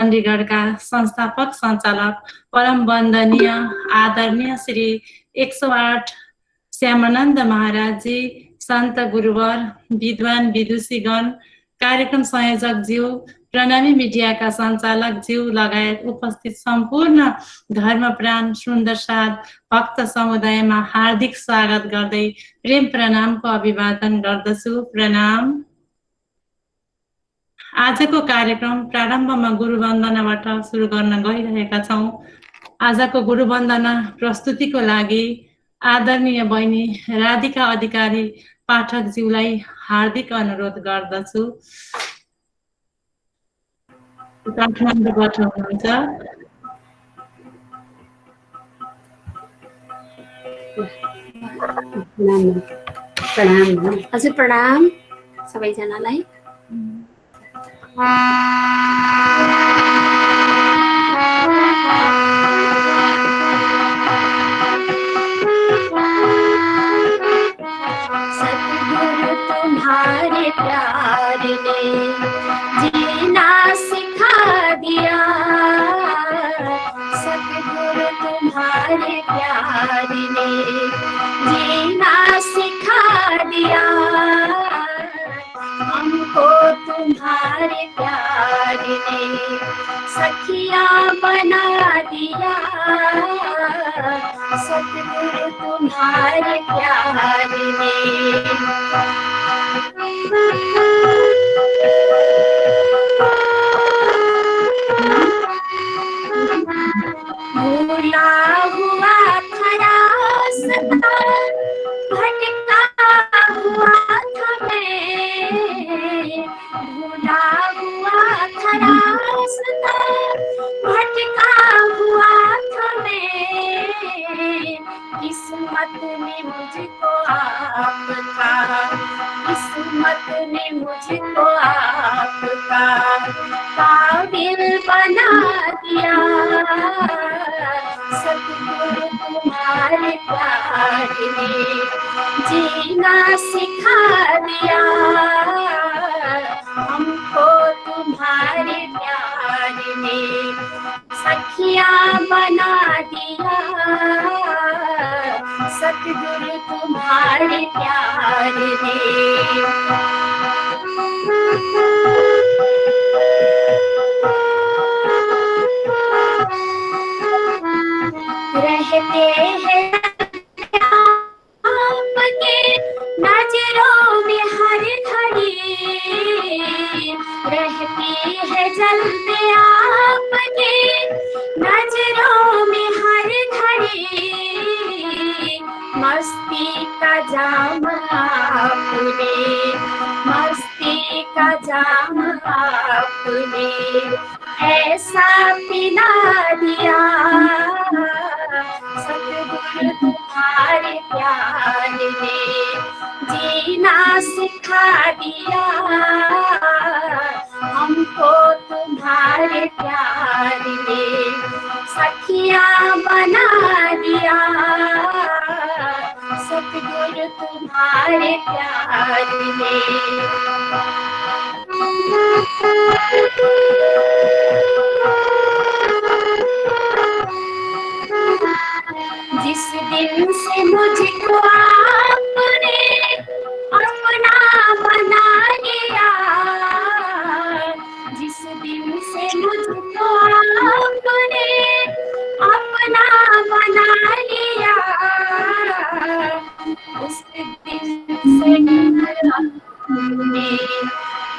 चण्डीगढका संस्थापक सञ्चालक परम वन्दनीय आदरणीय श्री 108 श्यामानन्द महाराजजी, सन्त गुरुवर, विद्वान विदुषीगण, कार्यक्रम संयोजक ज्यू, प्रणामी मिडियाका सञ्चालक ज्यू लगायत उपस्थित सम्पूर्ण धर्मप्राण सुन्दर साथ भक्त समुदायमा हार्दिक स्वागत गर्दै प्रेम प्रणामको अभिवादन गर्दछु। प्रणाम। आजको कार्यक्रम प्रारम्भमा गुरुवन्दनाबाट सुरु गर्न गइरहेका छौँ। आजको गुरुवन्दना प्रस्तुतिको लागि आदरणीय बहिनी राधिका अधिकारी पाठकज्यूलाई हार्दिक अनुरोध गर्दछु। काठमाडौँबाट हुनुहुन्छ। प्रणाम हजुर, प्रणाम सबैजनालाई। सतगुरु तुम्हारे प्यार ने जीना सिखा दिया, सतगुरु तुम्हारे प्यार ने जीना सिखा दिया, हमको तुम्हारे प्यार ने सखिया बना दिया, सतगुरु तुम्हारे प्यार ने। भूला हुआ था रास्ता, भटका हुआ था मैं, भूला हुआ था रास्ता, भटका हुआ था मैं, किस्मत ने मुझको आपका, किस्मत ने मुझको आपका काबिल बना दिया, सतगुरु तुम्हारे प्यार ने जीना सिखा दिया, हमको तुम्हारे प्यार ने सखिया बना दिया, सतगुरु तुम्हारे प्यार ने। रहते हैं आपके नजरों में हर घड़ी, रहती है जलते आपके नजरों में हर घड़ी, मस्ती का जाम आपने, मस्ती का जाम आपने ऐसा पिला दिया, सतगुरु तुम्हारे प्यार ने जीना सिखा दिया, हमको तुम्हारे प्यार ने सखिया बना दिया, सतगुरु तुम्हारे प्यार ने। जिस दिन से मुझको आपने अपना बना लिया, जिस दिन से मुझको आपने अपना बना लिया, उस दिन से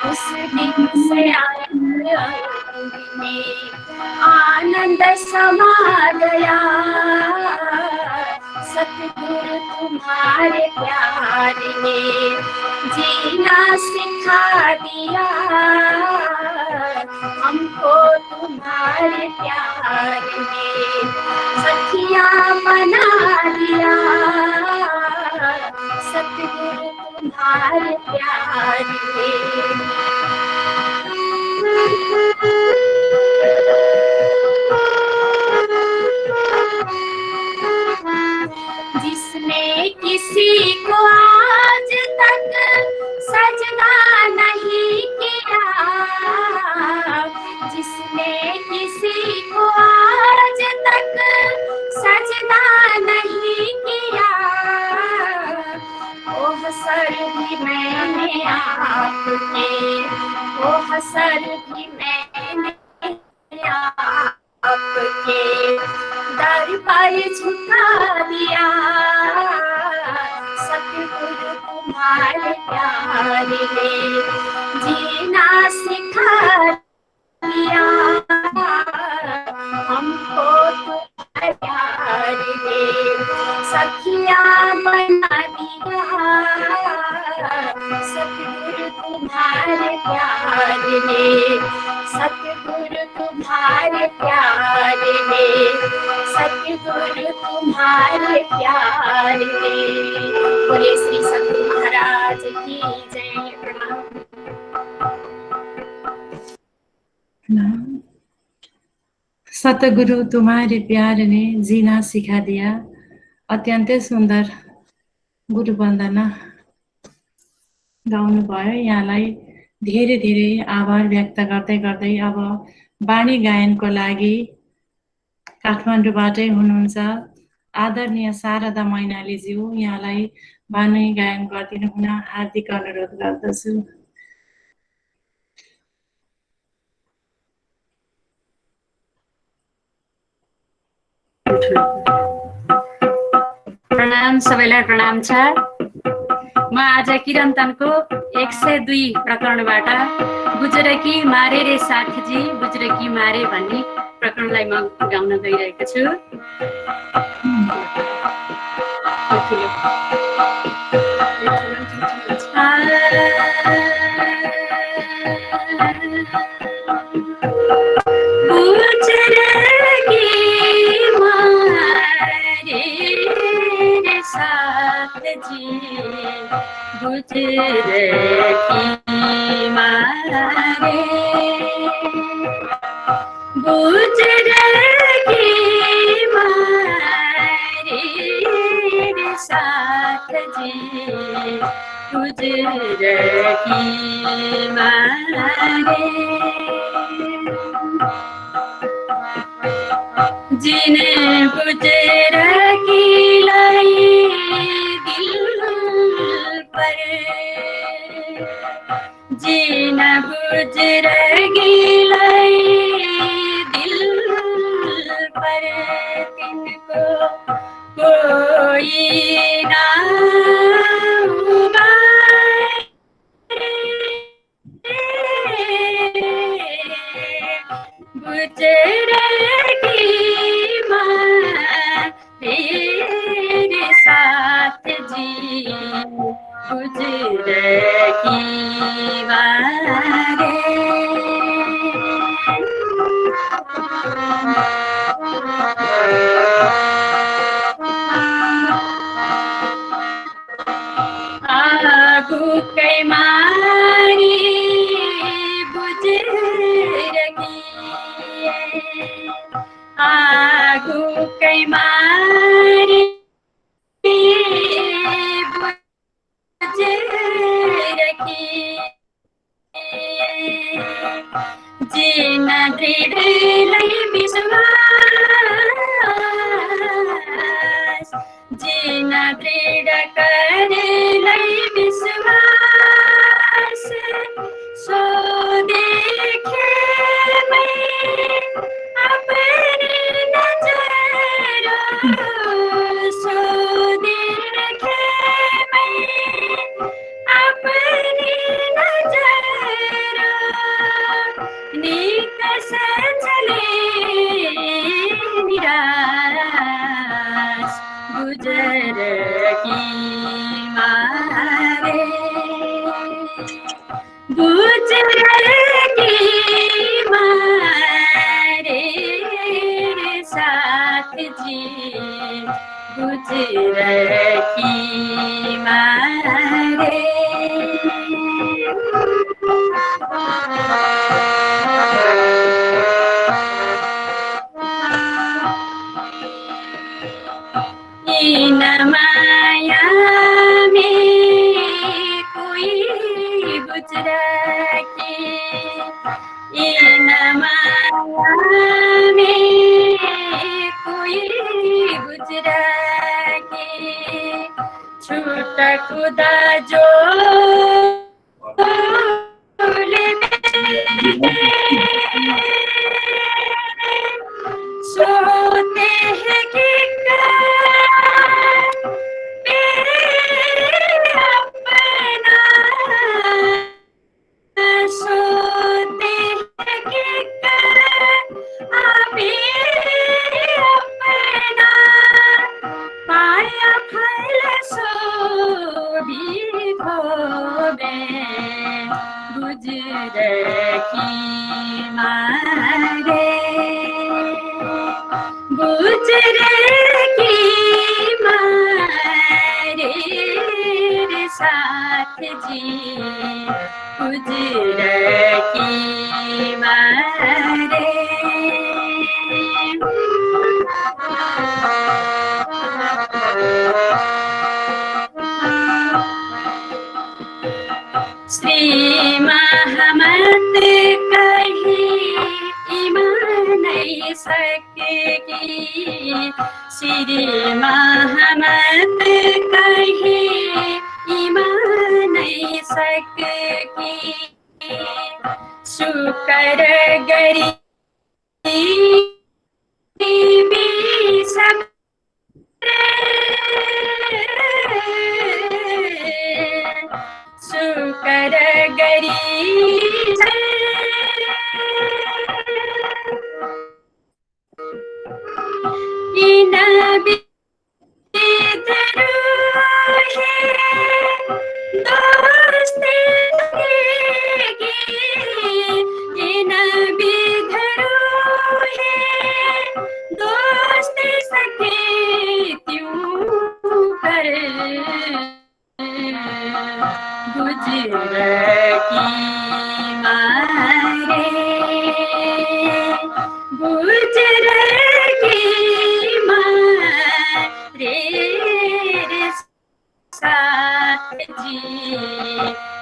उस दिन से आनंद समा गया, सतगुरु तुम्हारे प्यार ने जीना सिखा दिया, हमको तुम्हारे प्यार ने सखिया बना दिया, सतगुरु तुम्हारे प्यार ने। जिसने किसी को आज तक सजना नहीं किया, जिसने सर भी मैंने आपके दर पर झुका दिया। सतगुरु तुम्हारे प्यार ने जीना सिखा दिया। हमको तुम्हारे प्यार ने सखिया बना दिया। सतगुरु तुम्हारे प्यार ने सतगुरु तुम्हारे प्यार ने सतगुरु तुम्हारे प्यार ने। बोले श्री सतगुरु महाराज की जय। प्रणाम। सतगुरु तुम्हारे प्यार ने जीना सिखा दिया। अत्यन्तै सुन्दर गुरु वन्दना गाउनु भयो। यहाँलाई धेरै धेरै आभार व्यक्त गर्दै गर्दै अब वाणी गायनको लागि काठमाडौँबाटै हुनुहुन्छ आदरणीय शारदा मैनालीज्यू, यहाँलाई वाणी गायन गरिदिनु हुन हार्दिक अनुरोध गर्दछु। प्रणाम, सबैलाई प्रणाम छ। म आज किरन्तनको 102 प्रकरणबाट बुज्रकी मारे रे साथजी बुज्रकी मारे भन्ने प्रकरणलाई म गाउन गइरहेको छु। गुजरकी मारे गुजरकी मारे साथ जी गुजरकी मारे जिन गुजरकी लाई जीना गुजरगी दिल पर तिनको कोई ना गुजरगी मेरे साथ जी गुजरगी मारे आगू कै मारी गुजरगी आगू कै मारी जीना दृढलाई विश्वास जीना दृढ करलाई विश्वास सो देखे मैं अपनी नजरों सो देखे मैं अपनी नजरों निकस चले निराश गुजरकी मारे गुजरकी मारे साथ जी गुजरकी मारे इन माया में कोई गुजरकी इन माया में कोई गुजरकी छूट खुदा जो ले गुजरेगी मारे रे साथ जी गुजरेगी मारे श्री महमद कहीं ईमान सकेगी श्री महमद कहीं ईमान सकेगी शुक्र गरीबी सब शुक्र गरीब नबी दरूहे दोस्ती सकेगी नबी दरूहे दोस्ती सके क्यों कर गुजरेगी मारे गुजरेगी मारे रे साथ जी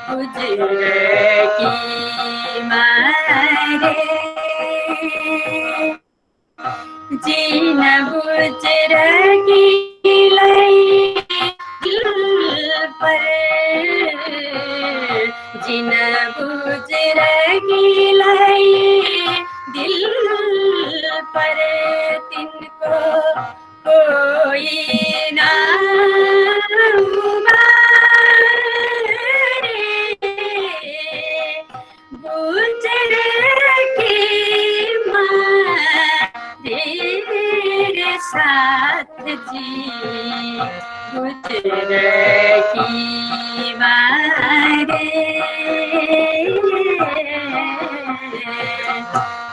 गुजरेगी मारे जीन गुजरेगी लई पर जिन गुजरेगी लाई दिल पर तिनको कोई ना उबारे गुजरेगी मारे रे साथ जी गुजरेगी मारे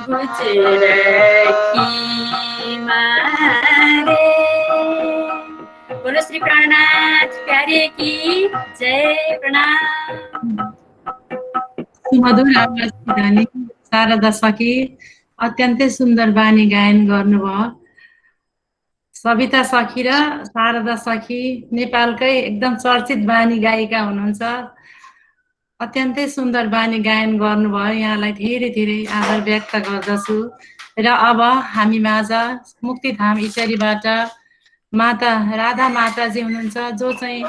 गुजरेगी मारे बोलो श्री प्राणनाथ प्यारे की जय प्रणाम सुमधुर आवाज गाने शारदा सखी अत्यन्तै सुन्दर बानी गायन गर्नुभयो सविता सखी र शारदा सखी नेपालकै एकदम चर्चित बानी गायिका हुनुहुन्छ अत्यन्तै सुन्दर बानी गायन गर्नुभयो यहाँलाई धेरै धेरै आभार व्यक्त गर्दछु र अब हामी माझ मुक्तिधाम इचरीबाट माता राधा माताजी हुनुहुन्छ जो चाहिँ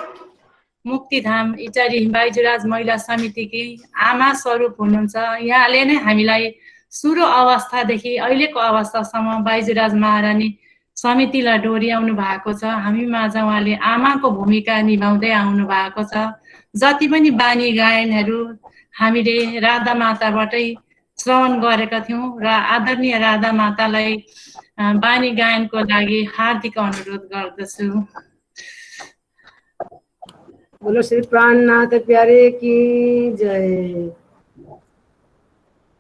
मुक्तिधाम इचरी बाइजुराज महिला समितिकी आमा स्वरूप हुनुहुन्छ यहाँले नै हामीलाई सुरु अवस्थादेखि अहिलेको अवस्थासम्म बाइजुराज महारानी समितिलाई डोर्याउनु भएको छ हामी माझ उहाँले आमाको भूमिका निभाउँदै आउनु भएको छ जति पनि बानी गायनहरू हामीले राधा माताबाटै श्रवण गरेका थियौं र आदरणीय राधा मातालाई बानी गायनको लागि हार्दिक अनुरोध गर्दछु बोलो श्री प्राणनाथ प्यारे की जय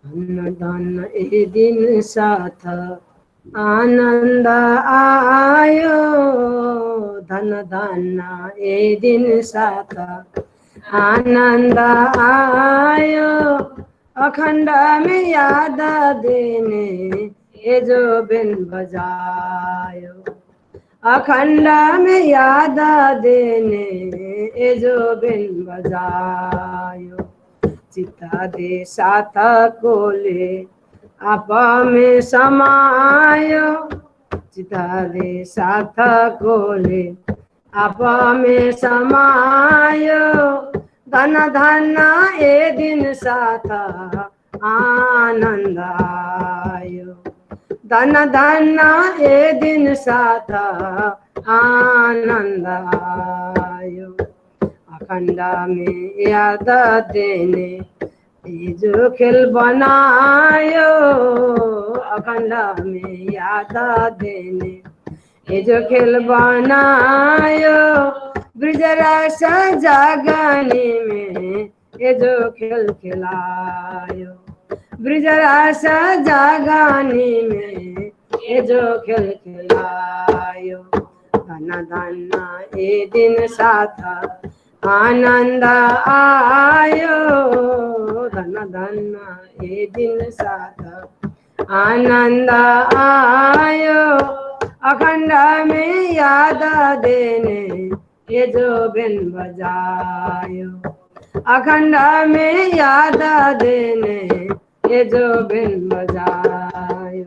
धन धन ए दिन साथ आनंद आयो धन धन ए दिन साथ आनंद आयो अखंड में याद देने ये जो बिन बजायो अखंड में याद देने ये जो बिन बजायो चिता दे साथ को ले आप में समायो चिता दे साथ को ले आप में समायो धन धन ए दिन साथ आनंद आयो धन धन ए दिन साथ आनंद आयो अखंड में याद देने ये जो खेल बनायो अखंड में याद देने ये जो खेल बनायो ब्रजरास जागने में ये जो खेल खिलायो ब्रजरास जागने में ये जो खेल खिलायो धन धन ये दिन साथ आनंद आयो धन धन ये दिन साथ आनंद आयो अखंड में याद देने ये जो बिन बजायो अखंड में याद देने ये जो बिन बजायो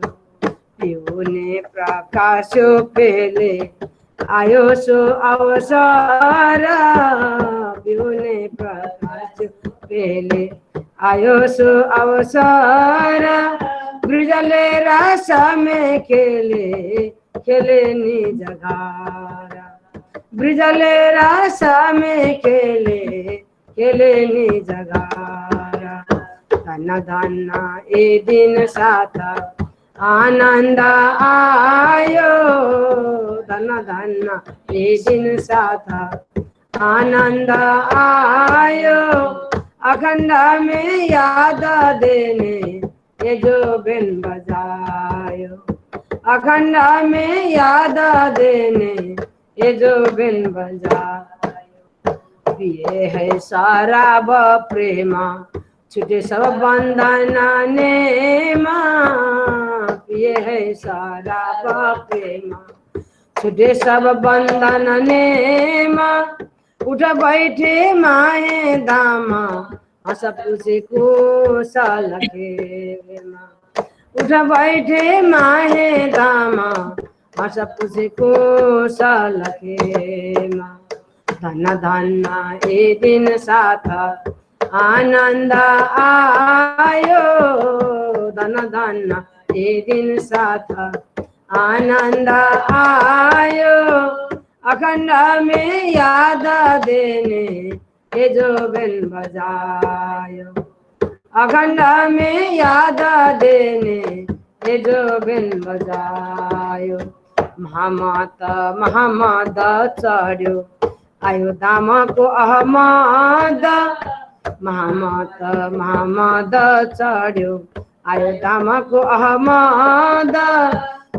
पियो ने प्रकाश पहले आयो सो अवसर पियो ने प्रकाश पहले आयो सो अवसर ब्रिजले रस में खेले खेले निज घारा ब्रिजले रस में खेले खेले निज घारा धन धन ए दिन साथ आनंद आयो धन धन ए दिन साथ आनंद आयो अखंड में याद देने ये जो बिन बजायो अखंड में याद देने ये जो बिन बजायो पिए है सारा ब प्रेमा छुटे सब बंधन नेमा पिए है सारा ब प्रेमा छुटे सब बंधन नेमा उठ बैठे माए दामा हंस पूछे कुशल खेमा उठ बैठे माहे दामा हंस पूछे कुशल खेमा धन धन ए दिन साथ आनंद आयो धन धन ए दिन साथ आनंद आयो अखंड में याद देने ये जो बिन बजायो अखंड में याद देने ये जो बिन बजायो महामद चढ़्यो आयो दाम को अहमद महामद चढ़्यो आयो दाम को अहमद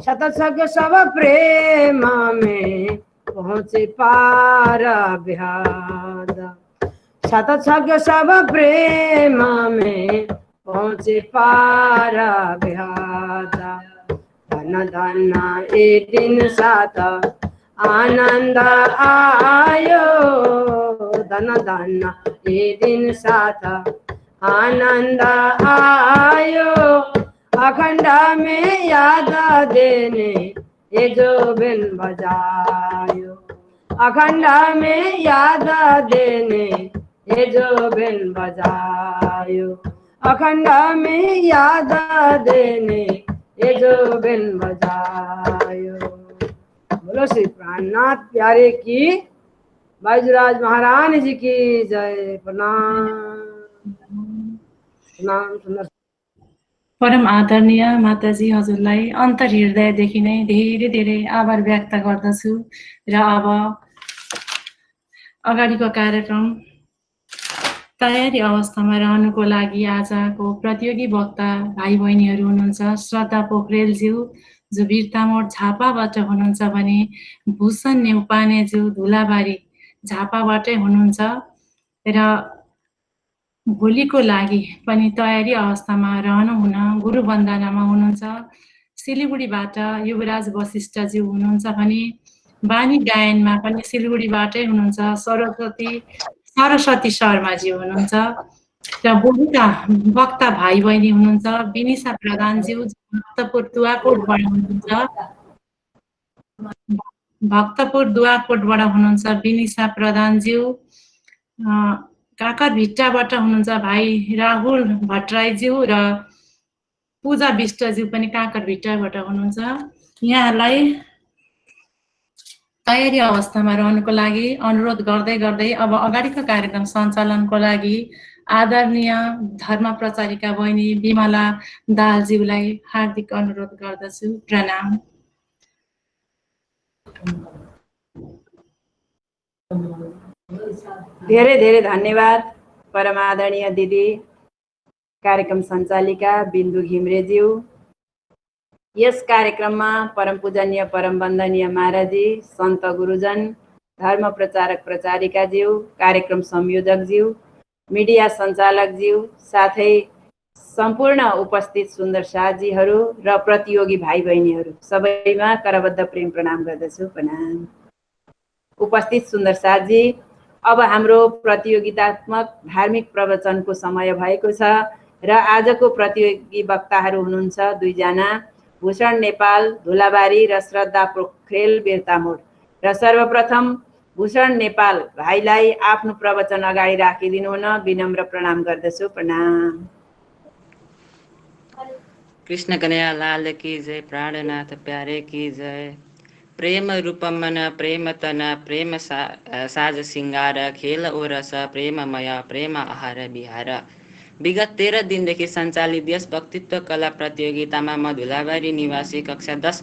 शतसग सब प्रेम में पहुँचे पार बिहाद शतसग सब प्रेम में पहुँचे पार बिहादा धन धन ए दिन साथ आनंद आयो धन धन ए दिन साथ आनंद आयो अखंड में याद देने ये जो बिन बजायो अखंड में याद देने ये जो बिन बजायो अखंड में याद देने ये जो बिन बजायो। बोलो श्री प्राणनाथ प्यारे की बैजराज महारानी जी की जय। प्रणाम प्रणाम। सुंदर परम आदरणीय माताजी हजुरलाई अन्तर हृदयदेखि नै धेरै धेरै आभार व्यक्त गर्दछु र अब अगाडिको कार्यक्रम तयारी अवस्थामा रहनुको लागि आजको प्रतियोगी वक्ता भाइ बहिनीहरू हुनुहुन्छ। श्रद्धा पोखरेलज्यू जो वीरतामोड झापाबाट हुनुहुन्छ भने भूषण नेउपानेज्यू धुलाबारी झापाबाटै हुनुहुन्छ र भोलिको लागि पनि तयारी अवस्थामा रहनुहुन गुरु वन्दनामा हुनुहुन्छ। सिलिगुडीबाट युवराज वशिष्ठज्यू हुनुहुन्छ भने बानी गायनमा पनि सिलिगुडीबाटै हुनुहुन्छ सरस्वती शर्माज्यू हुनुहुन्छ र भोलिका वक्ता भाइ बहिनी हुनुहुन्छ विनिशा प्रधानज्यू भक्तपुर दुवाकोटबाट हुनुहुन्छ। भक्तपुर दुवाकोटबाट हुनुहुन्छ विनिशा प्रधानज्यू। काकरभिट्टाबाट हुनुहुन्छ भाइ राहुल भट्टराईज्यू र पूजा विष्टज्यू पनि काकरभिट्टाबाट हुनुहुन्छ। यहाँलाई तयारी अवस्थामा रहनुको लागि अनुरोध गर्दै गर्दै अब अगाडिको कार्यक्रम सञ्चालनको लागि आदरणीय धर्म प्रचारिका बहिनी विमला दाहालज्यूलाई हार्दिक अनुरोध गर्दछु। प्रणाम। धेरै धेरै धन्यवाद परम आदरणीय दिदी कार्यक्रम सञ्चालिका बिन्दु घिम्रेज्यू। यस कार्यक्रममा परम पूजनीय परम वन्दनीय महाराजी, सन्त गुरुजन, धर्म प्रचारक प्रचारिकाज्यू, कार्यक्रम संयोजकज्यू, मिडिया सञ्चालकज्यू, साथै सम्पूर्ण उपस्थित सुन्दर साथीहरू र प्रतियोगी भाइ बहिनीहरू सबैमा करबद्ध प्रेम प्रणाम गर्दछु। प्रणाम। उपस्थित सुन्दर साथी, अब हाम्रो प्रतियोगितात्मक धार्मिक प्रवचनको समय भएको छ र आजको प्रतियोगी वक्ताहरू हुनुहुन्छ दुईजना, भूषण नेपाल धुलाबारी र श्रद्धा पोखरेल बेर्तामोड। र सर्वप्रथम भूषण नेपाल भाइलाई आफ्नो प्रवचन अगाडि राखिदिनु हुन विनम्र प्रणाम गर्दछु। प्रणाम। कृष्ण कन्हैया लाल की जय, प्राणनाथ प्यारे की जय। प्रेम रूप मन प्रेम तन प्रेम साज सिंगार, खेल ओ रस प्रेममय प्रेम आहार विहार। विगत 13 दिनदेखि सञ्चालित यस वक्तित्व कला प्रतियोगितामा म धुलाबारी निवासी कक्षा 10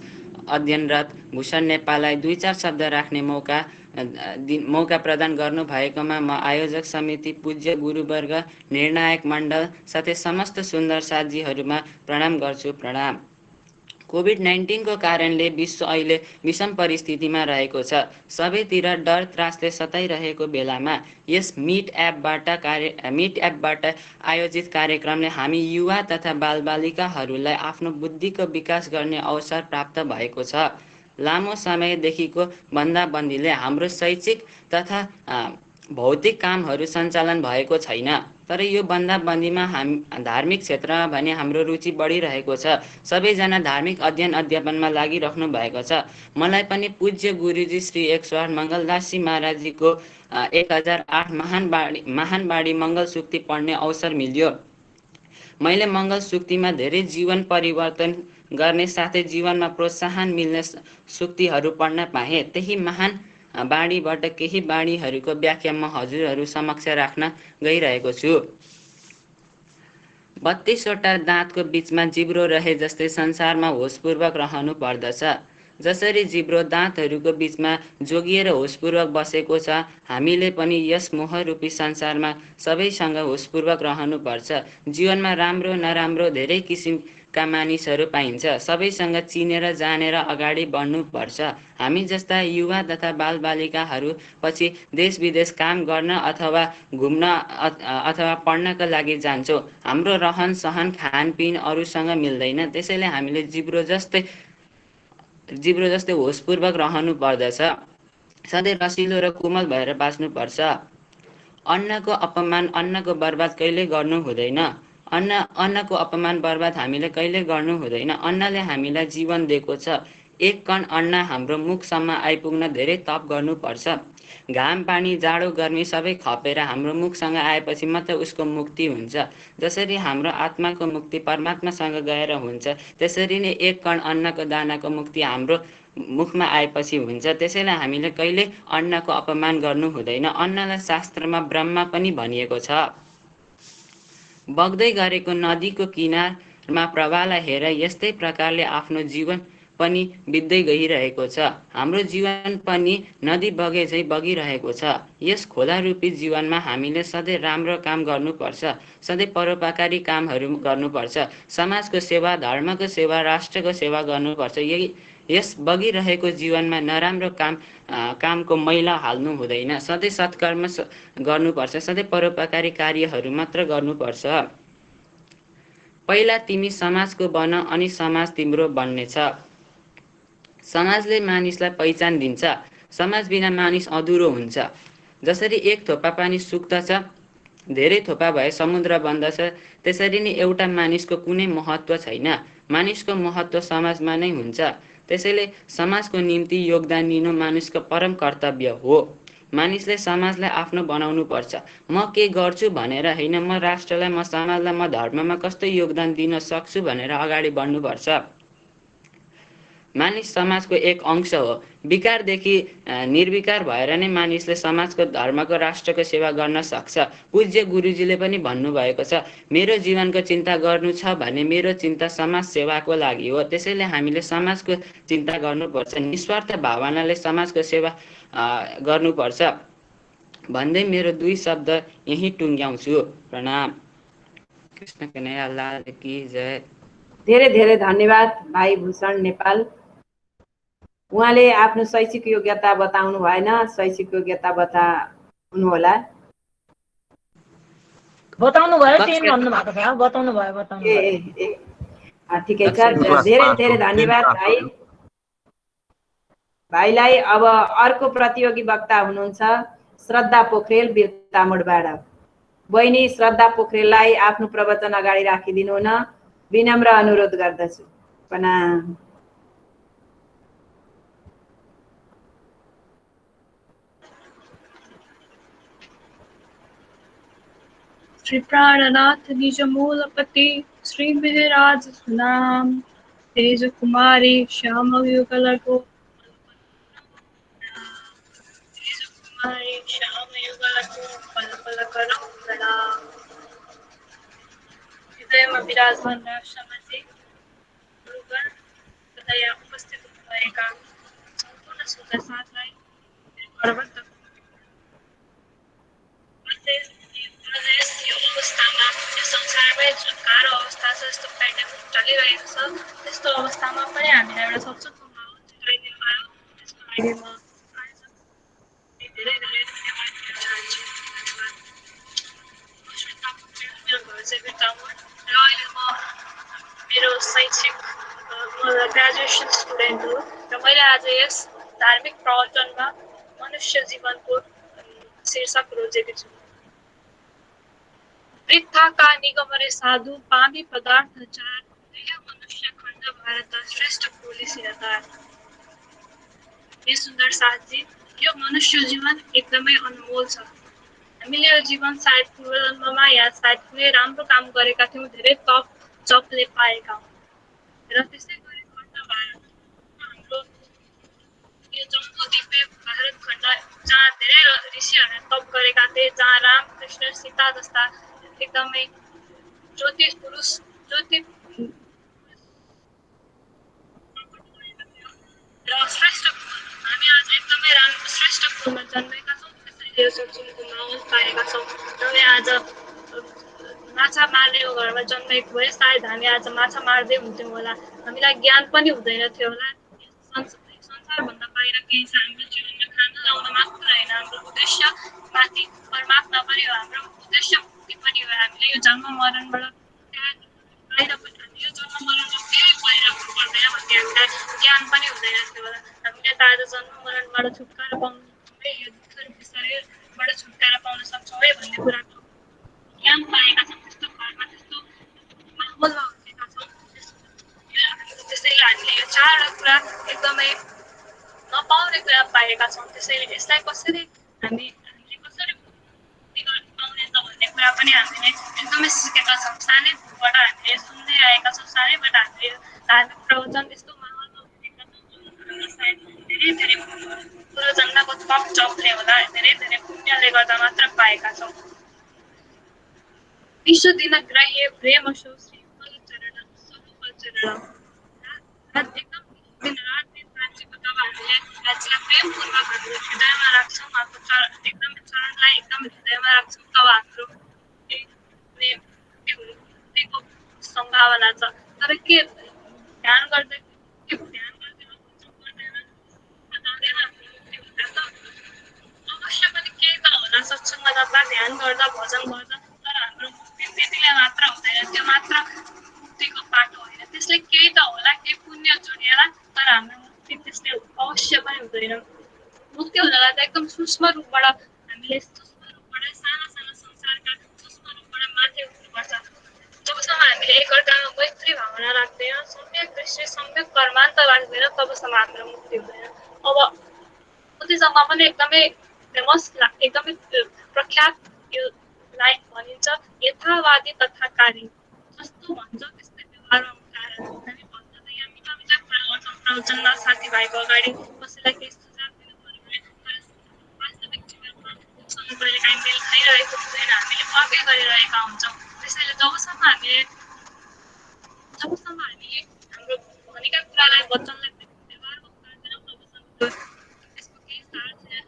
अध्ययनरत भूषण नेपाललाई 2-4 शब्द राख्ने मौका प्रदान गर्नु भएकोमा म आयोजक समिति, पूज्य गुरुवर्ग, निर्णायक मण्डल साथै समस्त सुन्दर साथीहरूमा प्रणाम गर्छु। प्रणाम। कोभिड-19 को कारणले विश्व अहिले विषम परिस्थितिमा रहेको छ। सबैतिर डर त्रासले सताइरहेको बेलामा यस मिट एपबाट आयोजित कार्यक्रमले हामी युवा तथा बालबालिकाहरूलाई आफ्नो बुद्धिको विकास गर्ने अवसर प्राप्त भएको छ। लामो समयदेखिको बन्दाबन्दीले हाम्रो शैक्षिक तथा भौतिक कामहरू सञ्चालन भएको छैन। तर यो बन्दाबन्दीमा धार्मिक क्षेत्रमा भने हाम्रो रुचि बढिरहेको छ। सबैजना धार्मिक अध्ययन अध्यापनमा लागिराख्नु भएको छ। मलाई पनि पूज्य गुरुजी श्री 108 मङ्गलदासजी महाराजजीको 1008 महानबाडी मङ्गल सुक्ति पढ्ने अवसर मिल्यो। मैले मङ्गल सुक्तिमा धेरै जीवन परिवर्तन गर्ने साथै जीवनमा प्रोत्साहन मिल्ने सुक्तिहरू पढ्न पाएँ। त्यही महान बाणीबाट केही बाणीहरूको व्याख्या म हजुरहरू समक्ष राख्न गइरहेको छु। 32 वटा दाँतको बीचमा जिब्रो रहे जस्तै संसारमा होसपूर्वक रहनु पर्दछ। जसरी जिब्रो दाँतहरूको बीचमा जोगिएर होसपूर्वक बसेको छ, हामीले पनि यस मोहरूपी संसारमा सबैसँग होसपूर्वक रहनुपर्छ। जीवनमा राम्रो नराम्रो धेरै किसिमका मानिसहरू पाइन्छ। सबैसँग चिनेर जानेर अगाडि बढ्नुपर्छ। हामी जस्ता युवा तथा बालबालिकाहरू पछि देश विदेश काम गर्न अथवा घुम्न अथवा पढ्नका लागि जान्छौँ। हाम्रो रहन सहन खानपिन अरूसँग मिल्दैन। त्यसैले हामीले जिब्रो जस्तै होसपूर्वक रहनु पर्दछ। सधैँ रसिलो र कोमल भएर बाँच्नुपर्छ। अन्नको अपमान अन्नको बर्बाद कहिले गर्नु हुँदैन। अन्नको अपमान बर्बाद हामीले कहिले गर्नु हुँदैन। अन्नले हामीलाई जीवन दिएको छ। एक कण अन्न हाम्रो मुखसम्म आइपुग्न धेरै तप गर्नुपर्छ। घाम पानी जाडो गर्मी सबै खपेर हाम्रो मुखसँग आएपछि मात्र उसको मुक्ति हुन्छ। जसरी हाम्रो आत्माको मुक्ति परमात्मासँग गएर हुन्छ, त्यसरी नै एक कण अन्नको दानाको मुक्ति हाम्रो मुखमा आएपछि हुन्छ। त्यसैले हामीले कहिले अन्नको अपमान गर्नु हुँदैन। अन्नलाई शास्त्रमा ब्रह्म पनि भनिएको छ। बग्दै गरेको नदीको किनारमा प्रवाहलाई हेर यस्तै प्रकारले आफ्नो जीवन पनि बित्दै गइरहेको छ। हाम्रो जीवन पनि नदी बगे झै बगिरहेको छ। यस खोला रूपी जीवनमा हामीले सधैँ राम्रो काम गर्नुपर्छ। सधैँ परोपकारी कामहरू गर्नुपर्छ। समाजको सेवा, धर्मको सेवा, राष्ट्रको सेवा गर्नुपर्छ। यस बगिरहेको जीवनमा नराम्रो कामको मैला हाल्नु हुँदैन। सधैँ सत्कर्म गर्नुपर्छ। सधैँ परोपकारी कार्यहरू मात्र गर्नुपर्छ। पहिला तिमी समाजको बन, अनि समाज तिम्रो बन्नेछ। समाजले मानिसलाई पहिचान दिन्छ। समाज बिना मानिस अधुरो हुन्छ। जसरी एक थोपा पानी सुक्दछ, धेरै थोपा भए समुद्र बन्दछ, त्यसरी नै एउटा मानिसको कुनै महत्त्व छैन। मानिसको महत्त्व समाजमा नै हुन्छ। त्यसैले समाजको निम्ति योगदान दिनु मानिसको परम कर्तव्य हो। मानिसले समाजलाई आफ्नो बनाउनु पर्छ। म के गर्छु भनेर होइन, म राष्ट्रलाई, म समाजलाई, म धर्ममा कस्तो योगदान दिन सक्छु भनेर अगाडि बढ्नुपर्छ। मानिस समाजको एक अंश हो। विकारदेखि निर्विकार भएर नै मानिसले समाजको, धर्मको, राष्ट्रको सेवा गर्न सक्छ। पूज्य गुरुजीले पनि भन्नुभएको छ, मेरो जीवनको चिन्ता गर्नु छ भने मेरो चिन्ता समाज सेवाको लागि हो। त्यसैले हामीले समाजको चिन्ता गर्नुपर्छ। निस्वार्थ भावनाले समाजको सेवा गर्नुपर्छ भन्दै मेरो 2 शब्द यही टुङ्ग्याउँछु। प्रणाम। कृष्ण कन्हैया लाल की जय। धेरै धेरै धन्यवाद भाइ भूषण नेपाल। उहाँले आफ्नो शैक्षिक योग्यता बताउनु भएन, शैक्षिक योग्यता बताउनु होला। बताउनु भयो, 10 भन्नु भएको छ, बताउनु भयो, बताउनु ए भयो। ए ए ठिकै छ, धेरै धेरै धन्यवाद भाइ। भाइलाई अब अर्को प्रतियोगी वक्ता हुनुहुन्छ श्रद्धा पोखरेल बिर्तामोडबाट। बहिनी श्रद्धा पोखरेललाई आफ्नो प्रवचन अगाडि राखिदिनु हुन विनम्र अनुरोध गर्दछु। प्रणाम। श्री प्राणनाथ निज मूलपति श्री विराज सुनाम तेज कुमारी श्याम युगल को तेज कुमारी श्याम युगल को पल पल करो प्रणाम। हृदयमा विराजमान राष्ट्रमाथि गुरुगण तथा यहाँ उपस्थित भएका सम्पूर्ण सुन्दर साथलाई गर्वत यो अवस्थामा यो संसारमै जुन गाह्रो अवस्था छ, यस्तो पेन्डेमिक चलिरहेको छ, त्यस्तो अवस्थामा पनि हामीलाई एउटा सचेत माहौल जुटाइदिनु भयो। त्यसको लागि म धेरै धेरै धन्यवाद दिन चाहन्छु। धन्यवाद। म श्रद्धा पोखरेल, मेरो घर चाहिँ बिर्तामोड र अहिले म मेरो शैक्षिक ग्रेजुएसन स्टुडेन्ट हो र मैले आज यस धार्मिक प्रवचनमा मनुष्य जीवनको शीर्षक रोजेको छु। वृत्थाका निगमरे साधु पामी पदार्थ चार देह मनुष्य खण्ड भारत श्रेष्ठ पोलिसी आधार। हे सुन्दर साथजी, यो मनुष्य जीवन एकदमै अनमोल छ। हामीले यो जीवन सायद पूर्वजन्ममा या सायद कुनै राम्रो काम गरेका थियौँ, धेरै तप जपले पाएका हौँ र त्यसै गरी खण्ड भारत हाम्रो यो जम्बूद्वीपे भारत खण्ड जहाँ धेरै ऋषिहरूले तप गरेका थिए, जहाँ राम कृष्ण सीता जस्ता एकदमै ज्योतिष पुरुष र श्रेष्ठ हामी आज एकदमै राम्रो श्रेष्ठ कुलमा जन्मेका छौँ। त्यसैले यो सन्चुनको माहौल पाएका छौँ। र आज माछा मार्ने घरमा जन्मेको भए सायद हामी आज माछा मार्दै हुन्थ्यौँ होला, हामीलाई ज्ञान पनि हुँदैन थियो होला। संसारभन्दा बाहिर केही छ, हाम्रो जीवनमा खाना लाउन मात्र होइन, हाम्रो उद्देश्य माथि परमात्मा पनि हो, हाम्रो उद्देश्य मुक्ति पनि हो। हामीले यो जन्म मरणबाट बाहिर हामी यो जन्म मरणमा केही बाहिर हुनु पर्दैन भन्ने हामीलाई ज्ञान पनि हुँदैन थियो होला। हामीले त आज जन्म मरणबाट छुटकारा पाउनु है, यो दुःख रूपी शरीरबाट छुटकारा पाउन सक्छौँ है भन्ने कुराको ज्ञान पाएका छौँ। त्यस्तो घरमा त्यस्तो माहौलमा हुर्केका छौँ। त्यसैले हामीले यो चारवटा कुरा एकदमै नपाउने कुरा पाएका छौँ। त्यसैले यसलाई कसरी हामीले कसरी पाउनेछ भन्ने कुरा पनि हामीले एकदमै सिकेका छौँ। सानैबाट हामीले सुन्दै आएका छौँ, सानैबाट हामीले धार्मिक प्रवचन यस्तो माहौलमा हुर्केका छौँ। सायद धेरै धेरै पूर्वजन्मको तप जपले होला, धेरै धेरै पुण्यले गर्दा मात्र पाएका छौँ। विश्व दिन ग्राह्य प्रेम शो श्रीफल चरण स्वरूप चरण एकदम दिन रात दिन राज्यको तब हामीले राज्यलाई प्रेमपूर्वक हाम्रो हृदयमा राख्छौँ, आफ्नो एकदमै चरणलाई एकदम हृदयमा राख्छौँ, तब हाम्रो मुक्तिको सम्भावना छ। तर के ध्यान गर्दै अवश्य पनि केही त होला, सत्सङ्ग गर्दा ध्यान गर्दा भजन गर्दा, तर हाम्रो मुक्ति त्यतिले मात्र हुँदैन, त्यो मात्र मुक्तिको बाटो होइन। त्यसले केही त होला, केही पुण्य जोडिएला, तर हाम्रो मुक्ति त्यसले अवश्य पनि हुँदैन। मुक्ति हुनलाई त एकदम सूक्ष्म रूपबाट हामीले साना साना संसारका सूक्ष्म रूपबाट माथि उठ्नुपर्छ। जबसम्म हामीले एकअर्कामा मैत्री भावना राख्दैन, सम्यक दृष्टि सम्यक कर्मान्त राख्दैन, तबसम्म हाम्रो मुक्ति हुँदैन। अब बुद्धिज्ममा पनि एकदमै फेमस एकदमै प्रख्यात यो लाइन भनिन्छ, यथावादी तथाकारी, जस्तो भन्छ त्यस्तै व्यवहारमा उठाएर हामी भन्छ त यहाँ मिठा मिठा कुरा गर्छौँ प्रवचनमा साथीभाइको अगाडि, कसैलाई केही सुझाव दिनु पर्यो भने, तर वास्तविक जीवनमा उसँग कहिले काहीँ मेल खाइरहेको हुँदैन, हामीले पापै गरिरहेका हुन्छौँ। त्यसैले जबसम्म हामीले हाम्रो भनेका कुरालाई वचनलाई व्यवहारमा उतार्दैनौँ, तबसम्म त्यसको केही सार छैन।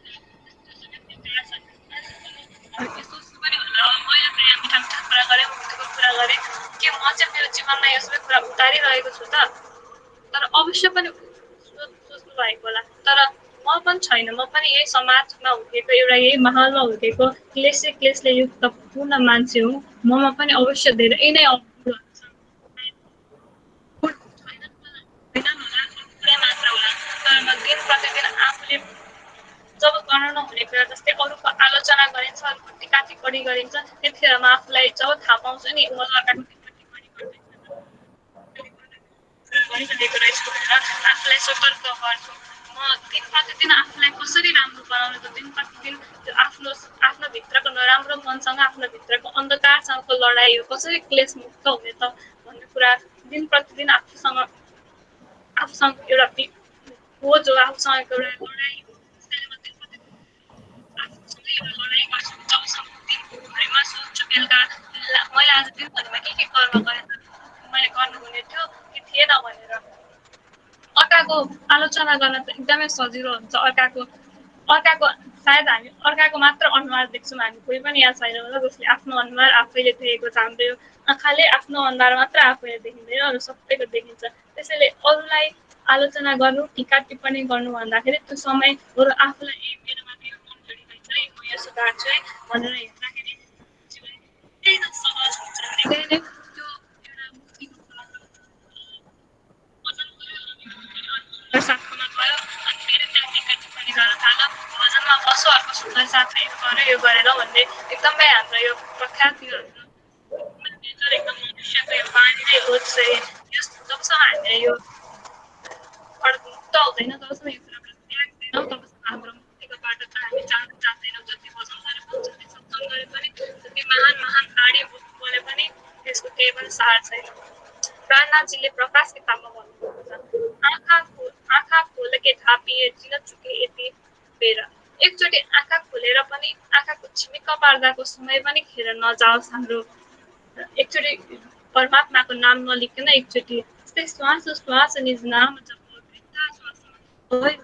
सोच्नु पनि होला, अब मैले त यहाँ मिठा मिठा कुरा गरेँ, मुक्तिको कुरा गरेँ, के म चाहिँ मेरो जीवनमा यसमै कुरा उतारिरहेको अवश्य पनि सोच्नु भएको होला। तर म पनि छैन, म पनि यही समाजमा हुर्केको, एउटा यही माहौलमा हुर्केको क्लेशले युक्त पूर्ण मान्छे हुँ। ममा पनि अवश्य धेरै नै अवगुणहरू छन्। मात्र होला, तर म दिन प्रतिदिन आफूले जब गर्न नहुने कुरा जस्तै अरूको आलोचना गरिन्छ, अरूको टिका टिप्पणी गरिन्छ, त्यतिखेर म आफूलाई जब थाहा पाउँछु नि म अर्काको टिका टिप्पणी गरिरहेको रहेछु भनेर आफूलाई सतर्क गर्छु। म दिन प्रतिदिन आफूलाई कसरी राम्रो बनाउने त दिन प्रतिदिन त्यो आफ्नो भित्रको नराम्रो मनसँग, आफ्नो भित्रको अन्धकारसँगको लडाइँ हो, कसरी क्लेशमुक्त हुने त भन्ने कुरा दिन प्रतिदिन आफूसँग एउटा हो, जो आफूसँग एउटा लडाइँ हो। त्यसैले म दिन प्रतिदिन आफूसँगै एउटा लडाइँ गर्छु। जबसम्म दिनभरिमा सोच्छु बेलुका मैले आज दिनभरिमा के कर्म गरेँ, मैले गर्नुहुने थियो कि थिएन भनेर। अर्काको आलोचना गर्न त एकदमै सजिलो हुन्छ। अर्काको सायद हामी अर्काको मात्र अनुहार देख्छौँ, हामी कोही पनि यहाँ छैन होला जसले आफ्नो अनुहार आफैले देखेको छ। हाम्रो यो आँखाले आफ्नो अनुहार मात्र आफैले देखिँदैन, अरू सबैको देखिन्छ। त्यसैले अरूलाई आलोचना गर्नु, टिका टिप्पणी गर्नु भन्दाखेरि त्यो समय बरु आफूलाई मेरोमा मेरो मन जोडिरहेछ है, म यो सुधार्छु है भनेर हेर्दाखेरि जीवन निकै नै सहज हुन्छ। निकै नै त्यो एउटा मुक्तिको बाटो साथमा गयो अनि फेरि त्यहाँ टिका टिप्पणी गर्न थाल्यो। भजनमा बसो, अर्को सुन्दर साथै यो गरेर भन्ने एकदमै हाम्रो यो प्रख्यात यो नेचर एकदम मनुष्यको यो बानी नै हो। चाहिँ जबसम्म हामीले यो मुक्त हुँदैन, जबसम्म यो कुराबाट त्याग्दैनौँ, तबसम्म हाम्रो मुक्तिको बाटो त हामी जान्दैनौँ। जति भजन गरे पनि, जति सत्सङ्ग गरे पनि, जति महान बाणी बोले पनि त्यसको केही पनि सार छैन। प्राणनाथजीले प्रकाश किताबमा भन्नुहुन्छ, आँखा खोल के थापिए चिन चुके यति बेर। एकचोटि आँखा खोलेर पनि आँखाको छिमिक्क पार्दाको समय पनि खेर नजाओस् हाम्रो। एकचोटि परमात्माको नाम नलिकन एकचोटि त्यस्तै श्वास श्वास निज नाम जप वृद्धा श्वासमा हामीलाई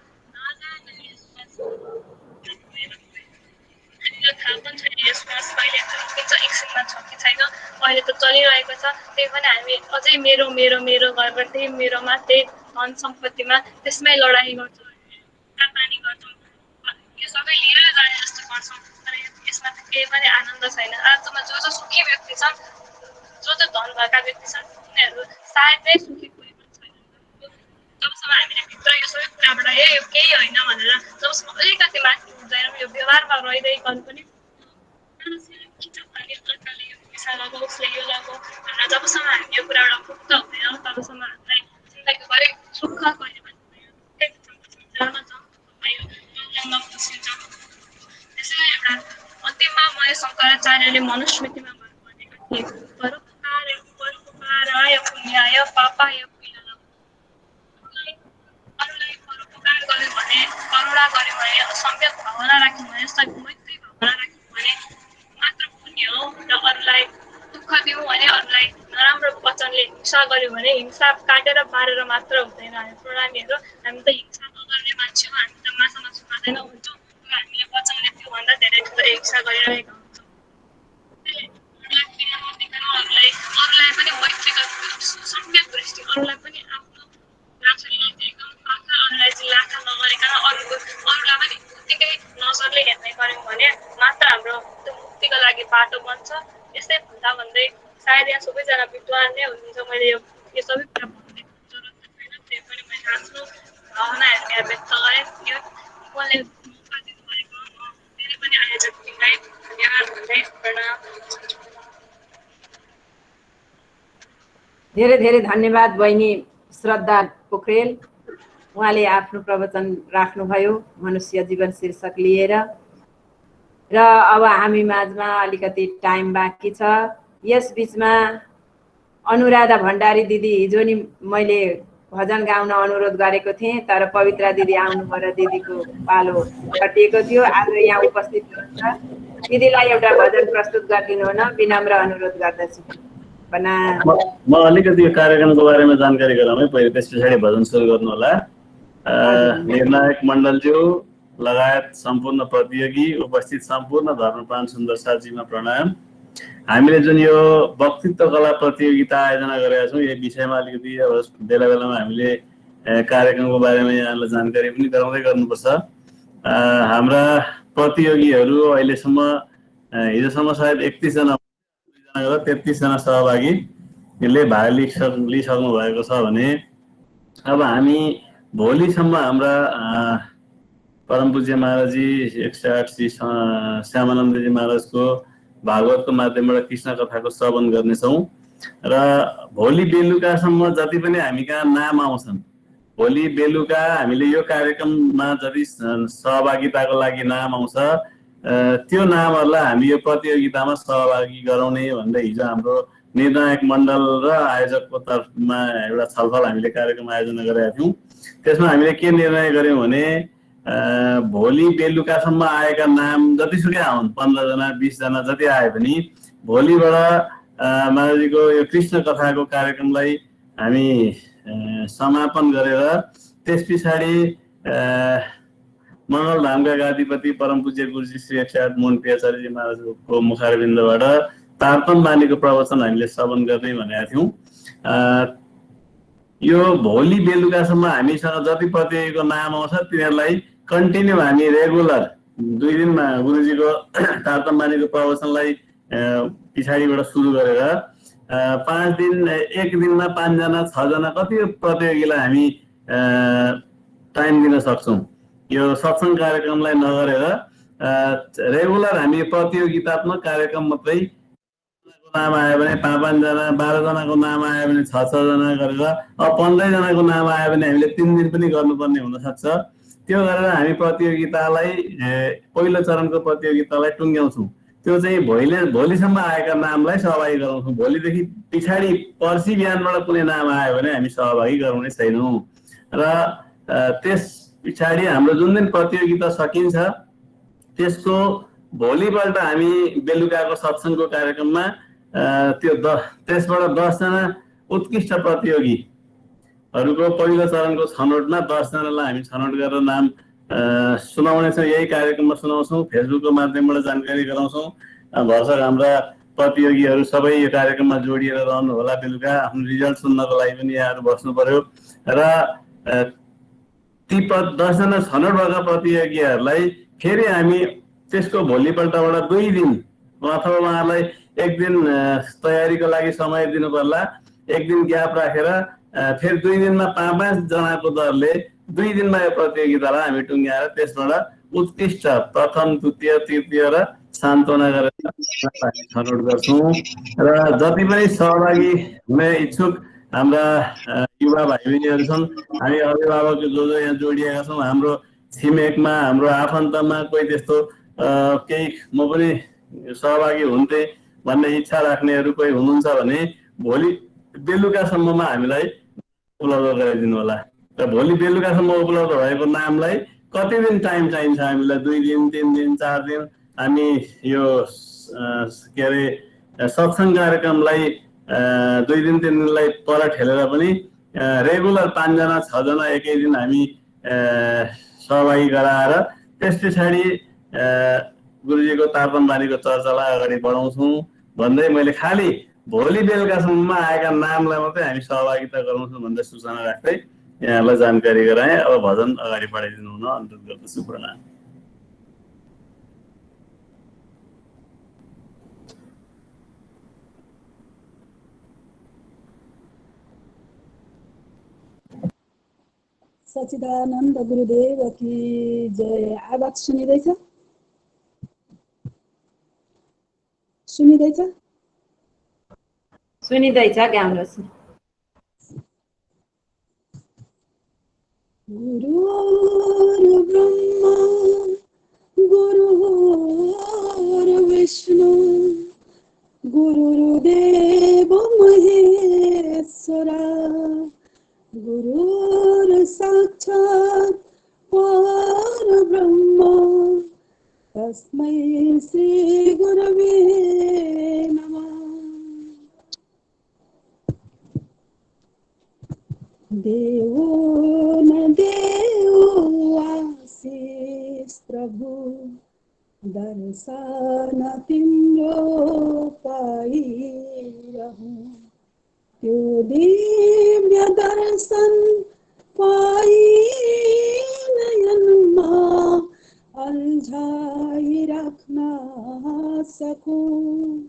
थाहा पनि छैन यो श्वास कहिले रोकिन्छ, एकछिनमा छ कि छैन, अहिले त चलिरहेको छ। त्यही पनि हामी अझै मेरो मेरो मेरो गरेर त्यही मेरोमा, त्यही धन सम्पत्तिमा त्यसमै लडाइँ गर्छौँ, पानी गर्छौँ। यो सबै लिएर जाने जस्तो गर्छौँ, तर यसमा त केही पनि आनन्द छैन। आजमा जो सुखी व्यक्ति छन्, जो धन भएका व्यक्ति छन्, उनीहरू सायद नै सुखी कोही पनि छैन। जबसम्म हामीले भित्र यो सबै कुराबाट यो केही होइन भनेर जबसम्म अलिकति माथि हुँदैनौँ, यो व्यवहारमा रहिरहनु पनि अर्काले यो पैसा लगाऊ, उसले यो लगाऊ भनेर जबसम्म हामी यो कुराबाट मुक्त हुँदैनौँ, तबसम्म हामीलाई जिन्दगीभरि सुख कहिले पनि त्यसैले एउटा अन्तिममा म शङ्कराचार्यले मनुस्मृतिमा भनेका थिए, परोपकाराय पुण्याय पापाय अरूलाई परोपकार गर्यो भने, करुणा गर्यो भने, सम्यक भावना राख्यो भने, मैत्री भावना राख्यो भने मात्र पुण्य हो। र अरूलाई दुःख दिउँ भने, अरूलाई नराम्रो वचनले हिंसा गर्यो भने, हिंसा काटेर बारेर मात्र हुँदैन। हामी प्रणामीहरू, हामी त हिंसा नगर्ने मान्छे हो, हामी त माछा मासु खाँदैन हुन्छौँ, हामीले वचनले त्योभन्दा धेरै ठुलो हिंसा गरिरहेका हुन्छौँ। अरूलाई पनि मैत्रीको सम्यक दृष्टि, अरूलाई पनि आफ्नो लाछालाई एकदम अरूलाई चाहिँ लाछा नगरिकन अरूलाई पनि उत्तिकै नजरले हेर्ने गऱ्यौँ भने मात्र हाम्रो त्यो मुक्तिको लागि बाटो बन्छ। यसै भन्दै सायद यहाँ सबैजना विद्वान नै हुनुहुन्छ। मैले यो सबै कुरा भन्ने जरुरत छैन, त्यही पनि मैले आफ्नो भावनाहरू यहाँ व्यक्त गरेँ। यो कसले मौका दिनुभएको म फेरि पनि आयोजक टिमलाई धन्यवाद भन्दै प्रणाम। धेरै धेरै धन्यवाद बहिनी श्रद्धा पोखरेल। उहाँले आफ्नो प्रवचन राख्नुभयो मनुष्य जीवन शीर्षक लिएर। र अब हामी माझमा अलिकति टाइम बाँकी छ। यस बिचमा अनुराधा भण्डारी दिदी, हिजो नि मैले भजन गाउन अनुरोध गरेको थिएँ, तर पवित्रा दिदी आउनुभएर दिदीको पालो छटिएको थियो। आज यहाँ उपस्थित हुनुहुन्छ, दिदीलाई एउटा भजन प्रस्तुत गरिदिनु हुन विनम्र अनुरोध गर्दछु। म अलिकति यो कार्यक्रमको बारेमा जानकारी गराउँ है पहिले, त्यस पछाडि भजन सुरु गर्नु होला। निर्णायक मण्डलज्यू लगायत सम्पूर्ण प्रतियोगी, उपस्थित सम्पूर्ण धर्मप्राण सुन्दर साथीमा प्रणाम। हामीले जुन यो वक्तृत्व कला प्रतियोगिता आयोजना गरेका छौँ, यो विषयमा अलिकति बेला बेलामा हामीले कार्यक्रमको बारेमा यहाँलाई जानकारी पनि गराउँदै गर्नुपर्छ। हाम्रा प्रतियोगीहरू अहिलेसम्म हिजोसम्म सायद 31 जना 33 जना सहभागीले भाग लिइसक्नु भएको छ भने अब हामी भोलिसम्म हाम्रा परम पूज्य महाराजजी 108 श्री श्यामानन्दजी महाराजको भागवतको माध्यमबाट कृष्ण कथाको श्रवण गर्नेछौँ र भोलि बेलुकासम्म जति पनि हामी कहाँ नाम आउँछन्, भोलि बेलुका हामीले यो कार्यक्रममा जति सहभागिताको लागि नाम आउँछ त्यो नामहरूलाई हामी यो प्रतियोगितामा सहभागी गराउने भनेर हिजो हाम्रो निर्णायक मण्डल र आयोजकको तर्फमा एउटा छलफल हामीले कार्यक्रम आयोजना गरेका थियौँ। त्यसमा हामीले के निर्णय गर्यौँ भने भोलि बेलुकासम्म आएका नाम जतिसुकै आउन्, 15 जना 20 जना जति आए पनि भोलिबाट महाराजजीको यो कृष्ण कथाको कार्यक्रमलाई हामी समापन गरेर त्यस पछाडि मङ्गलधामका गाधिपति परम पूज्य गुरुजी श्री 108 मोहन आचार्यजी महाराजको मुखारविन्दबाट तारतम बानीको प्रवचन हामीले श्रवण गर्ने भनेका थियौँ। यो भोलि बेलुकासम्म हामीसँग जति प्रतियोगीको नाम आउँछ तिनीहरूलाई कन्टिन्यू हामी रेगुलर 2 दिनमा गुरुजीको तारतम बानीको प्रवचनलाई पछाडिबाट सुरु गरेर 5 दिन, 1 दिनमा 5 जना 6 जना कति प्रतियोगीलाई हामी टाइम दिन सक्छौँ। यो सत्सङ्ग कार्यक्रमलाई नगरेर रेगुलर हामी प्रतियोगितात्मक कार्यक्रम मात्रै नाम आयो भने 5-5 जना 12 जनाको नाम आयो भने 6-6 जना गरेर अब 15 जनाको नाम आयो भने हामीले 3 दिन पनि गर्नुपर्ने हुनसक्छ। त्यो गरेर हामी प्रतियोगितालाई पहिलो चरणको प्रतियोगितालाई टुङ्ग्याउँछौँ। त्यो चाहिँ भोलिसम्म आएका नामलाई सहभागी गराउँछौँ। भोलिदेखि पछाडि पर्सि बिहानबाट कुनै नाम आयो भने हामी सहभागी गराउने छैनौँ र त्यस पछाडि हाम्रो जुन दिन प्रतियोगिता सकिन्छ त्यसको भोलिपल्ट हामी बेलुकाको सत्सङ्गको कार्यक्रममा त्यसबाट 10 जना उत्कृष्ट प्रतियोगीहरूको पहिलो चरणको छनौटमा 10 जनालाई हामी छनौट गरेर नाम सुनाउनेछौँ। यही कार्यक्रममा सुनाउँछौँ, फेसबुकको माध्यमबाट जानकारी गराउँछौँ। भर्खर हाम्रा प्रतियोगीहरू सबै यो कार्यक्रममा जोडिएर रहनु होला। बेलुका आफ्नो रिजल्ट सुन्नको लागि पनि यहाँहरू बस्नु पर्यो र ती 10 जना छनौट भएका प्रतियोगीहरूलाई फेरि हामी त्यसको भोलिपल्टबाट 2 दिन अथवा उहाँहरूलाई 1 दिन तयारीको लागि समय दिनु पर्ला। 1 दिन ग्याप राखेर फेरि 2 दिनमा 5-5 जनाको दरले 2 दिनमा यो प्रतियोगितालाई हामी टुङ्ग्याएर त्यसबाट उत्कृष्ट प्रथम, द्वितीय, तृतीय र सान्त्वना गरेर छनौट गर्छौँ। र जति पनि सहभागी हुने इच्छुक हाम्रा युवा भाइ बहिनीहरू छन्, हामी अभिभावक जो यहाँ जोडिएका छौँ, हाम्रो छिमेकमा हाम्रो आफन्तमा कोही त्यस्तो केही म पनि सहभागी हुन्थे भन्ने इच्छा राख्नेहरू कोही हुनुहुन्छ भने भोलि बेलुकासम्ममा हामीलाई उपलब्ध गराइदिनु होला। र भोलि बेलुकासम्म उपलब्ध भएको नामलाई कति दिन टाइम चाहिन्छ हामीलाई, 2 दिन 3 दिन 4 दिन हामी यो के अरे सत्सङ्ग कार्यक्रमलाई 2 दिन 3 दिनलाई पर ठेलेर पनि रेगुलर 5 जना 6 जना एकै दिन हामी सहभागी गराएर त्यस पछाडि गुरुजीको तारतम बानीको चर्चालाई अगाडि बढाउँछौँ भन्दै मैले खालि भोलि बेलुकासम्ममा आएका नामलाई मात्रै हामी सहभागिता गराउँछौँ भन्दै सूचना राख्दै यहाँलाई जानकारी गराएँ। अब भजन अगाडि बढाइदिनु हुन अनुरोध गर्दछु। प्रणाम। सच्चिदानन्द गुरुदेव की जय। आवाज सुनिँदैछ? सुनिँदैछ? सुनिँदैछ गाउँनुहोस्। गुरुर् ब्रह्मा गुरुर् विष्णु गुरुर्देव महेश्वरा गुरुर् साक्षात् परब्रह्म तस्मै श्री गुरवे नमः। देवो न देवो आशीष प्रभु दर्शन तिम्रो पाइरहूँ। त्यो दिव्य दर्शन पाई नयनमा अल्झाई राख्न सकूं।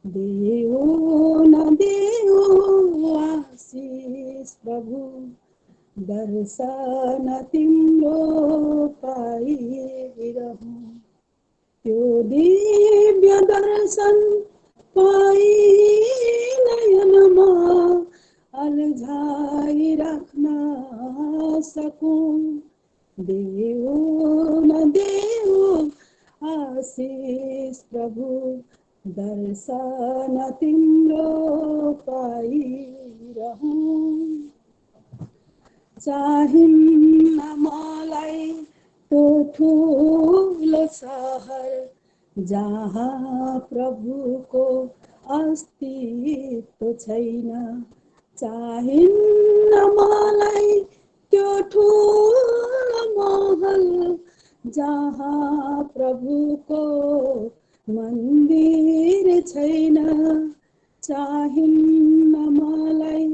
देऊ न देऊ आशीष प्रभु, दर्शन तिम्रो पाइरहूं। त्यो दिव्य दर्शन पाई नयनमा अल्झाई राख्न सकूं। देऊ न देऊ आशीष प्रभु, दर्शन तिम्रो पाइरहूं। चाहिन्न मलाई त्यो ठुलो सहर, जहाँ प्रभुको अस्तित्व छैन। चाहिन्न मलाई त्यो ठुलो महल, जहाँ प्रभुको मन्दिर छैन। चाहिन्न मलाई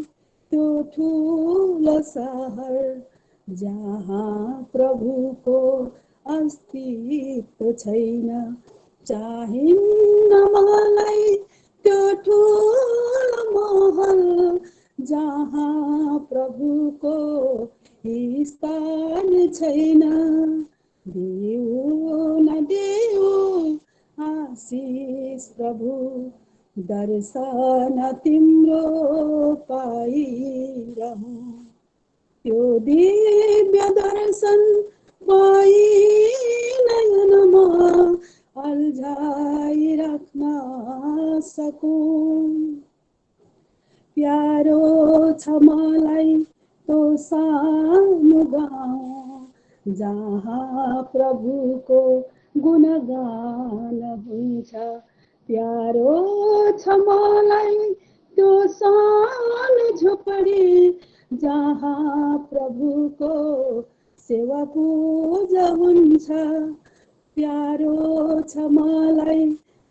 त्यो ठुलो सहर, जहाँ प्रभुको अस्तित्व छैन। चाहिन्न मलाई त्यो ठुलो महल, जहाँ प्रभुको स्थान छैन। देऊ न देऊ आशीष प्रभु, दर्शन तिम्रो पाइरहूं। त्यो दिव्य दर्शन पाई नयनमा अल्झाई राख्न सकूं। प्यारो छ मलाई तो सानो गाउँ, जहाँ प्रभुको गुणगान हुन्छ। प्यारो छ मलाई त्यो सानो झोपडी, जहाँ प्रभुको सेवा पूजा हुन्छ। प्यारो छ मलाई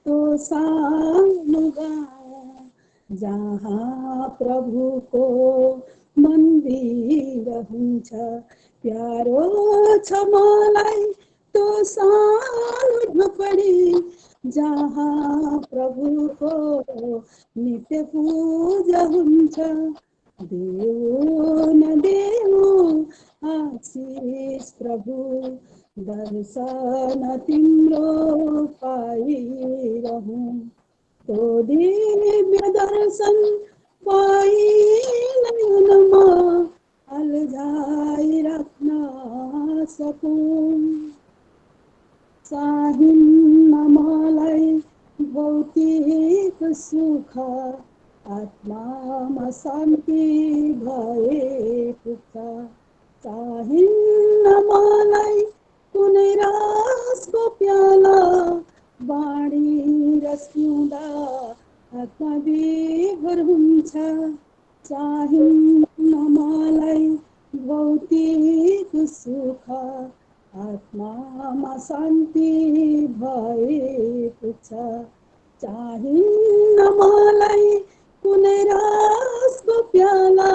त्यो सानो गाउँ, जहाँ प्रभुको मन्दिर हुन्छ। प्यारो छ मलाई त्यो सानो झोपडी, जहाँ प्रभुको नित्य पूजा हुन्छ। देऊ न देऊ आशीष प्रभु, दर्शन तिम्रो पाइरहूं। तो दिव्य दर्शन पाई नयनमा अल्झाई राख्न सकूं। चाहिन्न मलाई भौतिक सुख, आत्मामा शान्ति भए पुग्छ। चाहिन्न मलाई कुनै रसको प्याला, बाँडी रस पिउँदा आत्मा विभोर हुन्छ। चाहिन्न मलाई भौतिक सुख, आत्मामा शान्ति भए पुग्छ। चाहिन्न मलाई कुनै रसको प्याला,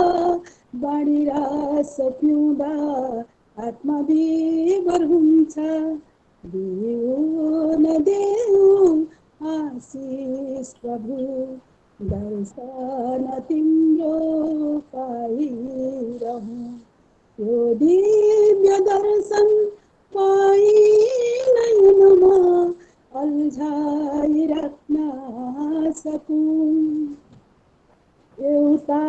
बाँडी रस पिउँदा आत्मा विभोर हुन्छ। देऊ न देऊ आशीष प्रभु, दर्शन तिम्रो पाइरहूं। त्यो दिव्य दर्शन पाई नयनमा अल्झाई राख्न सकूं। एउटा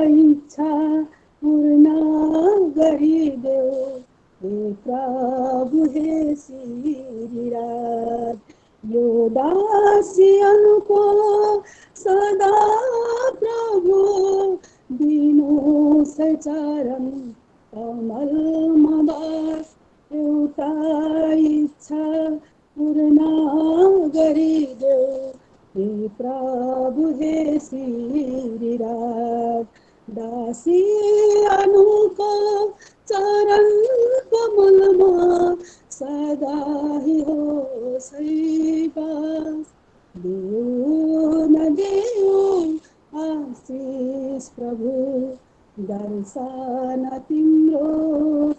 इच्छा पूर्ण गरिदेऊ हे प्रभु हे श्रीराज। यो दासियनको सदा प्रभु दिनु चरण कमलमा बस। एउटा इच्छा पूर्ण गरिदेऊ हे प्रभु हे श्रीराज। दासी अनुको चरण कमलमा सदा ही होस् बास। देऊ न देऊ आशीष प्रभु, दर्शन दर्शन तिम्रो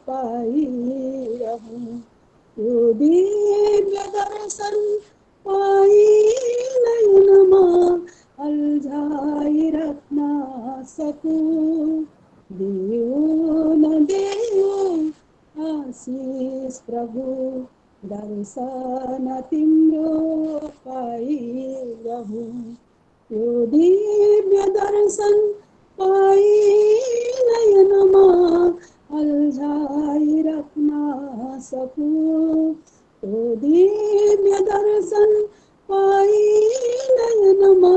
पाइरहँ यो दिव्य दर्शन पाइ नयनमा अल्झाइराख्न सकूँ दियो न दियो आशीष प्रभु दर्शन तिम्रो पाइरहँ यो दिव्य दर्शन पाइ नयनमा अल्झाइराख्न सकूँ यो दिव्य दर्शन पाइ नयनमा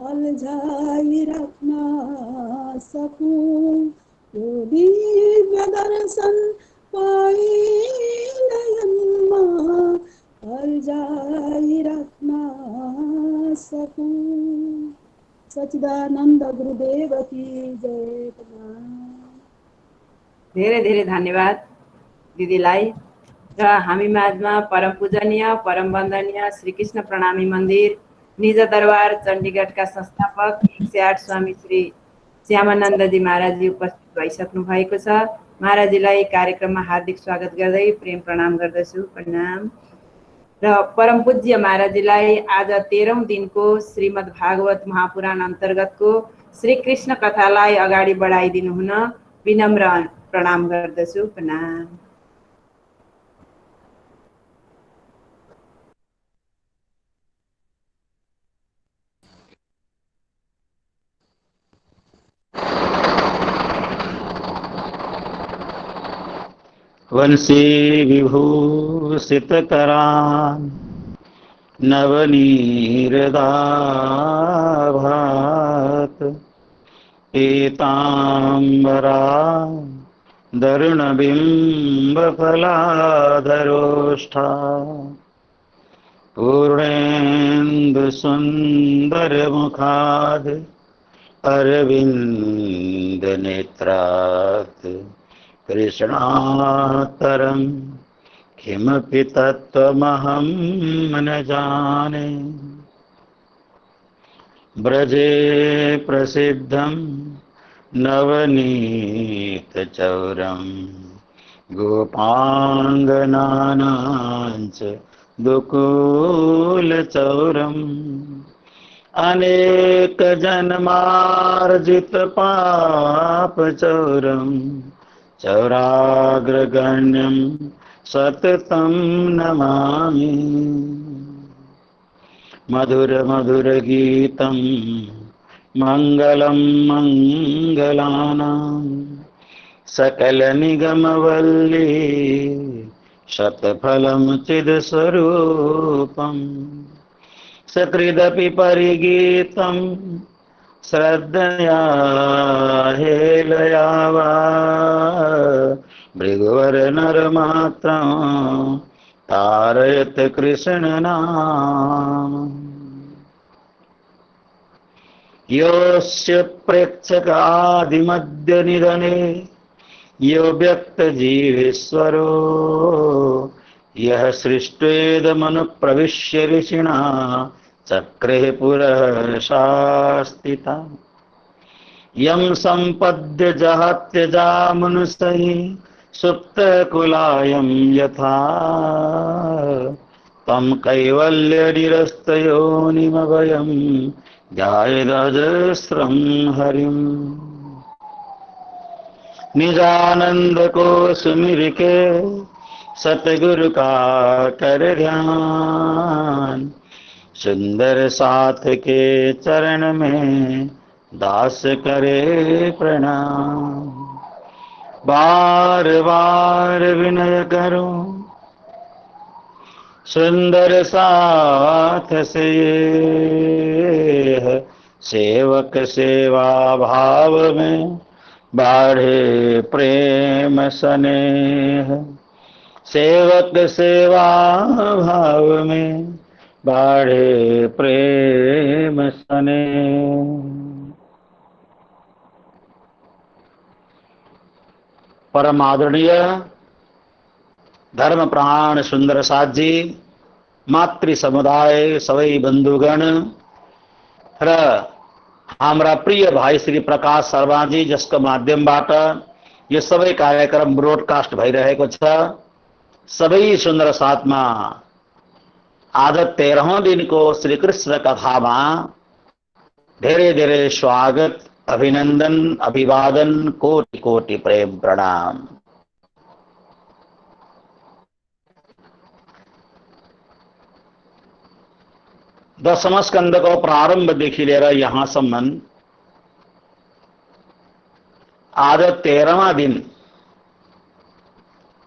अल्झाइराख्न सकूँ यो दिव्य दर्शन पाइ नयनमा अल्झाइराख्न सकूँ। सच्चिदानन्द गुरुदेव की जय। धेरै धेरै धन्यवाद दिदीलाई। र हामी माझमा परम पूजनीय परम वन्दनीय श्री कृष्ण प्रणामी मन्दिर निज दरबार चण्डीगढका संस्थापक 108 स्वामी श्री श्यामानन्दजी महाराजजी उपस्थित भइसक्नु भएको छ। महाराजजीलाई कार्यक्रममा हार्दिक स्वागत गर्दै प्रेम प्रणाम गर्दछु। प्रणाम। र परम पूज्य महाराजजीलाई आज 13औं दिनको श्रीमद् भागवत महापुराण अन्तर्गतको श्री कृष्ण कथालाई अगाडि बढाइदिनु हुन विनम्र प्रणाम गर्दछु। प्रणाम। वंशी विभूषितकरान् नवनीरदाभात् पीताम्बरान् दरुणबिम्बफलाधरोष्ठा पूर्णेन्दुसुन्दरमुखाद् अरविन्दनेत्रात् कृष्णात्तरं किमपि तत्त्वमहं न जाने ब्रजे प्रसिद्धं नवनीतचौरं गोपाङ्गनानां च दुकूलचौरम् अनेकजन्मार्जितपापचौरम् चौराग्रगण्यं सततं नमामि मधुरमधुरगीतं मङ्गलं मङ्गलानां सकलनिगमवल्ली शतफलं चिदस्वरूपं सकृदपि परिगीतं श्रद्धया हेलया वा भृगुवरनरमात्रं तारयत कृष्णनाम योऽस्य प्रेक्षकादिमध्यनिधने यो व्यक्तजीवेश्वरो यः सृष्ट्वेदमनुप्रविश्य ऋषिणा चक्रे पुरः शास्तिता यं सम्पद्य जहात्यजामनुष्यै सुप्तकुलायं यथा तं कैवल्यनिरस्तयोनिमभयं ध्यायेदजस्रं हरिम् निजानन्दकोशमिरिके सतगुरु का कर ध्यान सुंदर साथ के चरण में दास करे प्रणाम बार बार विनय करूं सुंदर साथ से ये सेवक सेवा भाव में बाढ़े प्रेम स्नेह सेवक सेवा भाव में बाढ़े प्रेम स्नेह। परम आदरणीय धर्म प्राण सुंदर साथ जी मातृ समुदाय सबै बंधुगण र हाम्रा प्रिय भाइ श्री प्रकाश शर्माजी, जसको माध्यमबाट यो सबै कार्यक्रम ब्रोडकास्ट भइरहेको छ। सबै सुन्दर साथमा आज 13औं दिनको श्री कृष्ण कथामा धेरै धेरै स्वागत, अभिनन्दन, अभिवादन, कोटि कोटि प्रेम प्रणाम। दशम स्कन्धको प्रारम्भदेखि लिएर यहाँसम्म आज 13वां दिन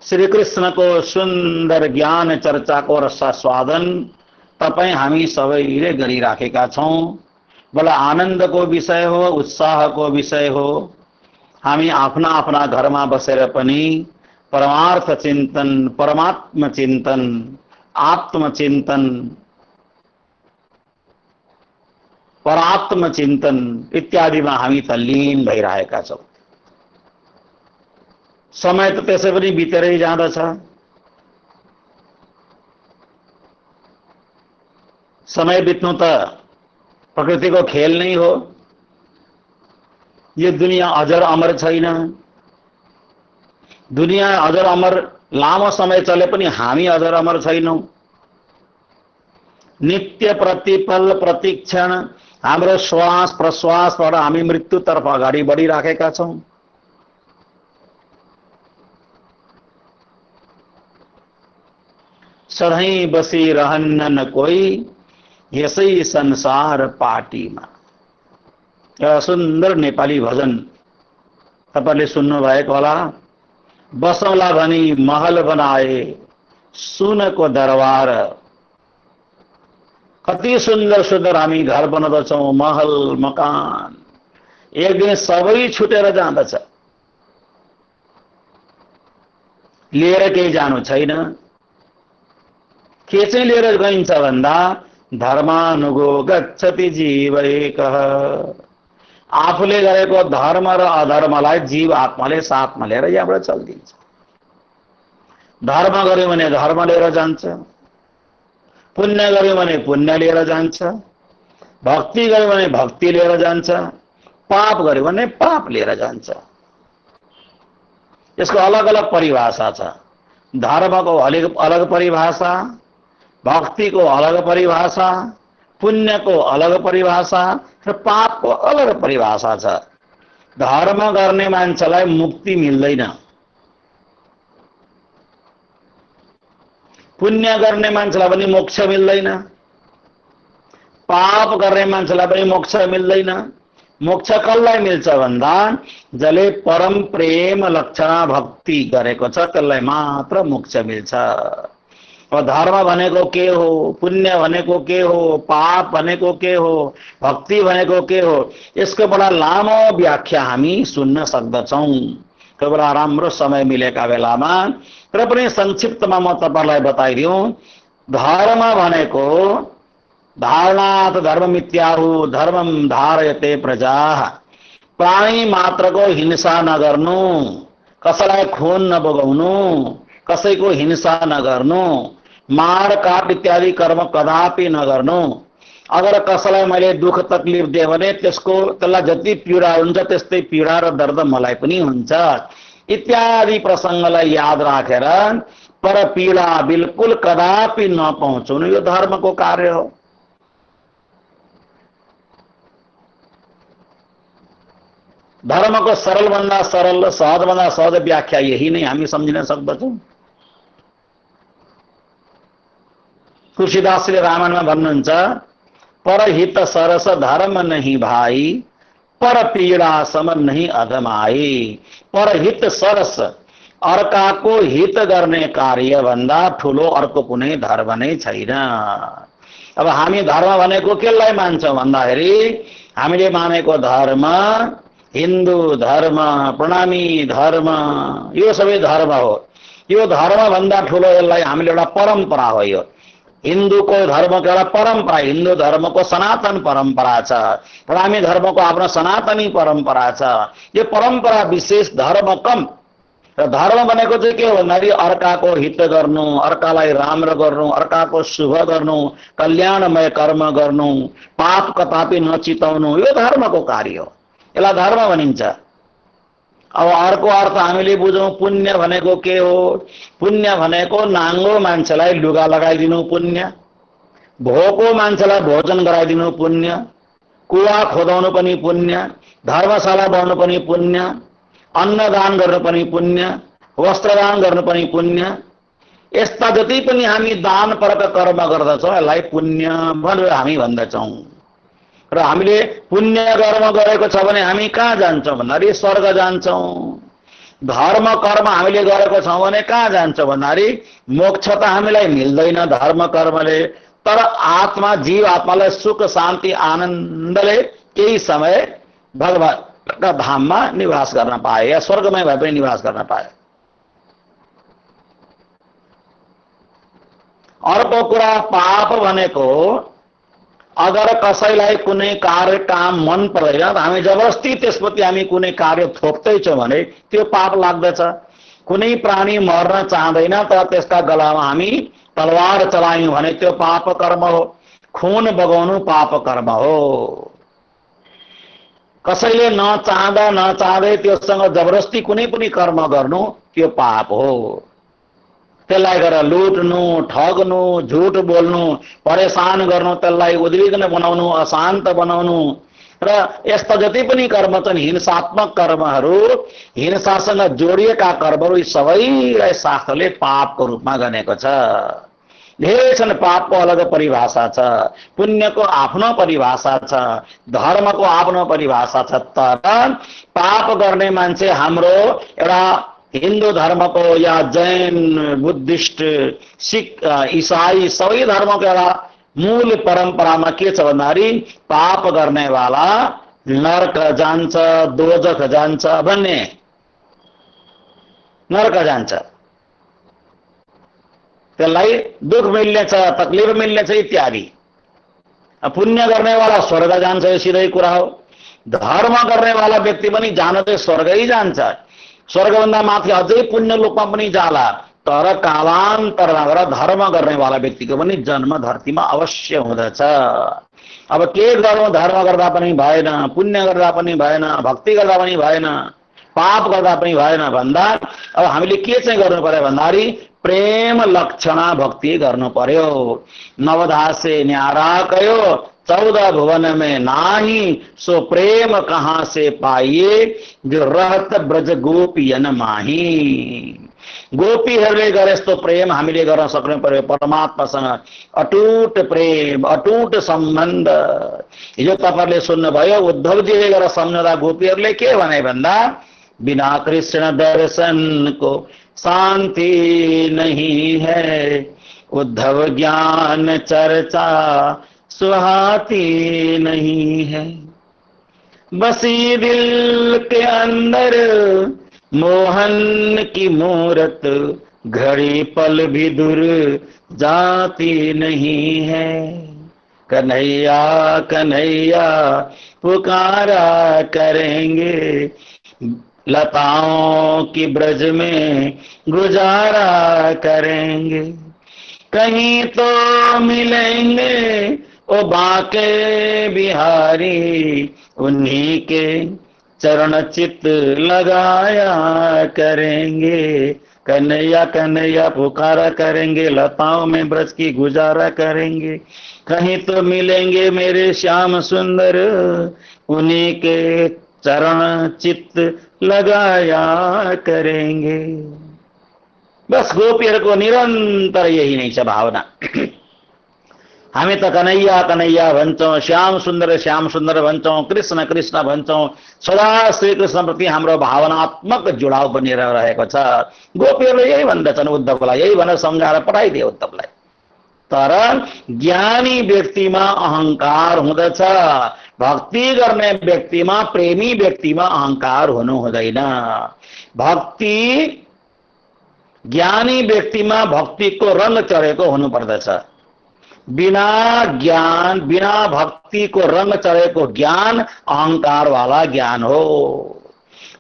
श्री कृष्णको सुन्दर ज्ञान चर्चाको रसास्वादन तपाईं हामी सबैले गरिराखेका छौं। बडा आनन्दको विषय हो, उत्साहको विषय हो। हामी आफ्ना आफ्ना घरमा बसेर पनि परमार्थ चिन्तन, परमात्म चिन्तन, आत्मचिन्तन, परात्म चिन्तन इत्यादिमा हामी तल्लीन भइरहेका छौं। समय त त्यसै पनि बितेरै जाँदछ। समय बित्नु त प्रकृतिको खेल नै हो। यो दुनिया अजर अमर छैन। दुनिया अजर अमर लामो समय चले पनि हामी अजर अमर छैनौं। नित्य प्रतिपल प्रतिक्षण हाम्रो श्वास प्रश्वासबाट हामी मृत्युतर्फ अगाडि बढिराखेका छौं। सधैं बसिरहन्न कोही यसै संसार पाटीमा। एउटा सुन्दर नेपाली भजन तपाईले सुन्नु भएको होला। बसौला भनी महल बनाए सुनको दरबार। कति सुन्दर सुन्दर हामी घर बनाउँदछौं, महल मकान। एक दिन सबै छुटेर जाँदछ, लिएर केही जानु छैन। के चाहिँ लिएर गइन्छ भन्दा धर्मानुगो गच्छति जीव एकः। आफूले गरेको धर्म र अधर्मलाई जीव आत्माले साथमा लिएर यहाँबाट चल्दिन्छ। धर्म गर्यो भने धर्म लिएर जान्छ, पुण्य गर्यो भने पुण्य लिएर जान्छ, भक्ति गर्यो भने भक्ति लिएर जान्छ, पाप गर्यो भने पाप लिएर जान्छ। यसको अलग अलग परिभाषा छ। धर्मको अलग परिभाषा, भक्तिको अलग परिभाषा, पुण्यको अलग परिभाषा र पापको अलग परिभाषा छ। धर्म गर्ने मान्छेलाई मुक्ति मिल्दैन। पुण्य गर्ने मान्छेलाई पनि मोक्ष मिल्दैन। पाप गर्ने मान्छेलाई पनि मोक्ष मिल्दैन। मोक्ष कसलाई मिल्छ भन्दा जसले परम प्रेम लक्षणा भक्ति गरेको छ त्यसलाई मात्र मोक्ष मिल्छ। धर्म भनेको के हो, पुण्य भनेको के हो, पाप भनेको के हो, भक्ति भनेको के हो, यसको बडा लामो व्याख्या हामी सुन्न सक्दछौं कोही बेला राम्रो समय मिलेका बेलामा। र पनि संक्षिप्तमा म तपाईलाई बताइदिउँ। धर्म भनेको धारणात् धर्म मिथ्याहु धर्मम धारयते प्रजाः। प्राणी मात्रको हिंसा नगर्नु, कसैलाई खून नबगाउनु, कसैको हिंसा नगर्नु, मार काट इत्यादि कर्म कदापि नगर्नु। अगर कसैलाई मैले दुख तकलिफ दिए भने त्यसलाई जति पीडा हुन्छ त्यस्तै पीडा र दर्द मलाई पनि हुन्छ इत्यादि प्रसंगलाई याद राखेर पर पीडा बिल्कुल कदापि नपहुँचाउनु यो धर्मको कार्य हो। धर्मको सरलभन्दा सरल, सहजभन्दा सहज व्याख्या यही नै हामी सम्झिन सक्दछौँ। तुलसीदासले रामायणमा भन्नुहुन्छ, परहित सरस धर्म नहीं भाई, पर पीडा सम नहीं अधमाई। परहित सरस, अर्काको हित गर्ने कार्य भन्दा ठुलो अर्को कुनै धर्म नै छैन। अब हामी धर्म भनेको केलाई मान्छौं भन्दाखेरि हामीले मानेको धर्म हिन्दू धर्म, प्रणामी धर्म, यो सबै धर्म हो। यो धर्म भन्दा ठुलो यसलाई हामीले एउटा परम्परा हो। यो हिन्दूको धर्मको एउटा परम्परा, हिन्दू धर्मको सनातन परम्परा छ, प्रणामी धर्मको आफ्नो सनातनी परम्परा छ। यो परम्परा विशेष धर्म कम र धर्म भनेको चाहिँ के हो भन्दाखेरि अर्काको हित गर्नु, अर्कालाई राम्रो गर्नु, अर्काको शुभ गर्नु, कल्याणमय कर्म गर्नु, पाप कदापि नचिताउनु, यो धर्मको कार्य हो। यसलाई धर्म भनिन्छ। अब अर्को अर्थ हामीले बुझौँ, पुण्य भनेको के हो? पुण्य भनेको नाङ्गो मान्छेलाई लुगा लगाइदिनु पुण्य, भोको मान्छेलाई भोजन गराइदिनु पुण्य, कुवा खोदाउनु पनि पुण्य, धर्मशाला बनाउनु पनि पुण्य, अन्नदान गर्नु पनि पुण्य, वस्त्रदान गर्नु पनि पुण्य। यस्ता जति पनि हामी दान परक कर्म गर्दछौँ यसलाई पुण्य भनेर हामी भन्दछौँ। र हामीले पुण्य कर्म गरेको छ भने हामी कहाँ जान्छौँ भन्दाखेरि स्वर्ग जान्छौँ। धर्म कर्म हामीले गरेको छौँ भने कहाँ जान्छौँ भन्दाखेरि मोक्ष त हामीलाई मिल्दैन धर्म कर्मले, तर आत्मा जीव आत्मालाई सुख शान्ति आनन्दले केही समय भगवानका धाममा निवास गर्न पाए या स्वर्गमय भए पनि निवास गर्न पाए। अर्को कुरा पाप भनेको अगर कसैलाई कुनै कार्य काम मन पर्दैन हामी जबरजस्ती त्यसप्रति हामी कुनै कार्य थोप्दैछौँ भने त्यो पाप लाग्दछ। कुनै प्राणी मर्न चाहँदैन तर त्यसका गलामा हामी तलवार चलायौँ भने त्यो पाप कर्म हो। खून बगाउनु पाप कर्म हो। कसैले नचाहँदा नचाहँदै त्योसँग जबरजस्ती कुनै पनि कर्म गर्नु त्यो पाप हो। त्यसलाई गरेर लुट्नु, ठग्नु, झुट बोल्नु, परेशान गर्नु, त्यसलाई उद्विग्न बनाउनु, अशान्त बनाउनु र यस्ता जति पनि कर्म छन् हिंसात्मक कर्महरू, हिंसासँग जोडिएका कर्महरू, यी सबैलाई शास्त्रले पापको रूपमा गनेको छ। धेरै छन्, पापको अलग परिभाषा छ, पुण्यको आफ्नो परिभाषा छ, धर्मको आफ्नो परिभाषा छ। तर पाप गर्ने मान्छे हाम्रो एउटा हिन्दू धर्मको या जैन, बुद्धिस्ट, सिख, ईसाई सबै धर्मको एउटा मूल परम्परामा के छ भन्दाखेरि पाप गर्नेवाला नरक जान्छ, दोजख जान्छ भन्ने, नरक जान्छ, त्यसलाई दुख मिल्नेछ, तकलिफ मिल्नेछ इत्यादि। पुण्य गर्नेवाला स्वर्ग जान्छ, यो सिधै कुरा हो। धर्म गर्नेवाला व्यक्ति पनि जान चाहिँ स्वर्गै जान्छ, स्वर्गभन्दा माथि अझै पुण्य लोकमा पनि जाला। तर कालान्तरमा गएर धर्म गर्नेवाला व्यक्तिको पनि जन्म धरतीमा अवश्य हुँदछ। अब के गरौँ, धर्म गर्दा पनि भएन, पुण्य गर्दा पनि भएन, भक्ति गर्दा पनि भएन, पाप गर्दा पनि भएन भन्दा अब हामीले के चाहिँ गर्नु पर्यो भन्दाखेरि प्रेम लक्षणा भक्ति गर्नु पर्यो। नवदासे न्यारा कयो 14 भुवन में नाही, सो प्रेम कहाँ से पाइए जो रहत ब्रज गोपियन माही। गोपीहरूले गरे जस्तो प्रेम हामीले गर्न सक्नु पर्यो परमात्मासँग। अटुट प्रेम, अटुट सम्बन्ध। हिजो तपाईँहरूले सुन्नुभयो उद्धवजीले गरेर सम्झँदा गोपीहरूले के भने भन्दा बिना कृष्ण दर्शन को शांति नहीं है, उद्धव ज्ञान चर्चा सुहाती नहीं है। बसी दिल के अंदर मोहन की मूरत, घड़ी पल भी दूर जाती नहीं है। कन्हैया कन्हैया पुकारा करेंगे, लताओं की ब्रज में गुजारा करेंगे। कहीं तो मिलेंगे ओ बाके बिहारी, उन्हीं के चरण चित लगाया करेंगे। कन्हैया कन्हैया पुकारा करेंगे, लताओं में ब्रज की गुजारा करेंगे। कहीं तो मिलेंगे मेरे श्याम सुंदर, उन्हीं के चरण चित्त लगाया करेंगे। बस गोपीहरूको निरन्तर यही नै छ भावना। हामी त कन्हैया कन्हैया भन्छौँ, श्याम सुन्दर भन्छौँ, कृष्ण कृष्ण भन्छौँ। सदा श्री कृष्ण प्रति हाम्रो भावनात्मक जुडाव बनेर रहेको छ। गोपीहरूले यही भन्दछन् उद्धवलाई, यही भनेर सम्झाएर पठाइदिए उद्धवलाई। तर ज्ञानी व्यक्तिमा अहंकार हुँदछ, भक्ति गर्ने व्यक्तिमा, प्रेमी व्यक्तिमा अहंकार हुनु हुँदैन। भक्ति ज्ञानी व्यक्तिमा भक्तिको रंग चढेको हुनुपर्दछ। बिना ज्ञान, बिना भक्ति को रंग चढ़ेको ज्ञान अहंकार वाला ज्ञान हो।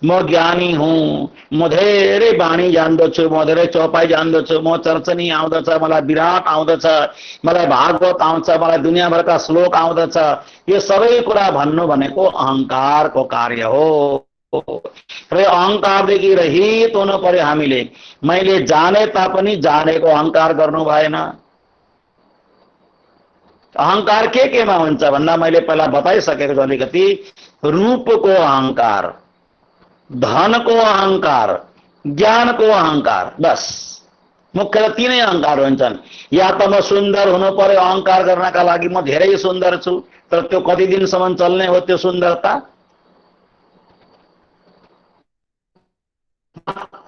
म ज्ञानी हुँ, म धेरै बाणी जान्दछु, म धेरै चौपाई जान्दछु, म चर्चनी आउँदछ, मलाई विराट आउँदछ, मलाई भागवत आउँछ, मलाई दुनियाँभरका श्लोक आउँदछ, यो सबै कुरा भन्नु भनेको अहङ्कारको कार्य हो। र अहङ्कारदेखि रहित हुनु पर्यो हामीले। मैले जाने तापनि जानेको अहङ्कार गर्नु भएन। अहङ्कार के केमा हुन्छ भन्दा मैले पहिला बताइसकेको छु अलिकति। रूपको अहङ्कार, धनको अहङ्कार, ज्ञानको अहङ्कार, बस मुख्य तीनै अहङ्कार हुन्छन्। या त म सुन्दर हुनु पर्यो अहङ्कार गर्नका लागि, म धेरै सुन्दर छु, तर त्यो कति दिनसम्म चल्ने हो त्यो सुन्दरता?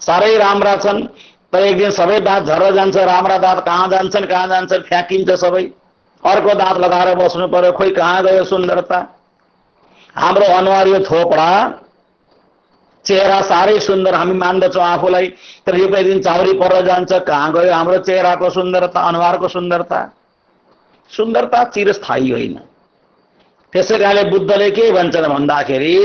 साह्रै राम्रा छन् तर एक दिन सबै दाँत झरेर जान्छ, राम्रा दाँत कहाँ जान्छन्, फ्याँकिन्छ सबै। अर्को दाँत लगाएर बस्नु पर्यो, खोइ कहाँ गयो सुन्दरता? हाम्रो अनुहार यो थोपडा, चेहरा साह्रै सुन्दर हामी मान्दछौँ आफूलाई, तर यो कति दिन चाउरी परेर जान्छ, कहाँ गयो हाम्रो चेहराको सुन्दरता, अनुहारको सुन्दरता? सुन्दरता चिरस्थायी होइन। त्यसै कारणले बुद्धले के भन्छन् भन्दाखेरि,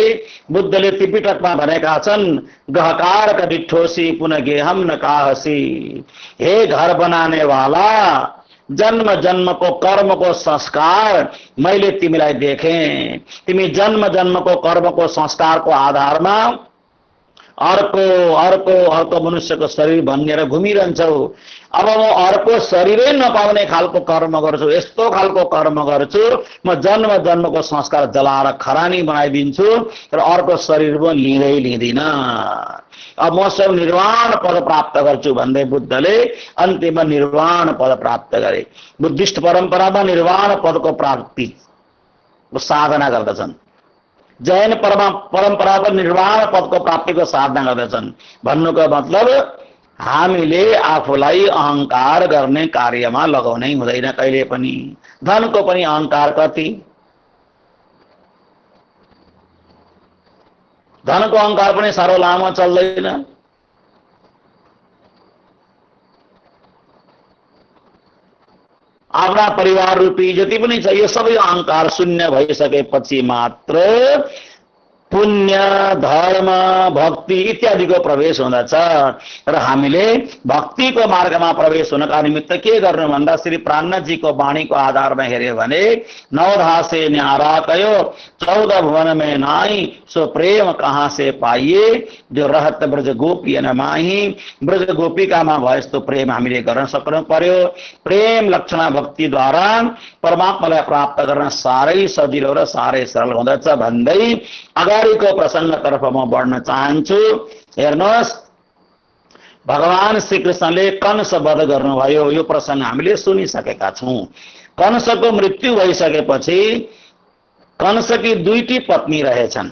बुद्धले त्रिपिटकमा भनेका छन्, गहकार का डिठोसी पुनः गेहम न काहसी। हे घर बनाने वाला, जन्म जन्म को कर्म को संस्कार मैले तिमीलाई देखें। तिमी जन्म जन्म को कर्म को संस्कार को आधारमा अर्को अर्को अर्को मनुष्यको शरीर बनिएर घुमिरहन्छौ। अब म अर्को शरीरै नपाउने खालको कर्म गर्छु, यस्तो खालको कर्म गर्छु, म जन्म जन्मको संस्कार जलाएर खरानी बनाइदिन्छु, तर अर्को शरीर म लिँदिन। अब म सब निर्वाण पद प्राप्त गर्छु भन्दै बुद्धले अन्तिममा निर्वाण पद प्राप्त गरे। बुद्धिस्ट परम्परामा निर्वाण पदको प्राप्ति साधना गर्दछन्। जैन परम्परामा निर्वाण पदको प्राप्तिको साधना गर्दछन्। भन्नुको मतलब हामीले आफूलाई अहङ्कार गर्ने कार्यमा लगाउनै हुँदैन कहिले पनि। धनको पनि अहङ्कार कति? धनको अहङ्कार पनि साह्रो लामो चल्दैन। आफ्ना परिवार रूपी जति पनि छ यो सबै अहङ्कार शून्य भइसकेपछि मात्र पुण्य, धर्म, भक्ति इत्यादिको प्रवेश हुँदछ। र हामीले भक्तिको मार्गमा प्रवेश हुनका निमित्त के गर्नु भन्दा श्री प्राणनाथजीको वाणीको आधारमा हेर्यो भने, नवधा से न्यारा कयो 14 भुवन में नाई, सो प्रेम कहाँ से पाइए जो रहत ब्रज गोपी न माही। ब्रज गोपिकामा भए जस्तो प्रेम हामीले गर्न सक्नु पर्यो। प्रेम लक्षणा भक्तिद्वारा परमात्मालाई प्राप्त गर्न साह्रै सजिलो र साह्रै सरल हुँदछ भन्दै अगाडिको प्रसङ्गतर्फ म बढ्न चाहन्छु। हेर्नुहोस्, भगवान श्रीकृष्णले कंस वध गर्नुभयो, यो प्रसङ्ग हामीले सुनिसकेका छौँ। कंसको मृत्यु भइसकेपछि कंसकी दुईटी पत्नी रहेछन्।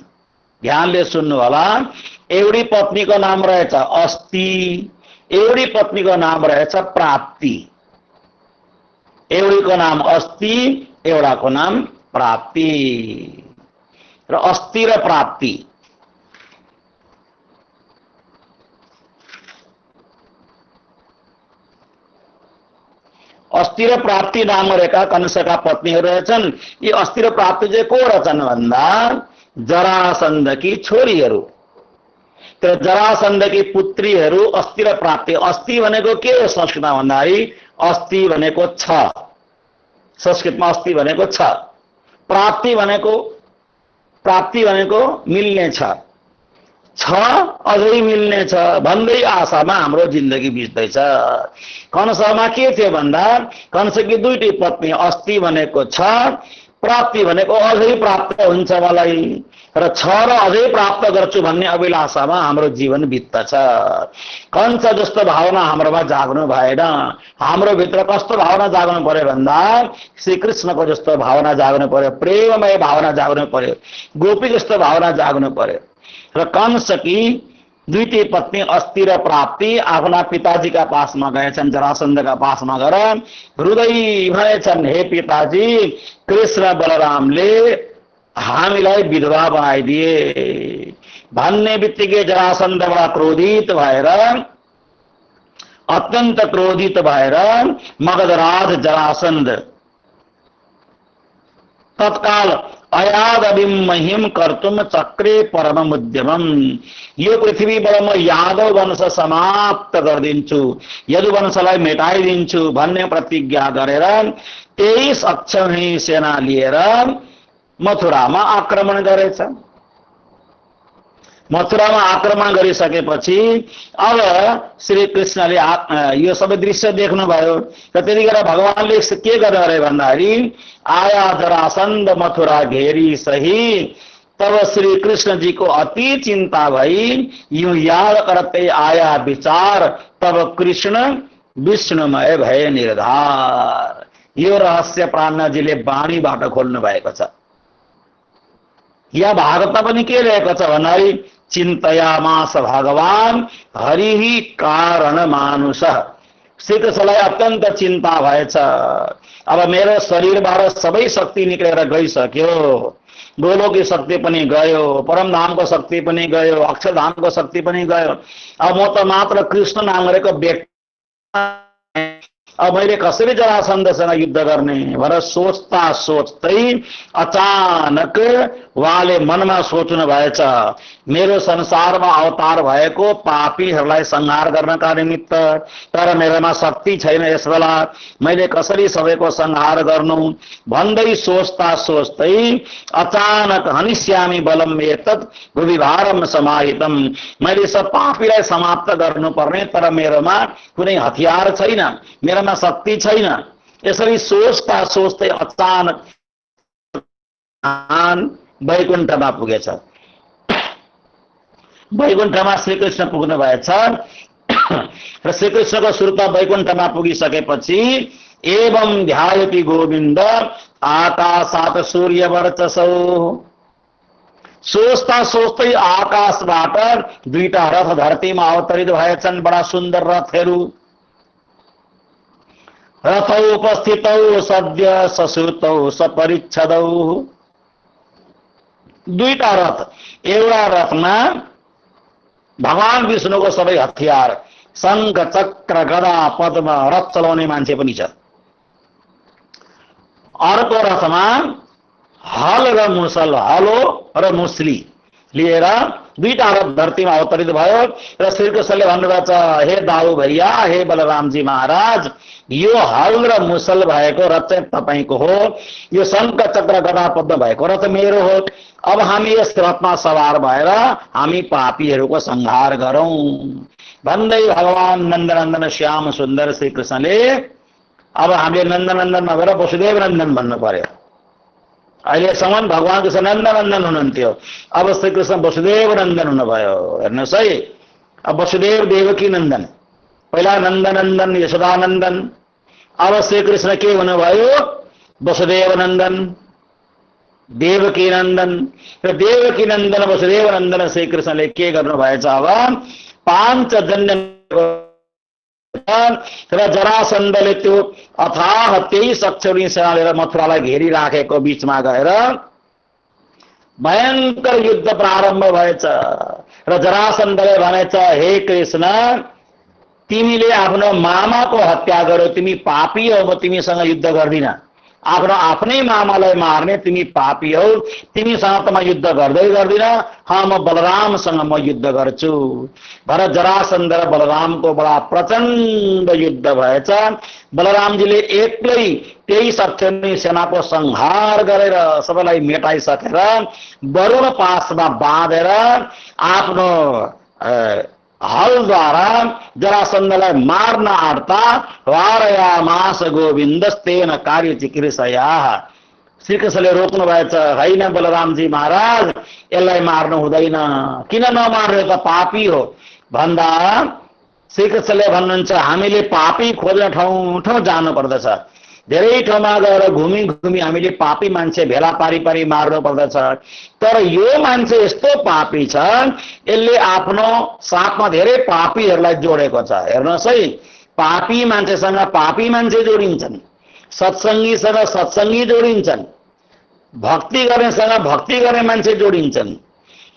ध्यानले सुन्नु होला। एउटी पत्नीको नाम रहेछ अस्ति, एउटी पत्नीको नाम रहेछ प्राप्ति। एउटीको नाम अस्ति, एउटाको नाम प्राप्ति। र अस्ति र प्राप्ति अस्ति र प्राप्ति नाम रहेका कंसका पत्नीहरू रहेछन्। यी अस्ति र प्राप्ति चाहिँ को रहेछन् भन्दा जरासन्धकी छोरीहरू। त्यो जरासन्धकी पुत्रीहरू अस्ति र प्राप्ति। अस्ति भनेको के हो संस्कृतमा भन्दाखेरि अस्ति भनेको छ, संस्कृतमा अस्ति भनेको छ। प्राप्ति भनेको मिल्ने छ अझै मिल्ने छ भन्दै आशामा हाम्रो जिन्दगी बित्दैछ। कंसमा के थियो भन्दा कंसकी दुईटी पत्नी, अस्ति भनेको छ, प्राप्ति भनेको अझै प्राप्त हुन्छ मलाई र छ र अझै प्राप्त गर्छु भन्ने अभिलाषामा हाम्रो जीवन बित्दछ। कंस जस्तो भावना हाम्रोमा जाग्नु भएन। हाम्रो भित्र कस्तो भावना जाग्नु पर्यो भन्दा श्रीकृष्णको जस्तो भावना जाग्नु पर्यो, प्रेममय भावना जाग्नु पर्यो, गोपी जस्तो भावना जाग्नु पर्यो। र कंसकी दुईटी पत्नी अस्ति र प्राप्ति आफ्ना पिताजीका पासमा गएछन्, जरासन्धका पासमा गएर हृदय भनेछन्, हे पिताजी, कृष्ण बलरामले हामीलाई विधवा बनाइदिए भन्ने बित्तिकै जरासन्धबाट क्रोधित भएर, अत्यन्त क्रोधित भएर मगधराज जरासन्ध तत्काल अयादविम महिम कर्तुम चक्रे परम उद्यमम। यो पृथ्वीबाट म यादव वंश समाप्त गरिदिन्छु, यदु वंशलाई मेटाइदिन्छु भन्ने प्रतिज्ञा गरेर 23 अक्षौहिणी सेना लिएर मथुरामा आक्रमण गरेछ। मथुरामा आक्रमण गरिसकेपछि अब श्री कृष्णले यो सबै दृश्य देख्नुभयो र त्यतिखेर भगवानले के गर्नु अरे भन्दाखेरि आया जरासन्ध मथुरा घेरी सही, तब श्री कृष्ण जी को अति चिंता भई, यूं याद करते आया विचार, तब कृष्ण विष्णुमय भय निर्धार। यो रहस्य प्राणजीले वाणीबाट खोल्नु भएको छ। या भागवत पनि के रहेको छ भन्दाखेरि चिन्तयामास भगवान हरिहि कारण मानुष। श्रीकृष्णलाई अत्यन्त चिन्ता भएछ। अब मेरो शरीरबाट सबै शक्ति निक्लेर गइसक्यो, गोलोकी शक्ति पनि गयो, परमधामको शक्ति पनि गयो, अक्षरधामको शक्ति पनि गयो। अब म त मात्र कृष्ण नाम गरेको व्यक्ति, अब मैले कसरी जरासन्धसँग युद्ध गर्ने भनेर सोच्दा सोच्दै अचानक उहाँले मनमा सोच्नु भएछ, मेरो संसारमा अवतार भएको पापीहरूलाई संहार गर्नका निमित्त, तर मेरोमा शक्ति छैन, यस बेला मैले कसरी सबैको संहार गर्नु भन्दै सोच्दा सोच्दै अचानक हनिष्यामि बलम एतत् भुविभारम समाहितम, मैले सब पापीलाई समाप्त गर्नुपर्ने, तर मेरोमा कुनै हतियार छैन, मेरोमा शक्ति छैन। यसरी सोच्दा सोच्दै अचानक वैकुण्ठमा पुगेछ। वैकुण्ठमा श्रीकृष्ण पुग्नु भएछ र श्रीकृष्णको सुरता वैकुण्ठमा पुगिसकेपछि एवं ध्यायति गोविन्द आकाशात सूर्य वर्चसौ। सोच्दा सोच्दै आकाशबाट दुईटा रथ धरतीमा अवतरित भएछन्, बडा सुन्दर रथहरू। रथौ उपस्थितौ सद्य ससुतौ सपरिच्छदौ। दुईटा रथ, एउटा रथमा भगवान विष्णुको सबै हतियार शंख चक्र गदा पद्म रथ चलाउने मान्छे पनि छ। अर्को रथमा हल र मुसल, हलो र मुसली लिएर दुईटा रथ धरतीमा अवतरित भयो र श्रीकृष्णले भन्नुभएको छ, हे दाऊ भैया, हे बलरामजी महाराज, यो हल र मुसल भएको रथ चाहिँ तपाईको हो, यो शंख चक्र गदा पद्म भएको रथ मेरो हो। अब हामी यस रथमा सवार भएर हामी पापीहरूको संहार गरौं भन्दै भगवान नन्दनन्दन श्याम सुन्दर श्रीकृष्णले, अब हामीले नन्दनन्दन नभएर वसुदेव नन्दन भन्नु पर्यो। अहिलेसम्म भगवान कृष्ण नन्दनन्दन हुनुहुन्थ्यो, अब श्रीकृष्ण वसुदेव नन्दन हुनुभयो। हेर्नुहोस् है, अब वसुदेव देवकी नन्दन, पहिला नन्दनन्दन यशोदानन्दन, अब श्रीकृष्ण के हुनुभयो, वसुदेव नन्दन देवकी नन्दन। र देवकी नन्दन वसुदेव नन्दन श्रीकृष्णले के गर्नुभएछ, अब पाञ्चजन्य र जरासन्धले त्यो अथाह 23 अक्षौहिणी सेना लिएर मथुरालाई घेरिराखेको बीचमा गएर भयंकर युद्ध प्रारम्भ भएछ र जरासन्धले भनेछ, हे कृष्ण, तिमीले आफ्नो मामाको हत्या गर्यो, तिमी पापी हो, म तिमीसँग युद्ध गर्दिन। आफ्नो आफ्नै मामालाई मार्ने तिमी पापी हौ, तिमीसँग त म युद्ध गर्दै गर्दिन, म बलरामसँग म युद्ध गर्छु भनेर जरासन्ध र बलरामको बडा प्रचण्ड युद्ध भएछ। बलरामजीले एक्लै 23 अक्षौहिणी सेनाको संहार गरेर सबैलाई मेटाइसकेर वरुण पासमा बाँधेर आफ्नो हलद्वारा जरासन्धलाई मार्न आँट्दा वारयामास गोविन्दस्तेन कार्य चिकित्सया। श्रीकृष्णले रोक्नु भएछ, होइन बलरामजी महाराज, यसलाई मार्नु हुँदैन, किन नमार्नु, त पापी हो भन्दा श्रीकृष्णले भन्नुहुन्छ, हामीले पापी खोज्न ठाउँ ठाउँ जानु पर्दछ, धेरै ठाउँमा गएर घुमी घुमी हामीले पापी मान्छे भेला पारी पारी मार्नु पर्दछ, तर यो मान्छे यस्तो पापी छ, यसले आफ्नो साथमा धेरै पापीहरूलाई जोडेको छ। हेर्नुहोस् है, पापी मान्छेसँग पापी मान्छे जोडिन्छन्, सत्सङ्गीसँग सत्सङ्गी जोडिन्छन्, भक्ति गर्नेसँग भक्ति गर्ने मान्छे जोडिन्छन्,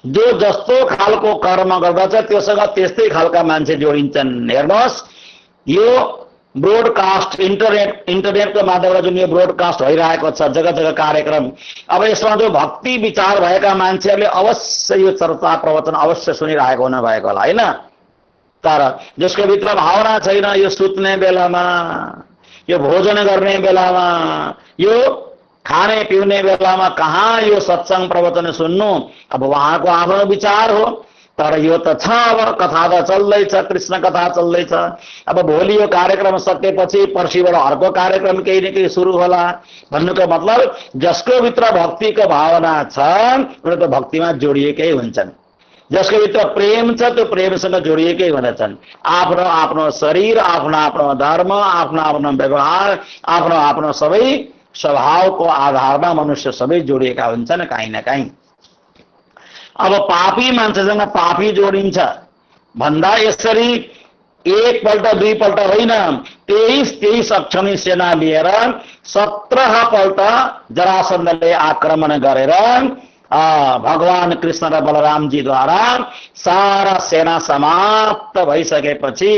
जो जस्तो खालको कर्म गर्दछ त्योसँग त्यस्तै खालका मान्छे जोडिन्छन्। हेर्नुहोस्, यो ब्रोडकास्ट इन्टरनेटको माध्यमबाट जुन यो ब्रोडकास्ट भइरहेको छ जग्गा जग्गा कार्यक्रम, अब यसमा जो भक्ति विचार भएका मान्छेहरूले अवश्य यो चर्चा प्रवचन अवश्य सुनिरहेको हुन भएको होला होइन। तर जसको भित्र भावना छैन, यो सुत्ने बेलामा, यो भोजन गर्ने बेलामा, यो खाने पिउने बेलामा कहाँ यो सत्संग प्रवचन सुन्नु, अब उहाँको आफ्नो विचार हो। तर यो त छ, अब कथा त चल्दैछ, कृष्ण कथा चल्दैछ। अब भोलि यो कार्यक्रम सकेपछि पर्सिबाट अर्को कार्यक्रम केही न केही सुरु होला भन्नुको मतलब जसको भित्र भक्तिको भावना छ उनीहरू त भक्तिमा जोडिएकै हुन्छन्। जसको भित्र प्रेम छ त्यो प्रेमसँग जोडिएकै हुनेछन्। आफ्नो आफ्नो शरीर, आफ्नो आफ्नो धर्म, आफ्नो आफ्नो व्यवहार, आफ्नो आफ्नो सबै स्वभावको आधारमा मनुष्य सबै जोडिएका हुन्छन् काहीँ न काहीँ। अब पापी मान्छेसँग पापी जोडिन्छ भन्दा यसरी एकपल्ट दुईपल्ट होइन, 23 अक्षौणी सेना लिएर 17 पल्ट जरासन्धले आक्रमण गरेर भगवान कृष्ण र बलरामजीद्वारा सारा सेना समाप्त भइसकेपछि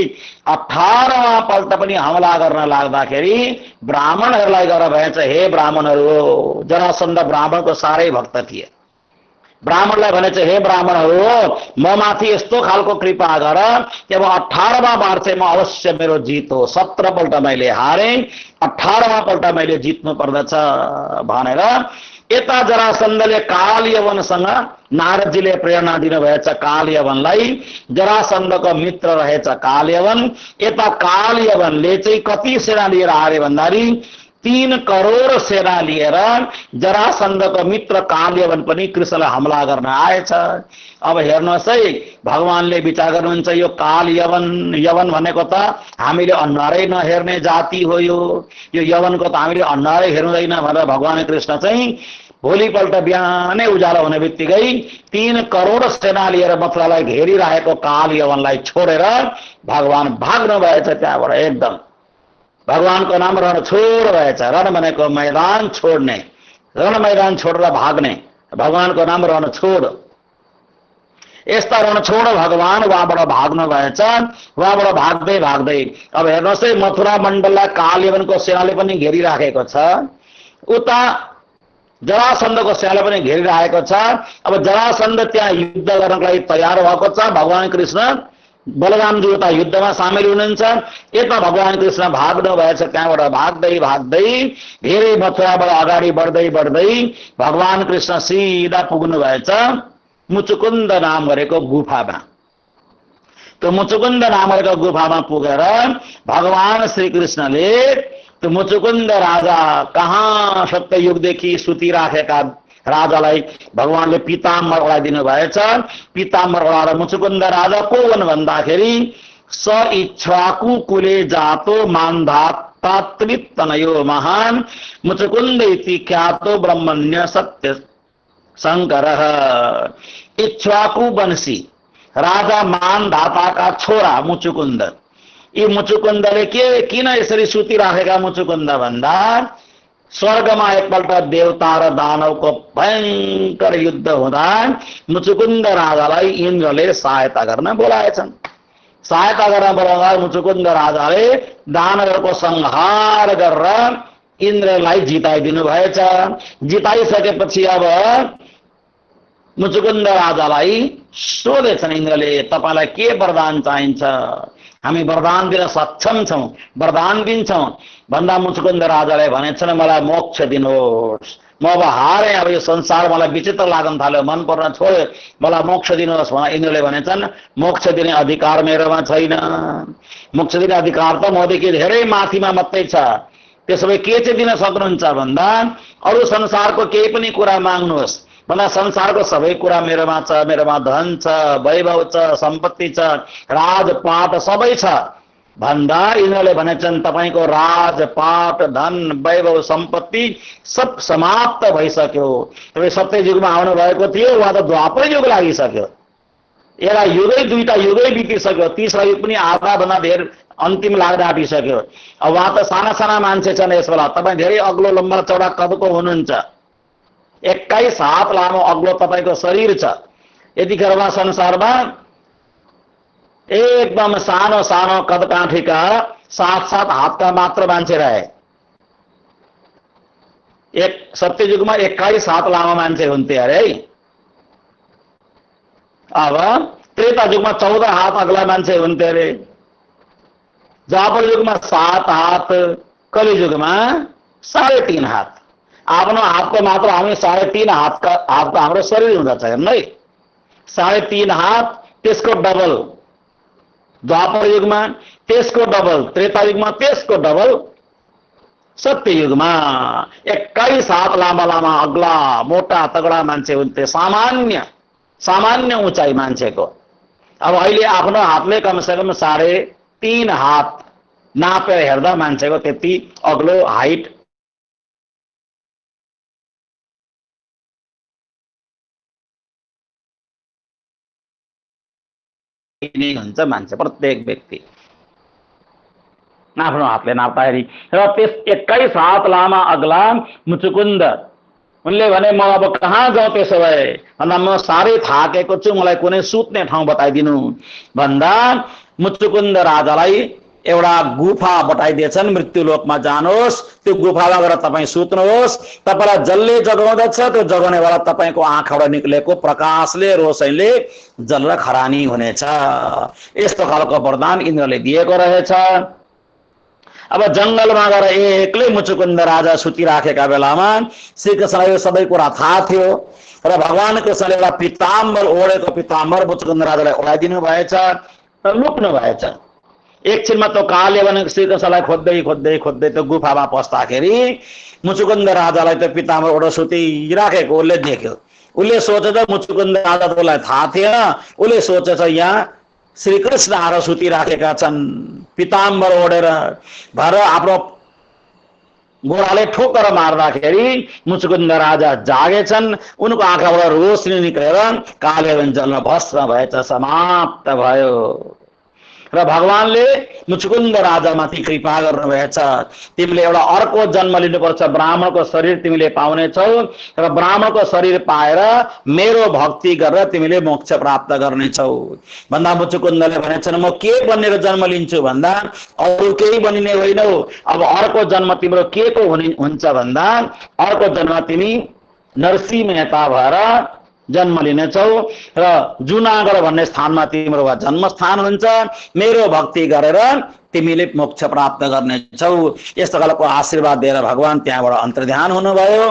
18वां पल्ट पनि हमला गर्न लाग्दाखेरि ब्राह्मणहरूलाई गएर भएछ, हे ब्राह्मणहरू, जरासन्ध ब्राह्मणको साह्रै भक्त थिए। ब्राह्मणलाई भनेछ, हे ब्राह्मणहरू, म माथि यस्तो खालको कृपा गर कि अब 18वां बार चाहिँ म अवश्य मेरो जित हो। 17 पल्ट मैले हारे, 18वां पल्ट मैले जित्नु पर्दछ भनेर यता जरासन्धले कालयवनसँग नारदजीले प्रेरणा दिनुभएछ। कालयवनलाई जरासन्धको मित्र रहेछ कालयवन। यता कालयवनले चाहिँ कति सेना लिएर हारे भन्दाखेरि 3 करोड सेना लिएर जरासन्धको मित्र कालयवन पनि कृष्णलाई हमला गर्न आएछ। अब हेर्नुहोस् है, भगवानले विचार गर्नुहुन्छ यो कालयवन, यवन भनेको त हामीले अनुहारै नहेर्ने जाति हो। यो यवनको त हामीले अनुहारै हेर्दैन भनेर भगवान कृष्ण चाहिँ भोलिपल्ट बिहानै उज्यालो हुने बित्तिकै 3 करोड सेना लिएर मथुरालाई घेरिरहेको कालयवनलाई छोडेर भगवान भाग्नु भएछ त्यहाँबाट। एकदम भगवानको नाम रणछोड भएछ। रण भनेको मैदान छोड्ने, रण मैदान छोडेर भाग्ने, भगवानको नाम रणछोड। यस्ता रणछोड भगवान वहाँबाट भाग्नु भएछ। वहाँबाट भाग्दै भाग्दै अब हेर्नुहोस् है, मथुरा मण्डललाई कालयवनको सेनाले पनि घेरिराखेको छ, उता जरासन्धको सेनाले पनि घेरिरहेको छ। अब जरासन्ध त्यहाँ युद्ध गर्नको लागि तयार भएको छ। भगवान कृष्ण बलरामजी उता युद्धमा सामेल हुनुहुन्छ। यता भगवान कृष्ण भाग्नु भएछ। त्यहाँबाट भाग्दै भाग्दै धेरै मथुराबाट अगाडि बढ्दै बढ्दै भगवान कृष्ण सिधा पुग्नु भएछ मुचुकुन्द नाम गरेको गुफामा। त्यो मुचुकुन्द नाम गरेको गुफामा पुगेर भगवान श्री कृष्णले त्यो मुचुकुन्द राजा कहाँ सत्ययुगदेखि सुतिराखेका राजालाई भगवानले पिताम्बर ओढाइदिनु भएछ। पिताम्बर ओढाएर मुचुकुन्द राजा को हुन् भन्दाखेरि स इक्ष्वाकु कुले जातो मान्धात्त्वित तनयो महान मुचुकुन्द इति ख्यातो ब्रह्मण्य सत्य शङ्करः। इक्ष्वाकु वंशी राजा मानधाताका छोरा मुचुकुन्द। यी मुचुकुन्दले किन यसरी सुतिराखेका मुचुकुन्द भन्दा स्वर्गमा एकपल्ट देवता र दानवको भयंकर युद्ध हुँदा मुचुकुन्द राजालाई इन्द्रले सहायता गर्न बोलाएछन्। सहायता गर्न बोलाउँदा मुचुकुन्द राजाले दानवहरूको संहार गरेर इन्द्रलाई जिताइदिनु भएछ। जिताइसकेपछि अब मुचुकुन्द राजालाई सोधेछन् इन्द्रले, तपाईँलाई के वरदान चाहिन्छ? हामी वरदान दिन सक्षम छौं, वरदान दिन्छौं भन्दा मुचुकुन्द राजाले भनेछन् मलाई मोक्ष दिनुहोस्। म अब हारे, अब यो संसार मलाई विचित्र लाग्न थाल्यो, मन पर्न छोड्यो, मलाई मोक्ष दिनुहोस् भनेर इन्द्रले भनेछन् मोक्ष दिने अधिकार मेरोमा छैन। मोक्ष दिने अधिकार त मदेखि धेरै माथिमा मात्रै छ। त्यसो भए के चाहिँ दिन सक्नुहुन्छ भन्दा अरू संसारको केही पनि कुरा माग्नुहोस् भन्दा संसारको सबै कुरा मेरोमा छ। मेरोमा धन छ, वैभव छ, सम्पत्ति छ, राजपाट सबै छ भन्दा इन्द्रले भनेछन् तपाईको राजपाट, धन, वैभव, सम्पत्ति सब समाप्त भइसक्यो। तपाईँ सत्ययुगमा आउनु भएको थियो, उहाँ त द्वापर युग लागिसक्यो। एउटा युगै दुईटा युगै बितिसक्यो, तीसरा युग पनि आधा भन्दा धेर अन्तिम लाग्न आँटिसक्यो। अब उहाँ त साना साना मान्छे छन् यस बेला। तपाईँ धेरै अग्लो लम्बा चौडा कदको हुनुहुन्छ, 21 हात लामो अग्लो तपाईँको शरीर छ। यतिखेर उहाँ संसारमा एकदम सानो सानो कदकाठीका 7-7 हातका मात्र मान्छे रहे। एक सत्ययुगमा 21 हात लामो मान्छे हुन्थे अरे है। अब त्रेता युगमा 14 हात अग्ला मान्छे हुन्थे अरे। द्वापर युगमा 7 हात, कलियुगमा 3.5 हात। आफ्नो हातको मात्र हामी 3.5 हातको हाम्रो शरीर हुँदछ हेर्नु है। 3.5 हात, त्यसको डबल द्वापर युगमा, त्यसको डबल त्रेता युगमा, त्यसको डबल सत्य युगमा। 21 हात लामा लामा अग्ला मोटा तगडा मान्छे हुन्थे, सामान्य उचाइ मान्छेको। अब अहिले आफ्नो हातले कमसेकम 3.5 हात नापेर हेर्दा मान्छेको त्यति अग्लो हाइट हुन्छ मान्छे, प्रत्येक व्यक्ति आफ्नो हातले नाप्दाखेरि। र त्यस 21 हात लामा अग्ला मुचुकुन्द, उनले भने म अब कहाँ जाउँ त्यसो भए भन्दा म साह्रै थाकेको छु, मलाई कुनै सुत्ने ठाउँ बताइदिनु भन्दा मुचुकुन्द राजालाई एउटा गुफा बताइदिएछन्, मृत्युलोकमा जानुहोस्, त्यो गुफामा गएर तपाईँ सुत्नुहोस्, तपाईँलाई जसले जगाउँदछ त्यो जगाउनेवाला तपाईँको आँखाबाट निक्लेको प्रकाशले रोशनीले जलेर खरानी हुनेछ। यस्तो खालको वरदान इन्द्रले दिएको रहेछ। अब जंगलमा गएर एक्लै मुचुकुन्द राजा सुतिराखेका बेलामा श्रीकृष्णलाई यो सबै कुरा थाहा थियो र भगवान कृष्णले एउटा पिताम्बर ओढेको पिताम्बर मुचुकुन्द राजालाई ओढाइदिनु भएछ र लुक्नु भएछ। एकछिनमा त्यो काले भने श्रीकृष्णलाई खोज्दै खोज्दै खोज्दै त्यो गुफामा पस्दाखेरि मुचुकुन्द राजालाई त्यो पिताम्बर ओढेर सुतिराखेको उसले देख्यो। उसले सोचेछ मुचुकुन्द राजा त उसलाई थाहा थिएन, उसले सोचेछ यहाँ श्रीकृष्ण आएर सुतिराखेका छन् पिताम्बर ओढेर। भएर आफ्नो घोडाले ठोकर मार्दाखेरि मुचुकुन्द राजा जागेछन्, उनको आँखाबाट रोशनी निक्लेर काले जलमा भस्म भएछ, समाप्त भयो। र भगवानले मुचुकुन्द राजामाथि कृपा गर्नुभएछ। तिमीले एउटा अर्को जन्म लिनुपर्छ, ब्राह्मणको शरीर तिमीले पाउनेछौ र ब्राह्मणको शरीर पाएर मेरो भक्ति गरेर तिमीले मोक्ष प्राप्त गर्नेछौ भन्दा मुचुकुन्दले भनेछन् म के बनेर जन्म लिन्छु भन्दा अरू केही बनिने होइनौ, अब अर्को जन्म तिम्रो के को हुन्छ भन्दा अर्को जन्म तिमी नरसिंह मेहता भएर जन्म लिनेछौ र जुनागढ भन्ने स्थानमा तिम्रो जन्मस्थान हुन्छ, मेरो भक्ति गरेर तिमीले मोक्ष प्राप्त गर्नेछौ। यस्तो खालको आशीर्वाद दिएर भगवान त्यहाँबाट अन्तर्ध्यान हुनुभयो।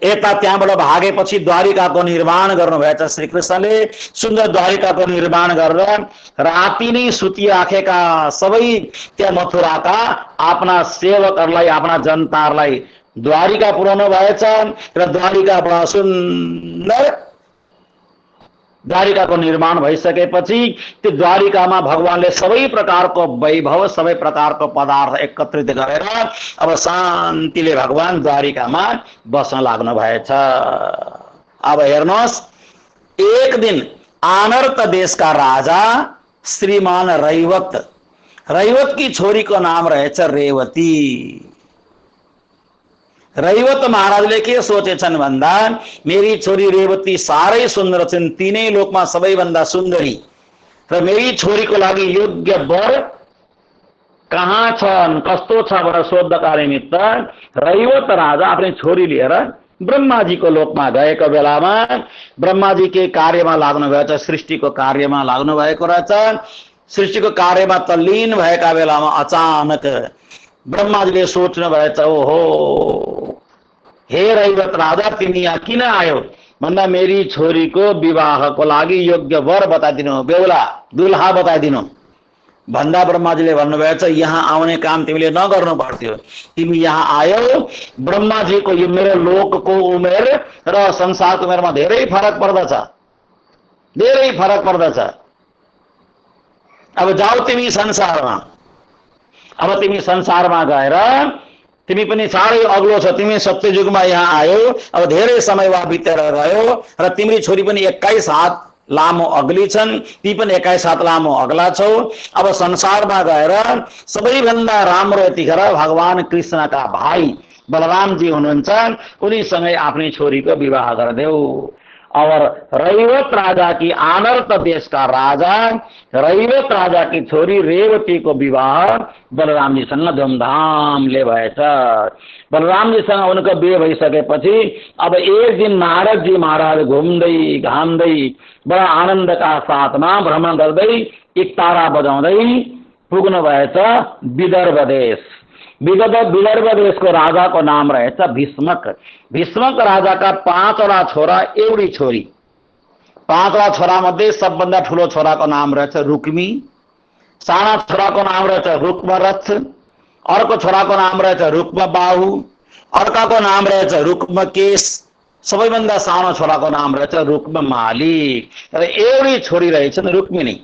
यता त्यहाँबाट भागेपछि द्वारिकाको निर्माण गर्नुभएछ श्रीकृष्णले। सुन्दर द्वारिकाको निर्माण गरेर राति नै सुतिराखेका सबै त्यहाँ मथुराका आफ्ना सेवकहरूलाई, आफ्ना जनताहरूलाई द्वारिका पुर्याउनु भएछ र द्वारिकाबाट सुन्दर द्वारिकाको निर्माण भइसकेपछि त्यो द्वारिकामा भगवानले सबै प्रकारको वैभव, सबै प्रकारको पदार्थ एकत्रित गरेर अब शान्तिले भगवान द्वारिकामा बस्न लाग्नु भएछ। अब हेर्नुहोस्, एक दिन आनर्त देशका राजा श्रीमान रैवतकी छोरीको नाम रहेछ रेवती। रैवत महाराजले के सोचेछन् भन्दा मेरी छोरी रेवती साह्रै सुन्दर छिन्, तीनै लोकमा सबैभन्दा सुन्दरी र मेरी छोरीको लागि योग्य वर कहाँ छन्, कस्तो छ भनेर सोध्नका निमित्त रैवत राजा आफ्नै छोरी लिएर ब्रह्माजीको लोकमा गएको बेलामा ब्रह्माजी के कार्यमा लाग्नु भएछ, सृष्टिको कार्यमा लाग्नु भएको रहेछ। सृष्टिको कार्यमा तल्लीन भएका बेलामा अचानक ब्रह्माजीले सोच्नु भएछ, ओहो हे रैवत राजा तिमी यहाँ किन आयो भन्दा मेरी छोरीको विवाहको लागि योग्य वर बताइदिनु, बेहुला दुल्हा बताइदिनु भन्दा ब्रह्माजीले भन्नुभएछ यहाँ आउने काम तिमीले नगर्नु पर्थ्यो, तिमी यहाँ आयो। ब्रह्माजीको यो मेरो लोकको उमेर र संसारको उमेरमा धेरै फरक पर्दछ, धेरै फरक पर्दछ। अब जाऊ तिमी संसारमा, अब तिमी संसारमा गएर तिमी पनि साह्रै अग्लो छ, तिमी सत्ययुगमा यहाँ आयो, अब धेरै समय वा बितेर गयो र तिम्री छोरी पनि 21 हात लामो अग्ली छन्, ती पनि 21 हात लामो अग्ला छौ। अब संसारमा गएर सबैभन्दा राम्रो यतिखेर भगवान कृष्णका भाइ बलरामजी हुनुहुन्छ, उनीसँगै आफ्नै छोरीको विवाह गरिदेऊ। और रैवत राजा की आनर्त देश का राजा रैवत राजा की छोरी रेवती को विवाह बलराम जीसँग धुमधामले भएछ। बलराम जीसँग उनको बिहे भइसकेपछि अब एक दिन नारद जी महाराज घुम्दै घाम्दै बडा आनन्दका साथमा भ्रमण गर्दै एक तारा बजाउँदै पुग्नु भएछ विदर्भ देश। विदर्भ देश को राजा को नाम रहेछ भीष्मक। भीष्मक राजा का 5वटा छोरा एउटी छोरी। 5वटा छोरा मध्ये सबभन्दा ठुलो छोरा को नाम रहेछ रुक्मी। साना छोरा को नाम रहेछ रुक्मरथ। अर्को छोरा को नाम रहेछ रुक्मबाहु। अर्काको नाम रहेछ रुक्मकेश। सबैभन्दा सानो छोरा को नाम रहेछ रुक्ममाली। र एउटी छोरी रहेछन् रुक्मिणी।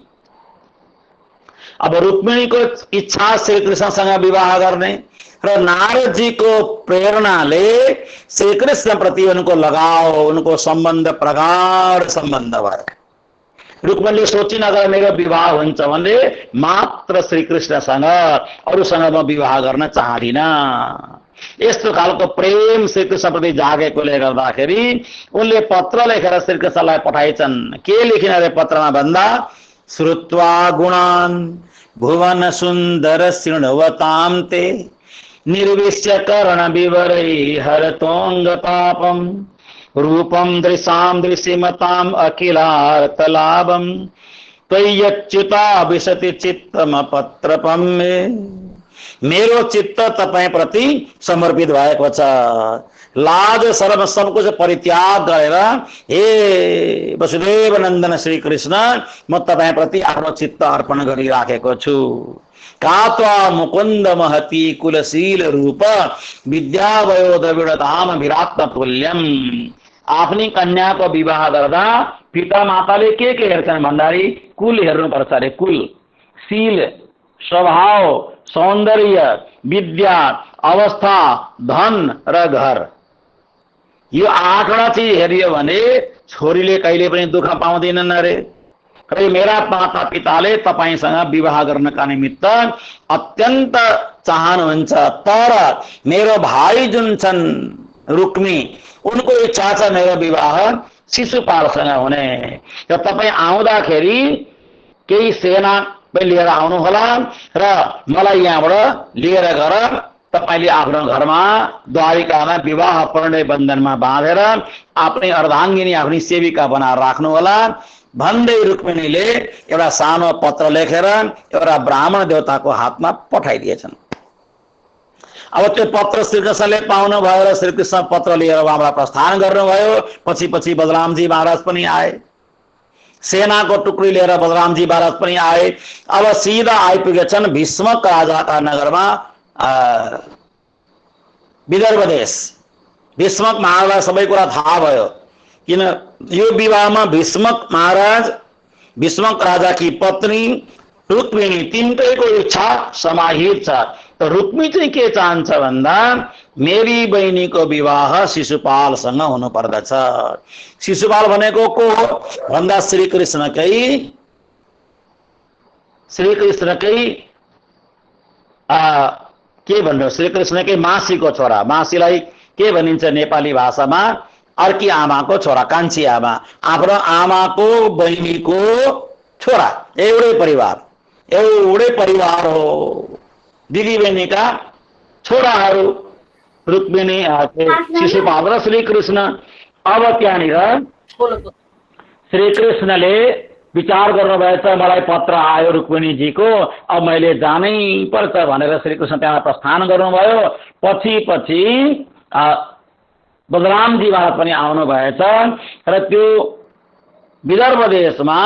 अब रुक्मिणी को इच्छा श्री कृष्णसँग विवाह गर्ने र नारद जी को प्रेरणाले श्री कृष्ण प्रति उनको लगाव उनको सम्बन्ध प्रगाढ सम्बन्ध भयो। रुक्मिणीले सोचिन अगर मेरो विवाह हुन्छ भने मात्र श्री कृष्णसँग अरूसँग म विवाह गर्न चाहदिन। यस्तो खालको प्रेम श्री कृष्ण प्रति जागेकोले गर्दाखेरि उनले पत्र लेखेर श्री कृष्णलाई पठाइछन्। के लेखिन रे पत्रमा भन्दा श्रुत्वा गुणान् भुवन सुन्दर शृण्वतां ते निर्विश्य कर्ण विवरै हरतोंग पापम रूपम दृशाम दृशिमताम अखिलार्थलाभम त्वय्यच्युता विशति चित्तम पत्रपम मेरो चित्त तपाईं प्रति समर्पित भएको छ। लाज शरम सब कुछ परित्याग गरेर हे वसुदेव नन्दन श्री कृष्ण म तपाईं प्रति आफ्नो चित्त अर्पण गरिराखेको छु। कात्वा मुकुन्द महती कुलशील रूप विद्यावयो द्रविड धाम विराट तुल्यम। आफ्नी कन्याको विवाह गर्दा पिता माताले के हेर्छन् भन्दाखेरि कुल हेर्नुपर्छ अरे। कुल, शील, स्वभाव, सौन्दर्य, विद्या, अवस्था, धन र घर, यो 8वटा चीज हेरियो भने छोरीले कहिले पनि दुःख पाउँदिनन् अरे। कहिले मेरा माता पिताले तपाईसँग विवाह गर्नका निमित्त अत्यन्त चाहनुहुन्छ, तर मेरो भाइ जुन छन् रुक्मी उनको इच्छा छ मेरो विवाह शिशुपालसँग हुने। र तपाईँ आउँदाखेरि केही सेना लिएर आउनु होला र मलाई यहाँबाट लिएर गएर तपाईले आफ्नो घरमा द्वारिकामा विवाह प्रणय बन्धनमा बाँधेर आफ्नै अर्धाङ्गिनी आफ्नै सेविका बनाएर राख्नु होला भन्दै रुक्मिणीले एउटा सानो पत्र लेखेर एउटा ब्राह्मण देवताको हातमा पठाइदिएछन्। अब त्यो पत्र श्रीकृष्णले पाउनु भयो र श्रीकृष्ण पत्र लिएर उहाँबाट प्रस्थान गर्नुभयो। पछि पछि बलरामजी महाराज पनि आए, सेनाको टुक्री लिएर बलरामजी महाराज पनि आए। अब सिधा आइपुगेछन् भीष्मक राजाका नगरमा विदर्भ देश। भीष्मक महाराजलाई सबै कुरा थाहा भयो, किन यो विवाहमा भीष्मक महाराज भीष्मक राजाकी पत्नी रुक्मिणी तिनटैको इच्छा समाहित छ। त रुक्मी चाहिँ के चाहन्छ भन्दा मेरी बहिनीको विवाह शिशुपालसँग हुनु पर्दछ। शिशुपाल भनेको को हो भन्दा श्रीकृष्णकै के भन्नु श्रीकृष्णकै मासीको छोरा। मासीलाई के भनिन्छ नेपाली भाषामा अर्की आमाको छोरा, कान्छी आमा। आफ्नो आमाको बहिनीको छोरा, एउटै परिवार हो। दिदी बहिनीका छोराहरू रुक्मिणी शिशुपाल र श्रीकृष्ण। अब त्यहाँनिर श्रीकृष्णले विचार गर्नुभएछ मलाई पत्र आयो रुक्मिणीजीको, अब मैले जानै पर्छ भनेर श्रीकृष्ण त्यहाँ प्रस्थान गर्नुभयो। पछि पछि बलरामजी महाराज पनि आउनु भएछ र त्यो विदर्भ देशमा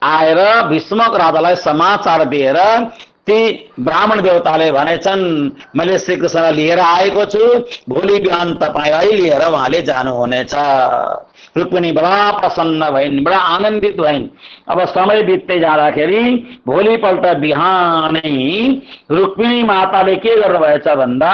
आएर भीष्मक राजालाई समाचार दिएर ती ब्राह्मण देवताले भनेछन् मैले श्रीकृष्णलाई लिएर आएको छु, भोलि बिहान तपाईलाई लिएर उहाँले जानुहुनेछ। रुक्मिणी बडा प्रसन्न भइन्, बडा आनन्दित भइन्। अब समय बित्दै जाँदाखेरि भोलिपल्ट बिहानै रुक्मिणी माताले के गर्नुभएछ भन्दा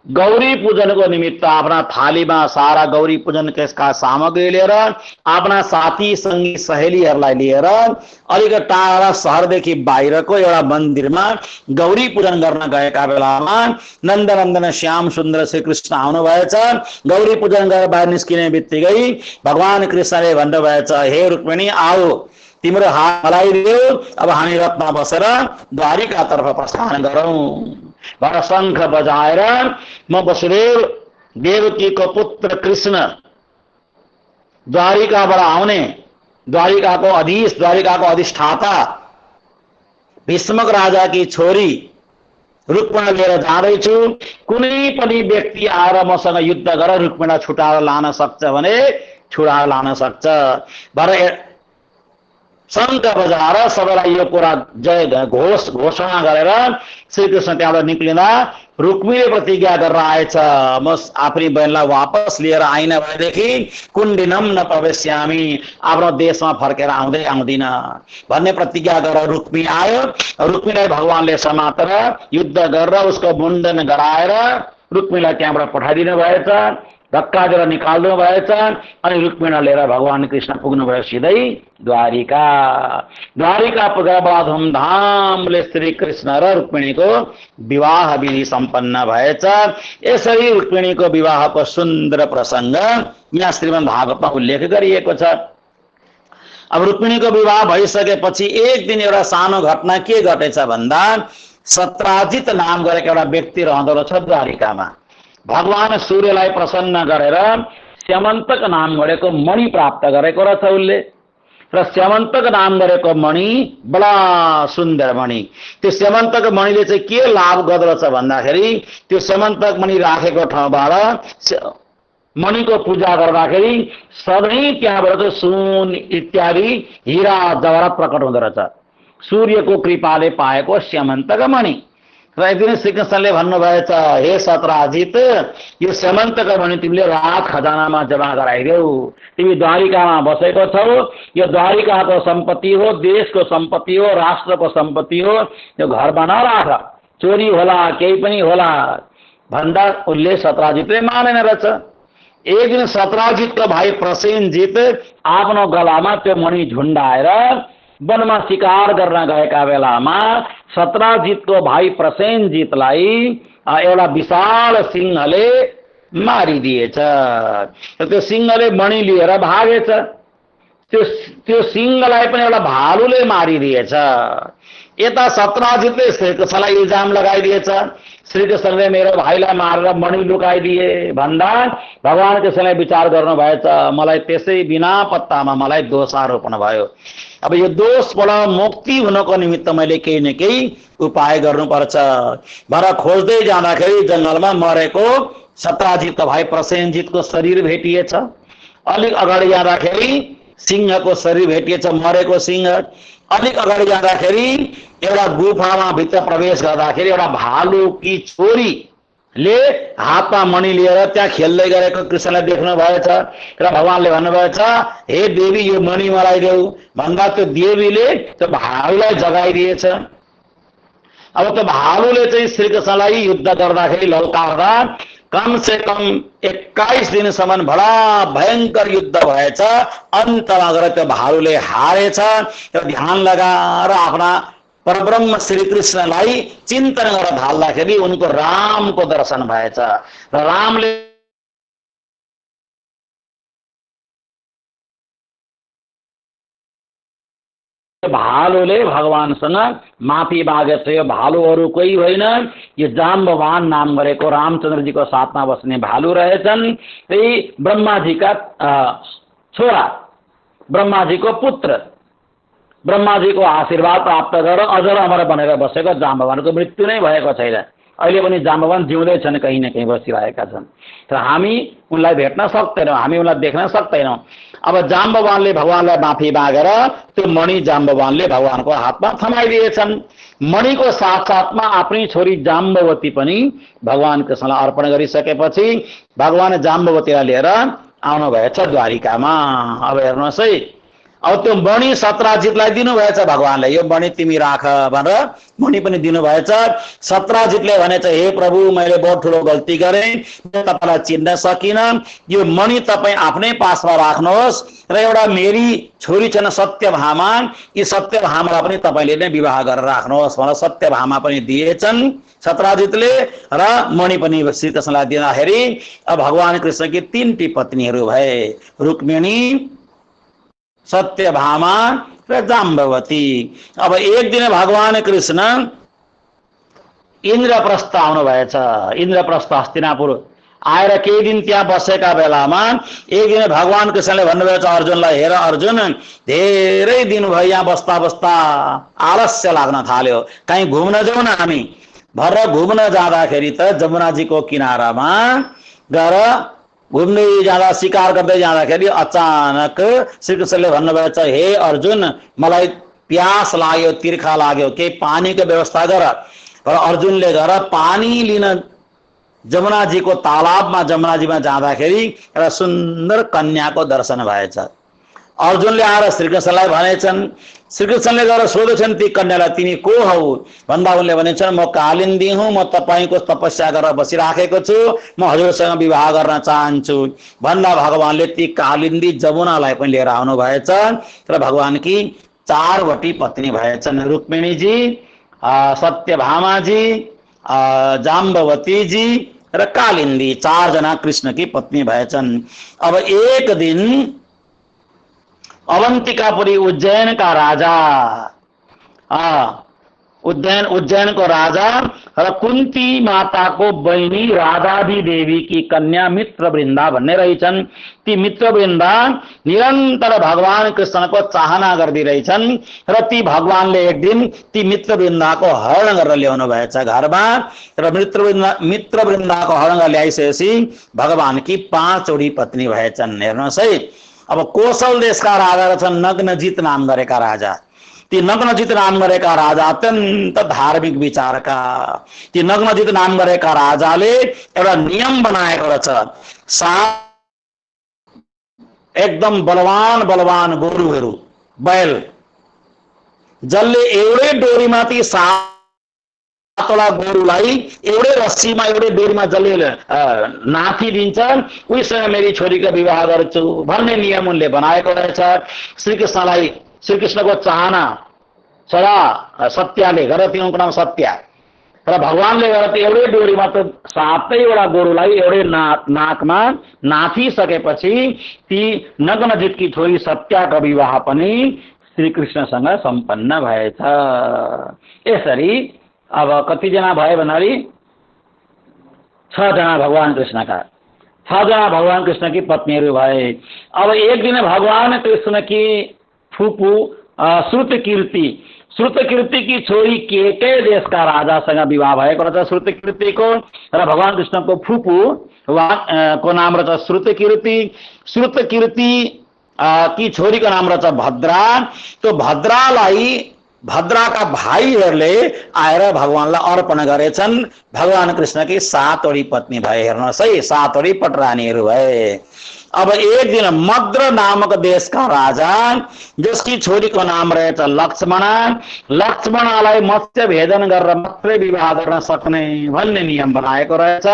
गौरी पूजनको निमित्त आफ्ना थालीमा सारा गौरी पूजनका सामग्री लिएर आफ्ना साथी सङ्गी सहेलीहरूलाई लिएर अलिक टाढा सहरदेखि बाहिरको एउटा मन्दिरमा गौरी पूजन गर्न गएका बेलामा नन्दनन्दन श्याम सुन्दर श्री कृष्ण आउनुभएछ। गौरी पूजन गरेर बाहिर निस्किने बित्तिकै भगवान कृष्णले भन्नुभएछ, हे रुक्मिणी आऊ, तिम्रो हात हलाइदेऊ, अब हामी रथमा बसेर द्वारिकातर्फ प्रस्थान गरौँ। भर शङ्ख बजाएर म वसुदेव देवकीको पुत्र कृष्ण द्वारिकाबाट आउने, द्वारिकाको अधिष्ठाता भीष्मक राजाकी छोरी रुक्मिणी लिएर जाँदैछु। कुनै पनि व्यक्ति आएर मसँग युद्ध गरेर रुक्मिणीलाई छुटाएर लान सक्छ भने छुटाएर लान सक्छ। भर शङ्ख बजाएर सबैलाई यो कुरा जय घोषणा गरेर श्रीकृष्ण त्यहाँबाट निक्लिँदा रुक्मिणीले प्रतिज्ञा गरेर आएछ, म आफ्नी बहिनीलाई वापस लिएर आइन भएदेखि कुण्डिनम न प्रवेश्यामी, आफ्नो देशमा फर्केर आउँदिन भन्ने प्रतिज्ञा गरेर रुक्मिणी आयो। रुक्मिणीलाई भगवानले समातेर युद्ध गरेर उसको मुण्डन गराएर रुक्मिणीलाई त्यहाँबाट पठाइदिनु भएछ, धक्का दिएर निकाल्नु भएछ। अनि रुक्मिणी लिएर भगवान कृष्ण पुग्नुभयो सिधै द्वारिका पुगेर बडा धुमधामले श्री कृष्ण र रुक्मिणीको विवाह विधि सम्पन्न भएछ। यसरी रुक्मिणीको विवाहको सुन्दर प्रसङ्ग यहाँ श्रीमद् भागवतमा उल्लेख गरिएको छ। अब रुक्मिणीको विवाह भइसकेपछि एक दिन एउटा सानो घटना के घटेछ भन्दा सत्राजित नाम गरेको एउटा व्यक्ति रहँदो रहेछ द्वारिकामा। भगवान सूर्यलाई प्रसन्न गरेर स्यमन्तक नाम गरेको मणि प्राप्त गरेको रहेछ उसले। र स्यमन्तक नाम गरेको मणि बडा सुन्दर मणि। त्यो स्यमन्तक मणिले चाहिँ के लाभ गर्दो रहेछ भन्दाखेरि त्यो स्यमन्तक मणि राखेको ठाउँबाट मणिको पूजा गर्दाखेरि सधैँ त्यहाँबाट सुन इत्यादि हिरा जवाहरात प्रकट हुँदो रहेछ। सूर्यको कृपाले पाएको स्यमन्तक मणि। र एक दिन श्रीकृष्णले भन्नुभएछ, हे सत्राजित, यो स्यमन्तक मणि तिमीले राज खजानामा जम्मा गराइदेऊ। तिमी द्वारिकामा बसेको छौ, यो द्वारिकाको सम्पत्ति हो, देशको सम्पत्ति हो, राष्ट्रको सम्पत्ति हो, यो घरमा नराख, चोरी होला केही पनि होला भन्दा उसले सत्राजितले मानेन रहेछ। एक दिन सत्राजितको भाइ प्रसेनजित आफ्नो गलामा त्यो मणि झुन्डाएर वनमा शिकार गर्न गएका बेलामा सत्राजितको भाइ प्रसेनजितलाई एउटा विशाल सिंहले मारिदिएछ। त्यो सिंहले मणि लिएर भागेछ। त्यो सिंहलाई पनि एउटा भालुले मारिदिएछ। यता सत्राजितले श्रीकृष्णलाई इल्जाम लगाइदिएछ, श्रीकृष्णले मेरो भाइलाई मारेर मणि लुकाइदिए भन्दा भगवान कृष्णले विचार गर्नुभएछ, मलाई त्यसै बिना पत्तामा मलाई दोषारोपण भयो। अब यो दोषबाट मुक्ति हुनको निमित्त मैले केही न केही उपाय गर्नुपर्छ। भर खोज्दै जाँदाखेरि जङ्गलमा मरेको सत्राजितको भाइ प्रसेनजितको शरीर भेटिएछ। अलिक अगाडि जाँदाखेरि सिंहको शरीर भेटिएछ, मरेको सिंह। अलिक अगाडि जाँदाखेरि एउटा गुफामा भित्र प्रवेश गर्दाखेरि एउटा भालुकी छोरीले हातमा मणि लिएर त्यहाँ खेल्दै गरेको कृष्णलाई देख्नु भएछ। र भगवानले भन्नुभएछ, हे देवी, यो मणि मलाई देऊ भन्दा त्यो देवीले त्यो भालुलाई जगाइदिएछ। अब त्यो भालुले चाहिँ श्रीकृष्णलाई युद्ध गर्दाखेरि लौकार्दा कम से कम 21 दिनसम्म बडा भयंकर युद्ध भएछ। अन्तमा गएर त्यो भालुले हारेछ। त्यो ध्यान लगाएर आफ्ना परब्रह्म श्रीकृष्णलाई चिन्तन गरेर थाल्दाखेरि उनको रामको दर्शन भएछ। र रामले भालुले भगवानसँग माफी मागेछ। यो भालु अरू कोही होइन, यो जाम्बवान नाम गरेको रामचन्द्रजीको साथमा बस्ने भालु रहेछन्। त्यही ब्रह्माजीका छोरा, ब्रह्माजीको पुत्र, ब्रह्माजीको आशीर्वाद प्राप्त गरेर अजर अमर बनेर बसेको जाम्बवानको मृत्यु नै भएको छैन। अहिले पनि जाम्बवान जिउँदै छन्, कहीँ न कहीँ बसिरहेका छन्। र हामी उनलाई भेट्न सक्दैनौँ, हामी उनलाई देख्न सक्दैनौँ। अब जाम्बवानले भगवानलाई माफी मागेर त्यो मणि जाम्बवानले भगवानको हातमा थमाइदिएछन्। मणिको साथसाथमा आफ्नै छोरी जाम्बवती पनि भगवान कृष्णलाई अर्पण गरिसकेपछि भगवान जाम्बवतीलाई लिएर आउनुभएछ द्वारिकामा। अब हेर्नुहोस् है, अब त्यो मणि सत्राजितलाई दिनुभएछ भगवानले, यो मणि तिमी राख भनेर मणि पनि दिनुभएछ। सत्राजितले भनेछ हे प्रभु मैले बहुत ठुलो गल्ती गरेँ, तपाईँलाई चिन्न सकिनँ, यो मणि तपाईँ आफ्नै पासमा राख्नुहोस् र एउटा मेरी छोरी छन् सत्यभामा, यी सत्यभामालाई पनि तपाईँले नै विवाह गरेर राख्नुहोस् भनेर सत्यभामा पनि दिएछन् सत्राजितले र मणि पनि श्रीकृष्णलाई दिँदाखेरि अब भगवान कृष्णकी 3टी पत्नीहरू भए, रुक्मिणी, सत्यभामा र जाम्बवती। अब एक दिन भगवान कृष्ण इन्द्रप्रस्थ आउनु भएछ। इन्द्रप्रस्थ हस्तिनापुर आएर केही दिन त्यहाँ बसेका बेलामा एक दिन भगवान कृष्णले भन्नुभएछ अर्जुनलाई, हेर अर्जुन धेरै दिन भयो यहाँ बस्दा बस्दा आलस्य लाग्न थाल्यो, कहीँ घुम्न जाउँ न हामी। भर घुम्न जाँदाखेरि त जमुनाजीको किनारामा गएर घुम्दै जाँदा शिकार गर्दै जाँदाखेरि अचानक श्रीकृष्णले भन्नुभएछ हे अर्जुन मलाई प्यास लाग्यो, तिर्खा लाग्यो, केही पानीको व्यवस्था गर। र अर्जुनले गएर पानी लिन जमुनाजीको तालाबमा जमुनाजीमा जाँदाखेरि एउटा सुन्दर कन्याको दर्शन भएछ। अर्जुनले आएर श्रीकृष्णलाई भनेछन्, श्रीकृष्णले गएर सोधेछन् ती कन्यालाई तिमी को हौ भन्दा उनले भनेछन् म कालिन्दी हुँ, म तपाईँको तपस्या गरेर बसिराखेको छु, म हजुरसँग विवाह गर्न चाहन्छु भन्दा भगवानले ती कालिन्दी जमुनालाई पनि लिएर आउनु भएछ र भगवानकी 4वटी पत्नी भएछन्, रुक्मिणीजी, सत्यभामाजी, जाम्बवतीजी र कालिन्दी, 4 जना कृष्णकी पत्नी भएछन्। अब एक दिन अवंतिकापुरी उज्जैन का राजा उज्जैन को राजा र कुंती माता को बहिनी राधादी देवी की कन्या मित्रवृन्दा भन्ने रहेछन्। ती मित्रवृन्दा निरन्तर भगवान कृष्ण को चाहना गर्दै रहेछन् र ती भगवानले एक दिन ती मित्रवृन्दाको हरण गरेर ल्याउनु भएछ घरमा र मित्रवृन्दाको हरण गरेर ल्याइसकेपछि भगवान की 5 पत्नी भएछन्। हेर्नुहोस् है, अब कौशल देशका राजा रहेछन् नग्नजित नाम गरेका राजा। ती नग्नजित नाम गरेका राजा अत्यन्त धार्मिक विचारका। ती नग्नजित नाम गरेका राजाले एउटा नियम बनाएको रहेछ, एकदम बलवान बलवान गोरुहरू बैल जसले एउटै डोरीमा ती 7वटा गोरुलाई एउटै रस्सीमा एउटै डोरीमा जसले नाथी दिन्छ उहीसँग मेरी छोरीको विवाह गर्छु भन्ने नियम उनले बनाएको रहेछ। श्रीकृष्णको चाहना सदा सत्यले गरेर उनको नाम सत्या र भगवानले गरेर एउटै डोरीमा त 7वटा गोरुलाई एउटै नाकमा नाथिसकेपछि ती नग्नजितकी छोरी सत्याको विवाह पनि श्रीकृष्णसँग सम्पन्न भएछ। यसरी अब कतिजना भयो भन्नाले 6 जना भगवान कृष्णका 6 जना भगवान कृष्ण की पत्नीहरू भए। अब एक दिन भगवान कृष्ण की फुपू श्रुतकीर्ति की छोरी केके देश का राजासँग विवाह भएको रहेछ श्रुतकीर्तिको र भगवान कृष्णको फुपू को नाम रहेछ श्रुतकीर्ति। श्रुतकीर्ति की छोरीको नाम रहेछ भद्रा। त्यो भद्रालाई भद्राका भाइहरूले आएर भगवानलाई अर्पण गरेछन्। भगवान कृष्णकी 7वटी पत्नी भए। हेर्नुहोस् है, 7वटी पटरानीहरू भए। अब एक दिन मद्र नामक देश का राजा जिसकी छोरी को नाम रहेछ लक्ष्मणा, लक्ष्मणालाई मत्स्य भेदन गरेर मात्रै विवाह गर्न सक्ने भन्ने नियम बनाएको रहेछ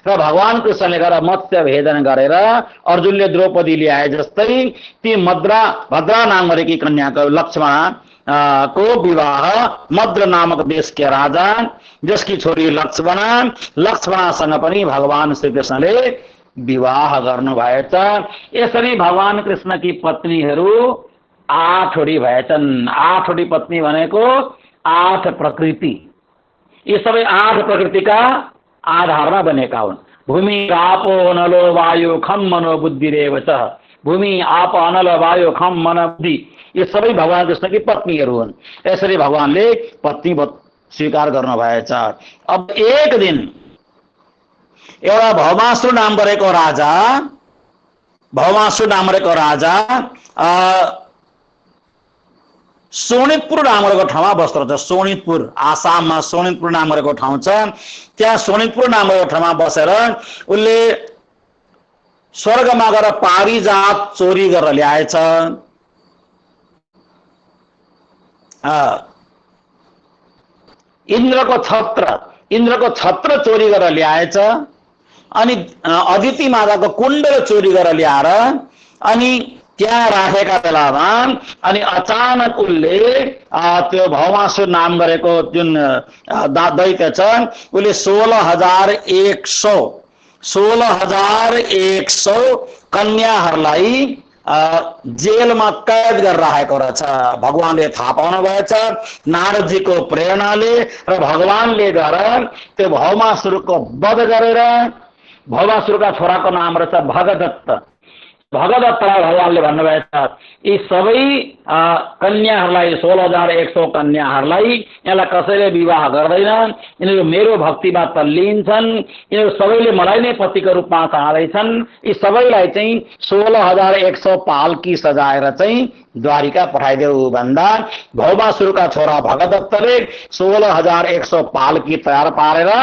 र भगवान कृष्णले गरेर मत्स्य भेदन गरेर अर्जुनले द्रौपदी ल्याए जस्तै ती भद्रा नाम गरेकी कन्याको लक्ष्मणा को विवाह मद्र नामक देश के राजा जिसकी छोरी लक्ष्मणासँग पनि भगवान श्री कृष्णले विवाह गर्नु भएछ। यसरी भगवान कृष्ण की पत्नीहरू 8वटी भएछन्। 8वटी पत्नी भनेको 8 प्रकृति। यी सबै 8 प्रकृतिका आधारमा बनेका हुन्। भूमि आपो अनलो वायु खम मनो बुद्धिरेव च। भूमि आप अनल वायु खम मन बुद्धि ये सबै भगवान कृष्ण की पत्नीहरू हुन्। यसरी भगवानले पत्नी स्वीकार गर्नु भएछ। अब एक दिन एउटा भौमासुर नाम गरेको राजा सोनितपुर नाम गरेको ठाउँमा बस्दो रहेछ। सोनितपुर आसाममा सोनितपुर नाम गरेको ठाउँ छ। त्यहाँ सोनितपुर नाम गरेको ठाउँमा बसेर उनले स्वर्गमा गएर पारिजात चोरी गरेर ल्याएछ। इन्द्रको छत्र चोरी गरेर ल्याएछ। अनि अदिति माताको कुण्डल चोरी गरेर ल्याएर अनि त्यहाँ राखेका बेलामा अनि अचानक उसले त्यो भौमासुर नाम गरेको जुन दैत्य छ उसले 16,100 कन्याहरूलाई जेलमा कैद गरेर राखेको रहेछ। भगवानले थाहा पाउनु भएछ नारदजीको प्रेरणाले र भगवानले गएर त्यो भौमासुरको वध गरेर भौमासुरका छोराको नाम रहेछ भगदत्त। भगदत्तलाई भगवानले भन्नुभएछ यी सबै कन्याहरूलाई 16,100 कन्याहरूलाई यसलाई कसैले विवाह गर्दैन, यिनीहरू मेरो भक्तिमा तल्लिन्छन्, यिनीहरू सबैले मलाई नै पतिको रूपमा चाहँदैछन्। यी सबैलाई चाहिँ 16,100 पालकी सजाएर चाहिँ द्वारिका पठाइदेऊ भन्दा भौमासुरका छोरा भगदत्तले 16,100 पालकी तयार पारेर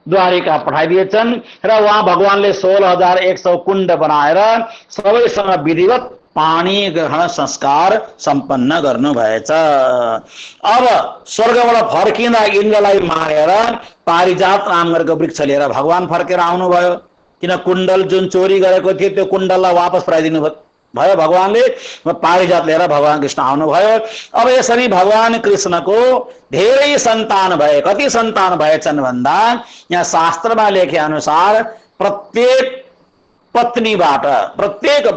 द्वारिका पठाइदिएछन् र वहाँ भगवानले 16,100 कुण्ड बनाएर सबैसँग विधिवत पानी ग्रहण संस्कार सम्पन्न गर्नुभएछ। अब स्वर्गबाट फर्किँदा इन्द्रलाई मारेर पारिजात नाम गरेको वृक्ष लिएर भगवान फर्केर आउनुभयो। किन कुण्डल जुन चोरी गरेको थियो त्यो कुण्डललाई वापस पठाइदिनु भयो भगवानले। पारिजात लिएर भगवान कृष्ण आउनुभयो। अब यसरी भगवान कृष्णको धेरै सन्तान भए। कति सन्तान भएछन् भन्दा यहाँ शास्त्रमा लेखे अनुसार प्रत्येक पत्नीबाट, प्रत्येक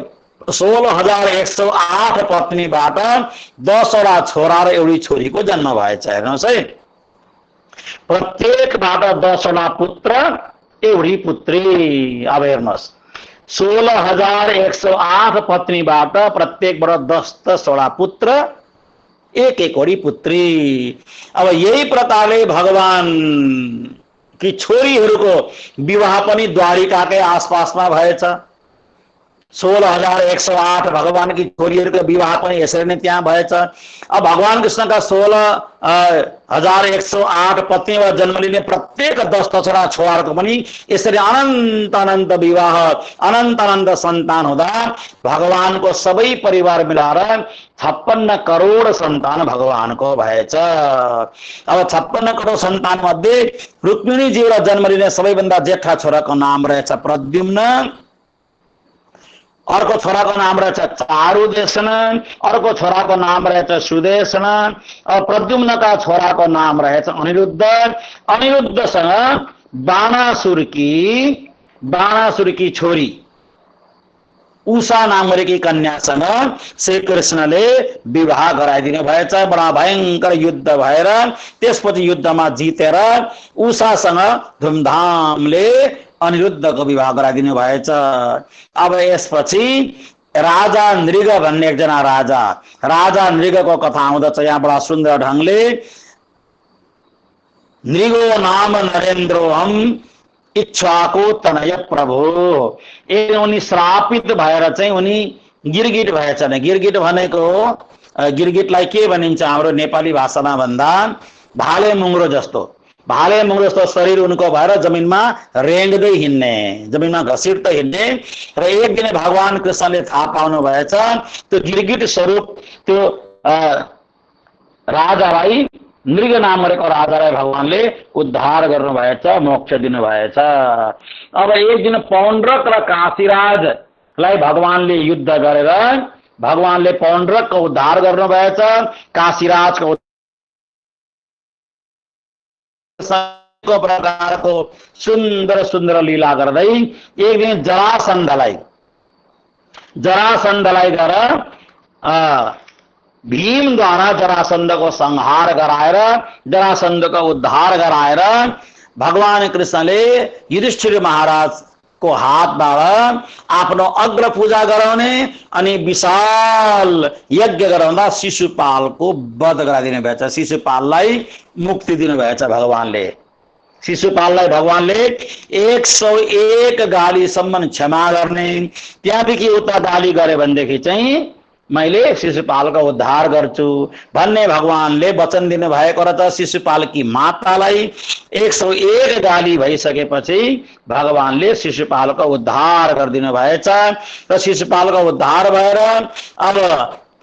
16,108 पत्नीबाट 10वटा छोरा र एउटी छोरीको जन्म भएछ। हेर्नुहोस् है, प्रत्येकबाट 10वटा पुत्र एउटी पुत्री। अब हेर्नुहोस् 16,108 पत्नीबाट प्रत्येकबाट 10-10वटा पुत्र, एक-एकवटी पुत्री। अब यही प्रकारले भगवान की छोरीहरूको विवाह पनि द्वारिकाकै आसपासमा भएछ। 16,108 भगवान की छोरीहरूको विवाह पनि यसरी नै त्यहाँ भएछ। अब भगवान कृष्णका 16,108 पत्नीबाट जन्म लिने प्रत्येक 10-10वटा छोराहरूको पनि यसरी अनन्त अनन्त विवाह, अनन्त अनन्त सन्तान हुँदा भगवानको सबै परिवार मिलाएर 56 करोड सन्तान भगवानको भएछ। अब 56 करोड सन्तान मध्ये रुक्मिणीजीबाट जन्म लिने सबैभन्दा जेठा छोराको नाम रहेछ प्रद्युम्न, अर्को छोराको नाम रहेछ चारुदेशन, अर्को छोराको नाम रहेछ सुदेशन, और प्रद्युम्नका छोराको नाम रहेछ अनिरुद्ध। अनिरुद्धसँग बाणासुरकी छोरी उषा नाम गरेकी कन्यासँग श्री कृष्णले विवाह गराइदिनु भएछ। बडा भयंकर युद्ध भएर त्यसपछि युद्धमा जितेर उषासँग धुमधामले अनिरुद्धको विवाह गराइदिनु भएछ। अब यसपछि राजा नृग भन्ने एकजना राजा नृगको कथा आउँदछ यहाँ बडा सुन्दर ढंगले। नृगो नाम नरेन्द्रोहम इच्छाको तनय प्रभु। उनी श्रापित भएर चाहिँ उनी गिरगिट भएछन्। गिरगिट भनेको गिरगिटलाई के भनिन्छ हाम्रो नेपाली भाषामा भन्दा भाले मुङ्ग्रो जस्तो शरीर उनको भएर जमिनमा रेंग्दै हिँड्ने, जमिनमा घसीट्दै हिँड्ने। र एक दिन भगवान कृष्णले थाहा पाउनु भएछ त्यो गिरगिट स्वरूप त्यो राजालाई, नृग नाम गरेको राजालाई भगवानले उद्धार गर्नु भएछ, मोक्ष दिनु भएछ। अब एक दिन पौण्ड्रक र काशीराजलाई भगवानले युद्ध गरेर भगवानले पौण्ड्रकको उद्धार गर्नु भएछ, काशीराजको प्रकारको सुन्दर सुन्दर लीला गर्दै एक दिन जरासन्धलाई गएर भीमद्वारा जरासन्धको संहार गराएर जरासन्धको उद्धार गराएर भगवान कृष्णले युधिष्ठिर महाराजको हातबाट आफ्नो अग्र पूजा गराउने अनि विशाल यज्ञ गराउँदा शिशुपालको वध गराइदिनु भएछ। शिशुपाललाई मुक्ति दिनु भएछ भगवानले। शिशुपाललाई भगवानले 101 गालीसम्म क्षमा गर्ने, त्यहाँदेखि उता गाली गरे भनेदेखि चाहिँ मैले शिशुपालको उद्धार गर्छु भन्ने भगवानले वचन दिनु भएको र शिशुपालकी मातालाई 101 गाली भइसकेपछि भगवानले शिशुपालको उद्धार गरिदिनु भएछ। र शिशुपालको उद्धार भएर अब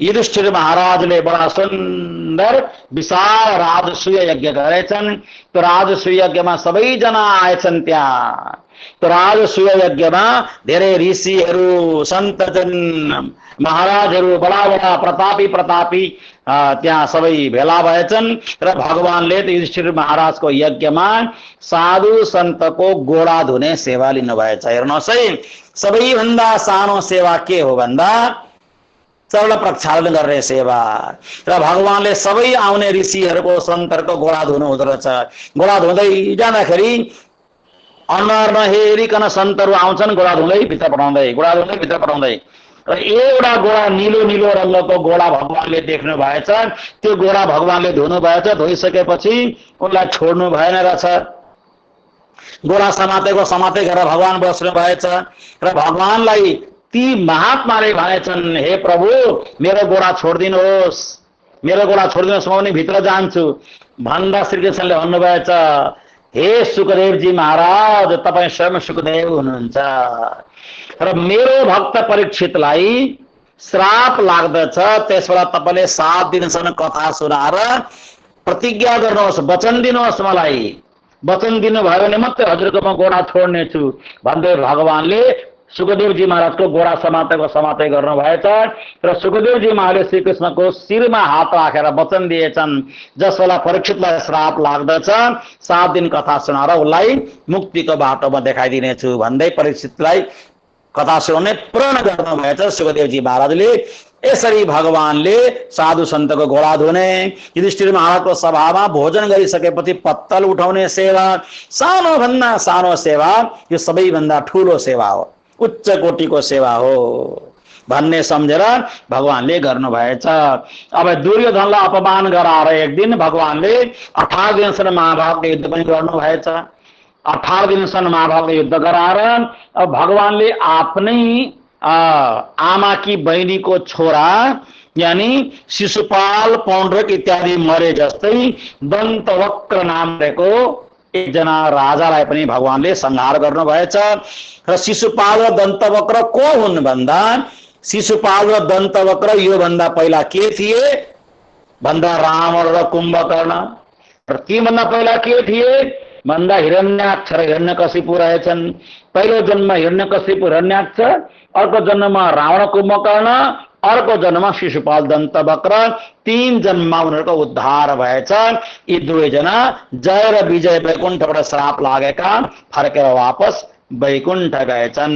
युधिष्ठिर महाराजले बडा सुन्दर विशाल राजसूय यज्ञ गरेछन्। त्यो राजसूय यज्ञमा सबैजना आएछन्। त्यहाँ त्यो राजसूय यज्ञमा धेरै ऋषिहरू, सन्तजन, महाराजहरू, बडा बडा प्रतापी त्यहाँ सबै भेला भएछन् र भगवानले युधिष्ठिर महाराजको यज्ञमा साधु सन्तको गोडा धुने सेवा लिनुभएछ। हेर्नुहोस् है, सबैभन्दा सानो सेवा के हो भन्दा चरण प्रक्षालन गर्ने सेवा। र भगवानले सबै आउने ऋषिहरूको, सन्तहरूको गोडा धुनु हुँदो रहेछ। गोडा धुँदै जाँदाखेरि अनुहार नहेरिकन सन्तहरू आउँछन्, गोडा धुँदै भित्र पठाउँदै र एउटा गोडा नीलो रङ्गको गोडा भगवानले देख्नु भएछ। त्यो गोडा भगवानले धुनु भएछ। धोइसकेपछि उनलाई छोड्नु भएन रहेछ। गोडा समाते गरेर भगवान बस्नु भएछ र भगवानलाई ती महात्माले भनेछन्, हे प्रभु मेरो गोडा छोडिदिनुहोस्, म पनि भित्र जान्छु भन्दा श्रीकृष्णले भन्नुभएछ, हे सुखदेवजी महाराज, तपाईँ स्वयं सुखदेव हुनुहुन्छ र मेरो भक्त परीक्षितलाई श्राप लाग्दछ। त्यसबाट तपाईँले 7 दिनसम्म कथा सुनाएर प्रतिज्ञा गर्नुहोस्, वचन दिनुहोस्, मलाई वचन दिनुभयो भने मात्रै हजुरको म गोडा छोड्नेछु भन्दै भगवानले सुखदेवजी महाराजको गोडा समाते गर्नु भएछ र सुखदेवजी महाराजले श्रीकृष्णको शिरमा हात राखेर वचन दिएछन्, जसलाई परीक्षितलाई श्राप लाग्दछ 7 दिन कथा सुनाएर उसलाई मुक्तिको बाटोमा देखाइदिनेछु भन्दै परीक्षितलाई कथा सुनाउने प्रण गर्नु भएछ सुखदेवजी महाराजले। यसरी भगवानले साधु सन्तको गोडा धुने, युधिष्ठिर महाराजको सभामा भोजन गरिसकेपछि पत्तल उठाउने सेवा, सानो भन्दा सानो सेवा यो सबैभन्दा ठूलो सेवा हो, उच्च कोटिको सेवा हो भन्ने सम्झेर भगवानले गर्नुभएछ। अब दुर्योधनलाई अपमान गराएर एक दिन भगवानले 18 दिनसम्म महाभारतको युद्ध पनि गर्नुभएछ। 18 दिनसम्म महाभारतको युद्ध गराएर अब भगवानले आफ्नै आमाकी बहिनीको छोरा यानी शिशुपाल, पौण्ड्रक इत्यादि मरे जस्तै दन्तवक्र नाम रहेको एकजना राजालाई पनि भगवानले संहार गर्नुभएछ। र शिशुपाल र दन्तवक्र को हुन् भन्दा शिशुपाल र दन्तवक्र यो भन्दा पहिला के थिए भन्दा रावण र कुम्भकर्ण। र ती भन्दा पहिला के थिए भन्दा हिरण्याक्ष र हिरण्यकशिपु रहेछन्। पहिलो जन्म हिरण्यकशिपु हिरण्याक्ष, अर्को जन्ममा रावण कुम्भकर्ण, अर्को जन्ममा शिशुपाल दन्तवक्र। 3 जन्ममा उनीहरूको उद्धार भएछ। यी दुवैजना जय र विजय वैकुण्ठबाट श्राप लागेका फर्केर वापस वैकुण्ठ गएछन्।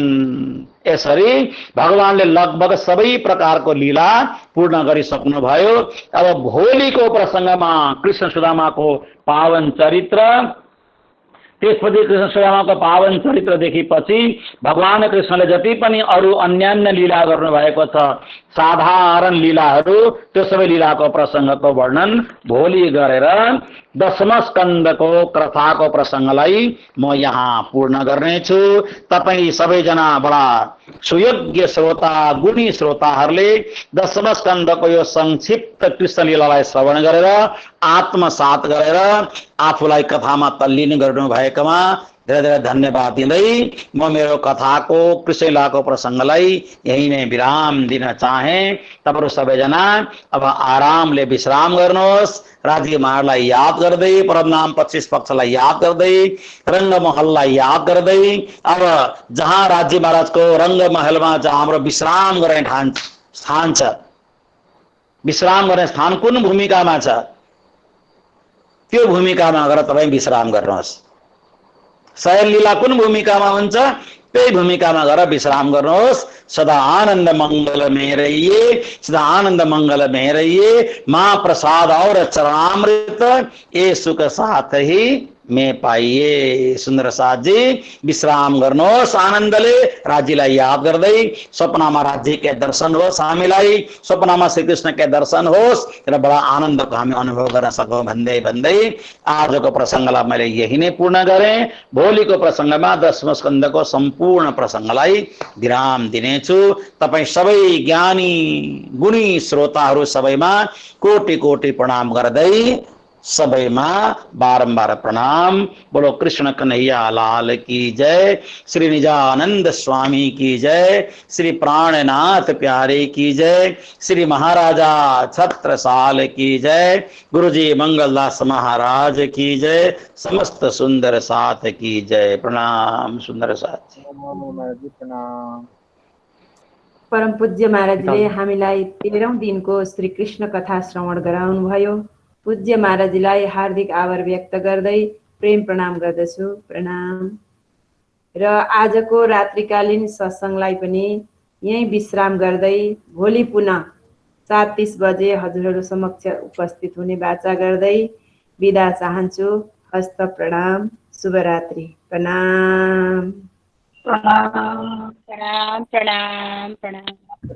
यसरी भगवानले लगभग सबै प्रकारको लीला पूर्ण गरिसक्नु भयो। अब भोलिको प्रसङ्गमा कृष्ण सुदामाको पावन चरित्र, त्यसपछि कृष्ण सुदामाको पावन चरित्र देखेपछि भगवान कृष्णले जति पनि अरू अन्यान्य लीला गर्नु भएको छ, साधारण लीलाहरू, त्यो सबै लीलाको प्रसङ्गको वर्णन भोलि गरेर 10वां स्कन्धको कथाको प्रसङ्गलाई म यहाँ पूर्ण गर्नेछु। तपाईँ सबैजना बडा सुयोग्य श्रोता, गुणी श्रोताहरूले 10वां स्कन्धको यो संक्षिप्त कृष्ण लीलालाई श्रवण गरेर आत्मसात गरेर आफूलाई कथामा तल्लीन गर्नु भएकोमा धेरै धेरै धन्यवाद दिँदै म मेरो कथाको कृष्ण लीलाको प्रसङ्गलाई यही नै विराम दिन चाहे। तपाईहरु सबैजना अब आरामले विश्राम गर्नुहोस्। राज्य महाराजलाई याद गर्दै, परमनाम 25 पक्षलाई याद गर्दै, रङ्गमहललाई याद गर्दै, अब जहाँ राज्य महाराजको रङ्गमहलमा जहाँ हाम्रो विश्राम गर्ने स्थान छ, विश्राम गर्ने स्थान कुन भूमिकामा छ त्यो भूमिकामा गएर तपाईँ विश्राम गर्नुहोस्। शयन लीला कुन भूमिकामा हुन्छ त्यही भूमिकामा गएर विश्राम गर्नुहोस्। सदा आनंद मंगल में रहिए, सदा आनंद मंगल में रहिए। माँ प्रसाद और चरणामृत ये सुख साथ ही में पाइए। सुंदर साथ जी विश्राम गर्नुहोस् आनन्दले। राज्यलाई याद गर्दै सपनामा राज्य के दर्शन होस्, हामीलाई सपनामा श्री कृष्ण के दर्शन होस् र बडा आनन्दको हामी अनुभव गर्न सकौं भन्दै भन्दै आजको प्रसङ्गलाई मैले यही नै पूर्ण गरेँ। भोलिको प्रसङ्गमा 10वां स्कन्धको सम्पूर्ण प्रसङ्गलाई विराम दिनेछु। तपाईँ सबै ज्ञानी गुणी श्रोताहरू सबैमा कोटि कोटि प्रणाम गर्दै सबैमा बारम्बार प्रणाम। बोलो कृष्ण कन्हैया लाल की जय, श्री निजानंद स्वामी की जय, श्री प्राणनाथ प्यारे की जय, श्री महाराजा छत्रसाल की जय, गुरुजी मंगलदास महाराज की जय, समस्त सुंदर साथ की जय। प्रणाम सुंदर साथ जी। परम पूज्य महाराजले हामीलाई 13औं दिनको श्री कृष्ण कथा श्रवण गराउनु भयो। पूज्य महाराजलाई हार्दिक आभार व्यक्त गर्दै प्रेम प्रणाम गर्दछु। प्रणाम। र आजको रात्रिकालीन सत्संगलाई पनि यही विश्राम गर्दै भोलि पुनः 7:30 बजे हजुरहरू समक्ष उपस्थित हुने बाचा गर्दै बिदा चाहन्छु। हस्त प्रणाम। शुभरात्रि। प्रणाम। प्रणाम प्रणाम प्रणाम प्रणाम।